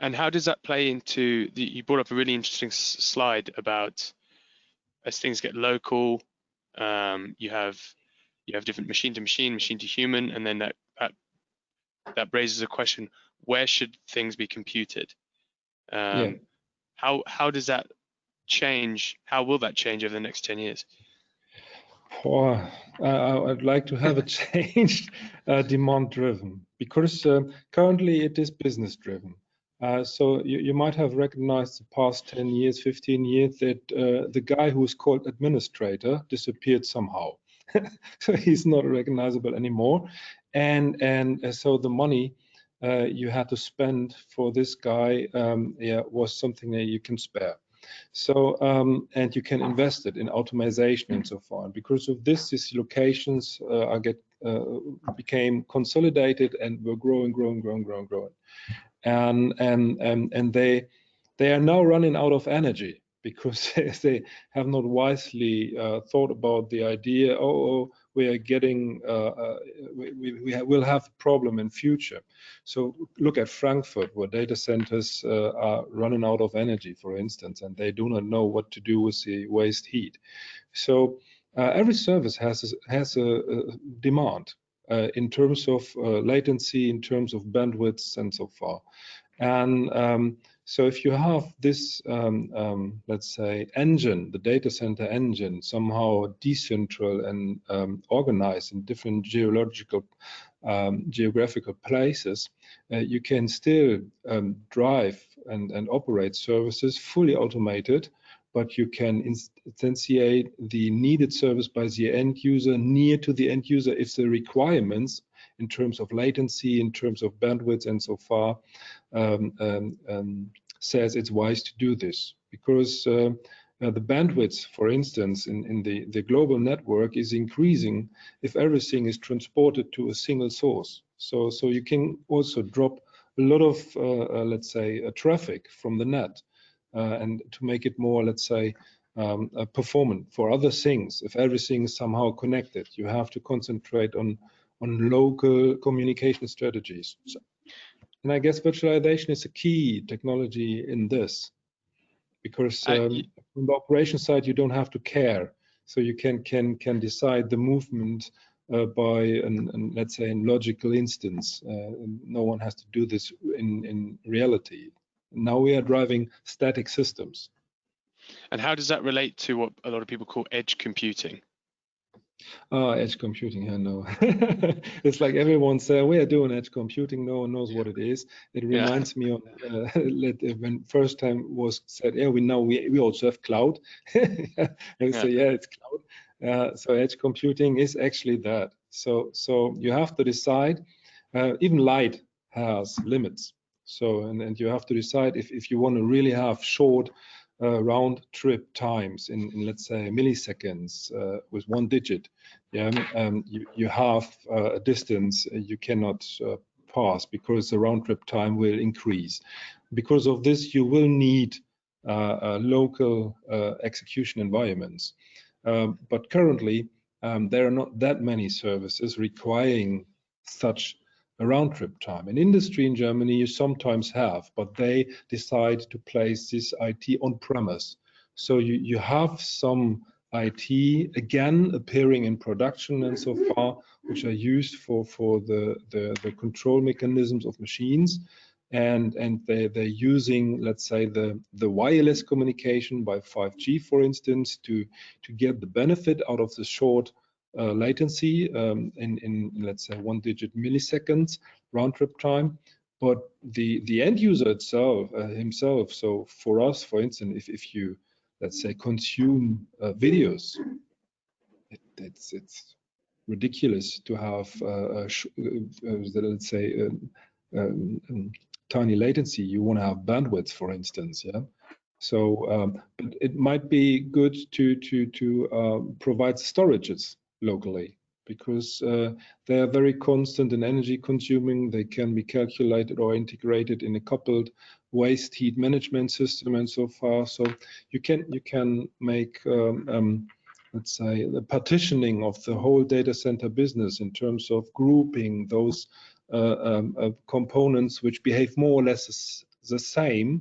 And how does that play into you brought up a really interesting slide about as things get local, you have different machine to machine, machine to human, and then that raises a question: where should things be computed? Yeah. How does that change? How will that change over the next 10 years? I'd like to have it changed, demand driven, because currently it is business driven. So you might have recognized the past 10 years, 15 years that the guy who's called administrator disappeared somehow. So he's not recognizable anymore. And so the money you had to spend for this guy was something that you can spare. So and you can invest it in automation and so far. And because of this, these locations became consolidated and were growing. And they are now running out of energy because they have not wisely thought about the idea. We are getting we will have a problem in future. So look at Frankfurt, where data centers are running out of energy, for instance, and they do not know what to do with the waste heat. So every service has a demand in terms of latency, in terms of bandwidths, and so far. And so if you have this, let's say, engine, the data center engine, somehow decentral and organized in different geographical places, you can still drive and operate services fully automated, but you can instantiate the needed service by the end user near to the end user if the requirements in terms of latency, in terms of bandwidth, and so far says it's wise to do this, because the bandwidth, for instance, in the global network is increasing if everything is transported to a single source. So you can also drop a lot of, let's say, traffic from the net and to make it more, let's say, performant for other things. If everything is somehow connected, you have to concentrate on local communication strategies. And I guess virtualization is a key technology in this, because from the operation side, you don't have to care. So you can decide the movement by let's say, in logical instance. No one has to do this in reality. Now we are driving static systems. And how does that relate to what a lot of people call edge computing? Edge computing, yeah, no. It's like everyone says, we are doing edge computing, no one knows what it is. It reminds me of when first time was said, yeah, we also have cloud. And say, yeah, it's cloud. So edge computing is actually that. So you have to decide, even light has limits. So, and you have to decide if you want to really have short round trip times in let's say milliseconds with one digit. You have a distance you cannot pass, because the round trip time will increase. Because of this, you will need local execution environments. But currently, there are not that many services requiring such a round trip time. In industry in Germany, you sometimes have, but they decide to place this IT on premise. So you have some IT again appearing in production and so far, which are used for the control mechanisms of machines. And they're using, let's say, the wireless communication by 5G, for instance, to get the benefit out of the short latency in let's say 1-digit milliseconds round trip time. But the end user itself himself. So for us, for instance, if you, let's say, consume videos, it's ridiculous to have let's say tiny latency. You want to have bandwidth, for instance, yeah. So but it might be good to provide storages locally, because they are very constant and energy consuming. They can be calculated or integrated in a coupled waste heat management system and so far. So you can make let's say the partitioning of the whole data center business in terms of grouping those components which behave more or less the same,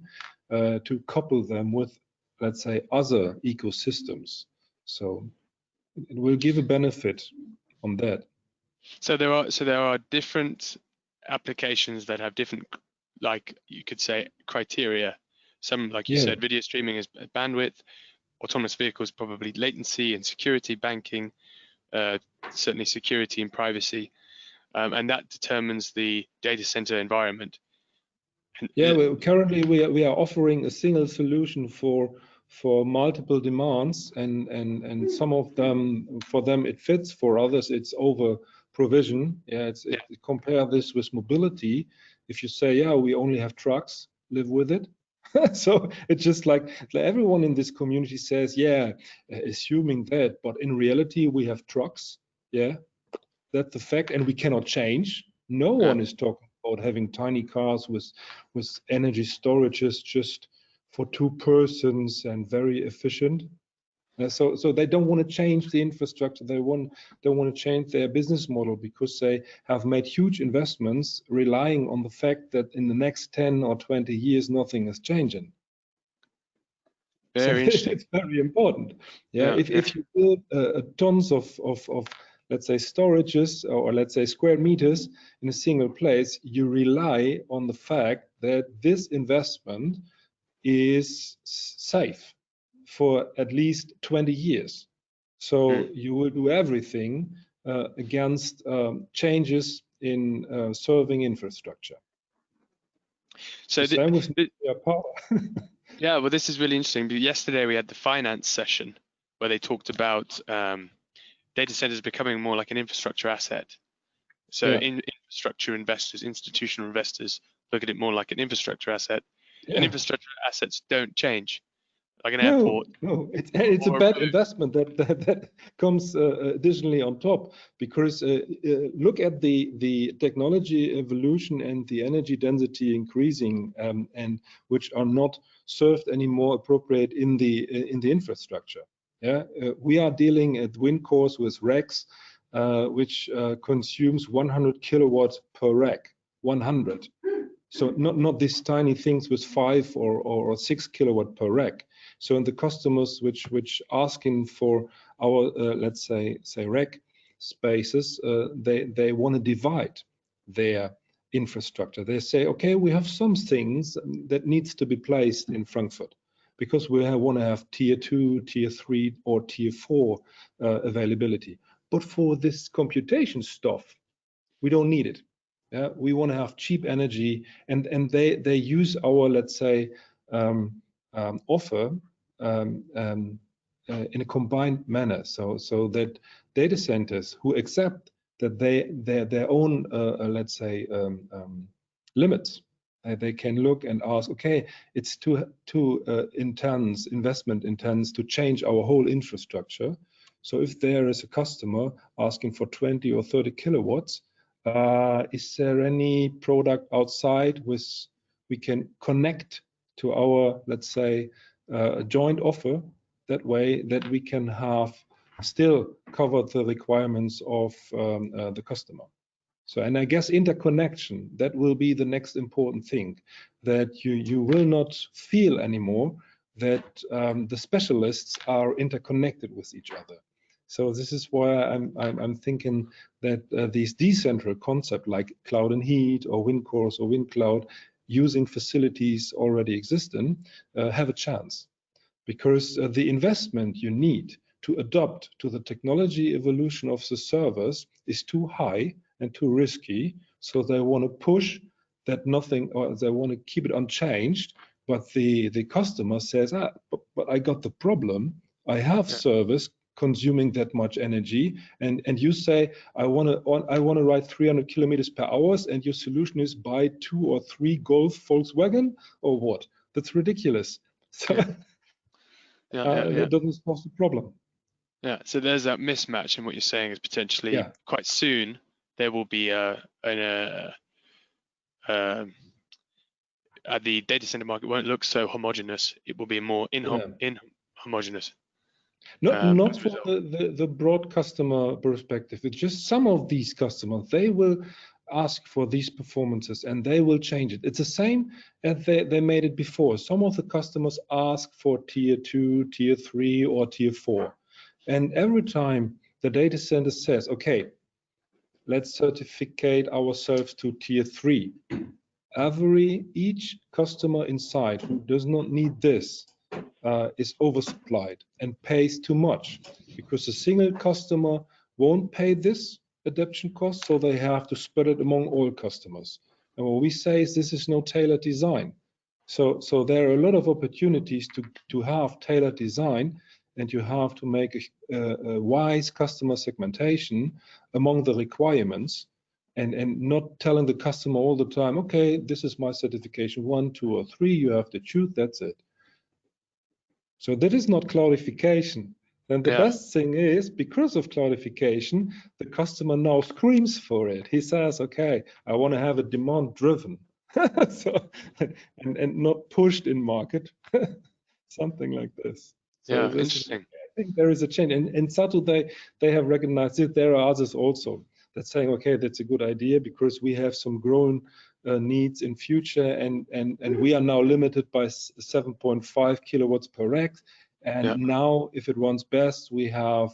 to couple them with, let's say, other ecosystems. So it will give a benefit on that. So there are different applications that have different, like you could say, criteria. Some, like you said, video streaming is bandwidth, autonomous vehicles probably latency and security, banking, certainly security and privacy, and that determines the data center environment. Yeah, well, currently we are offering a single solution for multiple demands, and some of them, for them it fits, for others it's over provision. Yeah, compare this with mobility. If you say, yeah, we only have trucks, live with it. So it's just like everyone in this community says, yeah, assuming that, but in reality we have trucks. Yeah, that's the fact, and we cannot change. No one is talking about having tiny cars with energy storages just for 2 persons and very efficient. So they don't want to change the infrastructure. They don't want to change their business model because they have made huge investments relying on the fact that in the next 10 or 20 years nothing is changing. Very interesting. It's very important. Yeah, if you build tons of let's say storages, or let's say square meters in a single place, you rely on the fact that this investment is safe for at least 20 years. So you will do everything against changes in serving infrastructure. So same with nuclear power. Yeah, well, this is really interesting. But yesterday we had the finance session where they talked about data centers becoming more like an infrastructure asset. So infrastructure investors, institutional investors, look at it more like an infrastructure asset. And infrastructure assets don't change, like an airport. No, it's a bad investment that comes additionally on top, because look at the technology evolution and the energy density increasing, and which are not served anymore appropriate in the infrastructure. Yeah, we are dealing at wind cores with racks, which consumes 100 kilowatts per rack, 100. So not these tiny things with 5 or 6 kilowatt per rack. So in the customers which asking for our let's say rack spaces, they want to divide their infrastructure. They say, okay, we have some things that needs to be placed in Frankfurt because we want to have tier 2, tier 3, or tier 4 availability. But for this computation stuff, we don't need it. Yeah, we want to have cheap energy, and they use our, let's say, offer in a combined manner, so that data centers who accept that their own let's say limits, they can look and ask, okay, it's too intense, investment intense to change our whole infrastructure. So if there is a customer asking for 20 or 30 kilowatts, is there any product outside we can connect to our, let's say, joint offer? That way that we can have still cover the requirements of the customer. So, and I guess interconnection, that will be the next important thing, that you will not feel anymore that the specialists are interconnected with each other. So this is why I'm thinking that these decentral concepts like cloud and heat, or wind cores, or wind cloud, using facilities already existing, have a chance, because the investment you need to adapt to the technology evolution of the servers is too high and too risky. So they want to push that nothing, or they want to keep it unchanged. But the customer says, but I got the problem. I have service consuming that much energy, and you say I want to ride 300 kilometers per hour, and your solution is buy 2 or 3 Golf Volkswagen, or what? That's ridiculous. So it doesn't solve the problem. Yeah, so there's that mismatch in what you're saying, is potentially quite soon there will be the data center market won't look so homogeneous. It will be more inhomogeneous. Not from the broad customer perspective. It's just some of these customers, they will ask for these performances and they will change it. It's the same as they made it before. Some of the customers ask for tier 2, tier 3, or tier 4. And every time the data center says, okay, let's certificate ourselves to tier 3, each customer inside who does not need this is oversupplied and pays too much, because a single customer won't pay this adaptation cost, so they have to spread it among all customers. And what we say is this is no tailored design. So there are a lot of opportunities to have tailored design, and you have to make a wise customer segmentation among the requirements, and not telling the customer all the time, okay, this is my certification 1, 2, or 3, you have to choose, that's it. So that is not cloudification. And the best thing is, because of cloudification, the customer now screams for it. He says, okay, I want to have a demand driven. So, and not pushed in market, something like this. So Yeah, interesting. I think there is a change. And Satu, they have recognized it. There are others also that's saying, okay, that's a good idea, because we have some growing needs in future, and we are now limited by 7.5 kilowatts per rack. And now, if it runs best, we have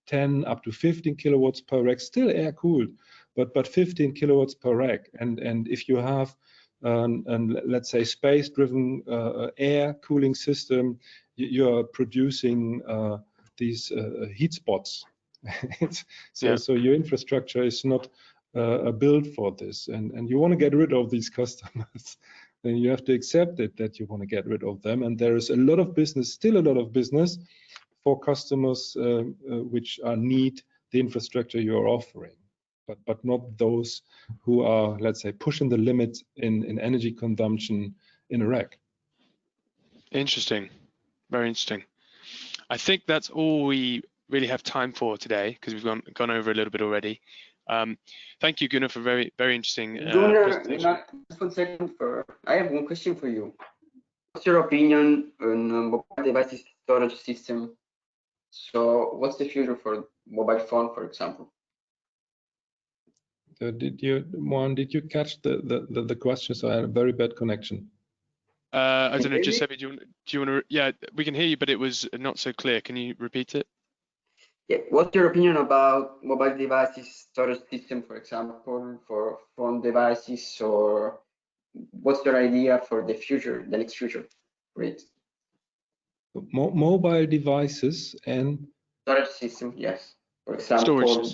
10 up to 15 kilowatts per rack, still air cooled, but 15 kilowatts per rack. And if you have and let's say space-driven air cooling system, you're producing these heat spots. So your infrastructure is not built for this, and you want to get rid of these customers. Then you have to accept it that you want to get rid of them. And there is a lot of business, still a lot of business for customers which need the infrastructure you're offering, but not those who are, let's say, pushing the limits in energy consumption in a rack. Interesting, very interesting. I think that's all we really have time for today, because we've gone over a little bit already. Thank you, Gunnar, for very interesting presentation. Gunnar, just 1 second. I have one question for you. What's your opinion on mobile devices storage system? So what's the future for mobile phone, for example? Did you catch the question? So I had a very bad connection. I don't know, Giuseppe, do you want to? Yeah, we can hear you, but it was not so clear. Can you repeat it? Yeah. What's your opinion about mobile devices storage system, for example, for phone devices, or what's your idea for the future, the next future? Great. Mobile devices and storage system, yes. For example,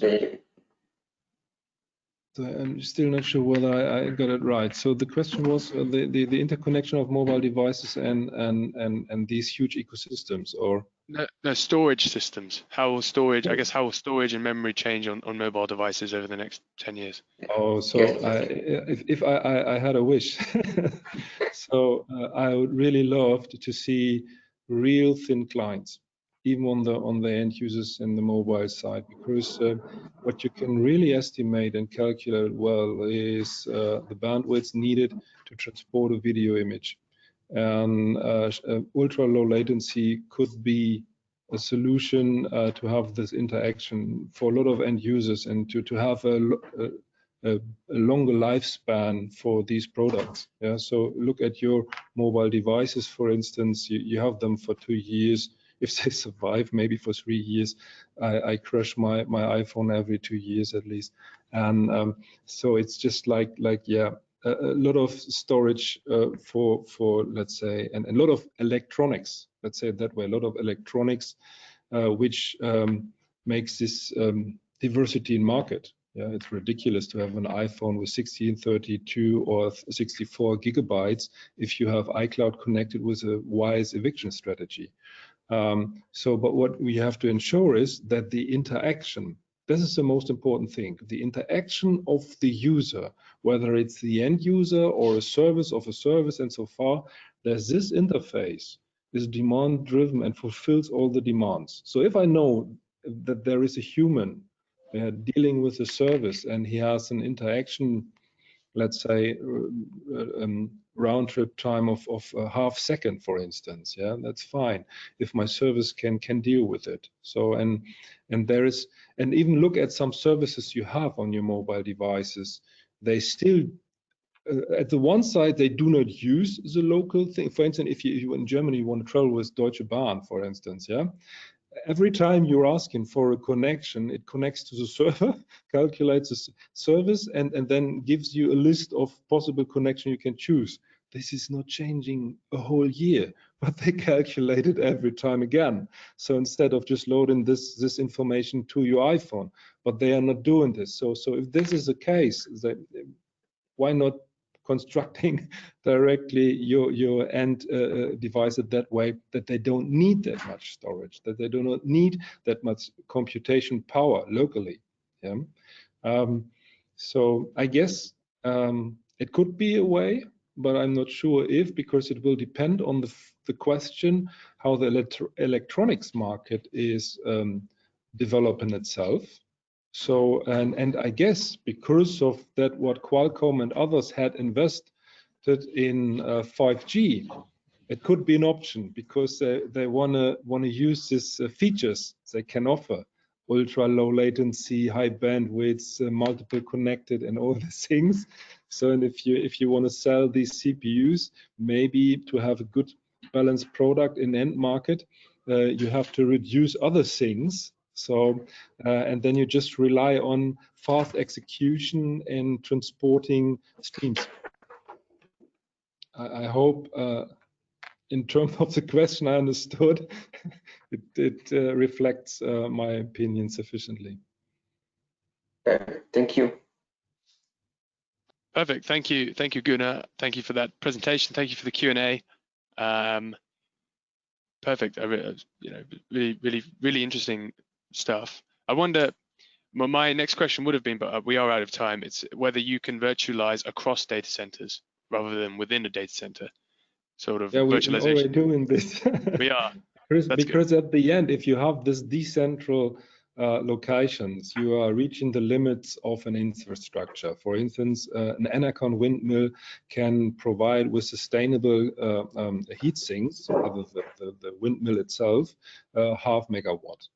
So I'm still not sure whether I got it right. So the question was the interconnection of mobile devices and these huge ecosystems, or no, storage systems. How will storage? I guess how will storage and memory change on mobile devices over the next 10 years? Oh, so if I had a wish, so I would really love to see real thin clients, even on the end users in the mobile side, because what you can really estimate and calculate well is the bandwidth needed to transport a video image. And ultra low latency could be a solution to have this interaction for a lot of end users, and to have a longer lifespan for these products. Yeah, so look at your mobile devices, for instance. You have them for 2 years. If they survive, maybe for 3 years. I crash my iPhone every 2 years at least, and so it's just like a lot of storage for let's say, and a lot of electronics. Let's say it that way. A lot of electronics, which makes this diversity in market. Yeah, it's ridiculous to have an iPhone with 16, 32, or 64 gigabytes if you have iCloud connected with a wise eviction strategy. But what we have to ensure is that the interaction, this is the most important thing, the interaction of the user, whether it's the end user or a service of a service, and so far, there's this interface is demand driven and fulfills all the demands. So if I know that there is a human dealing with a service, and he has an interaction, let's say round trip time of a half second, for instance, yeah, that's fine if my service can deal with it. So and there is, and even look at some services you have on your mobile devices, they still at the one side they do not use the local thing. For instance, if you in Germany you want to travel with Deutsche Bahn, for instance, yeah, every time you're asking for a connection, it connects to the server, calculates the service, and then gives you a list of possible connection you can choose. This is not changing a whole year, but they calculate it every time again. So instead of just loading this information to your iPhone, but they are not doing this. So if this is the case, why not constructing directly your end device that way, that they don't need that much storage, that they do not need that much computation power locally. Yeah. So I guess it could be a way, but I'm not sure if, because it will depend on the question how the electronics market is developing itself. So, and I guess because of that, what Qualcomm and others had invested in 5G, it could be an option, because they wanna use these features they can offer: ultra low latency, high bandwidth, multiple connected, and all these things. So, and if you want to sell these CPUs, maybe to have a good balanced product in end market, you have to reduce other things. So, and then you just rely on fast execution and transporting streams. I hope in terms of the question I understood, it reflects my opinion sufficiently. Thank you. Perfect. Thank you, Gunnar. Thank you for that presentation. Thank you for the Q&A. Perfect. Really interesting stuff. I wonder, well, my next question would have been, but we are out of time. It's whether you can virtualize across data centers rather than within a data center. Sort of virtualization. We're already doing this. We are. because at the end, if you have this decentral locations, you are reaching the limits of an infrastructure. For instance, an Enercon windmill can provide with sustainable heat sinks, the windmill itself, 0.5 megawatt.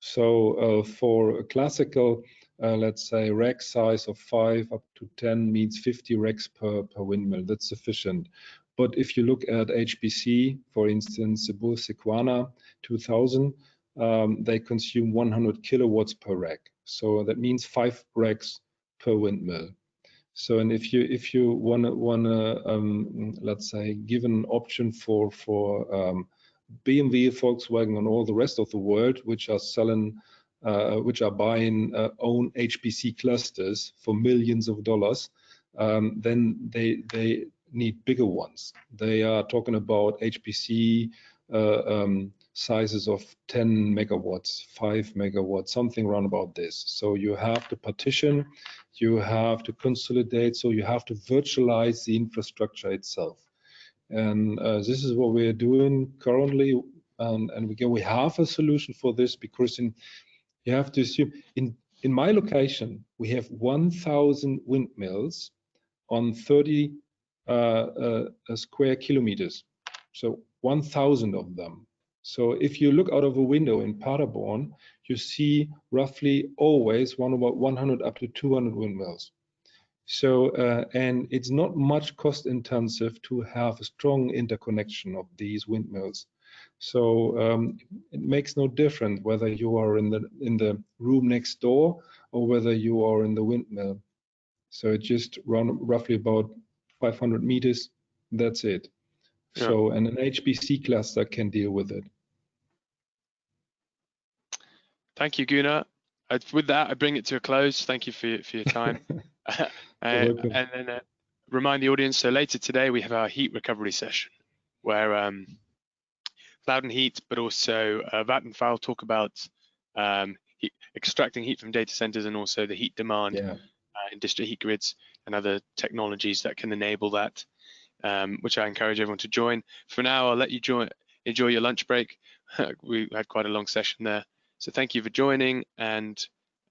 So for a classical, let's say, rack size of 5 up to 10 means 50 racks per windmill. That's sufficient. But if you look at HPC, for instance, the Bull Sequana 2000, they consume 100 kilowatts per rack. So that means 5 racks per windmill. So, and if you wanna let's say, give an option for BMW, Volkswagen, and all the rest of the world, which are selling, which are buying own HPC clusters for millions of dollars, then they need bigger ones. They are talking about HPC sizes of 10 megawatts, 5 megawatts, something around about this. So you have to partition, you have to consolidate, so you have to virtualize the infrastructure itself. And this is what we are doing currently, and we have a solution for this, because you have to assume in my location we have 1,000 windmills on 30 square kilometers, so 1,000 of them. So if you look out of a window in Paderborn, you see roughly always about 100 up to 200 windmills. So, and it's not much cost intensive to have a strong interconnection of these windmills. So it makes no difference whether you are in the room next door or whether you are in the windmill. So it just run roughly about 500 meters. That's it. Yeah. So, and an HPC cluster can deal with it. Thank you, Gunnar. With that, I bring it to a close. Thank you for your time. And then remind the audience, so later today we have our heat recovery session, where Cloud and Heat, but also Vattenfall talk about extracting heat from data centers, and also the heat demand in district heat grids and other technologies that can enable that, which I encourage everyone to join. For now, I'll let you enjoy your lunch break. We had quite a long session there. So thank you for joining, and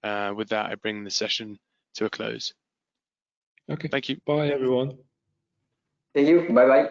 with that, I bring the session to a close. Okay. Thank you. Bye, everyone. Thank you. Bye-bye.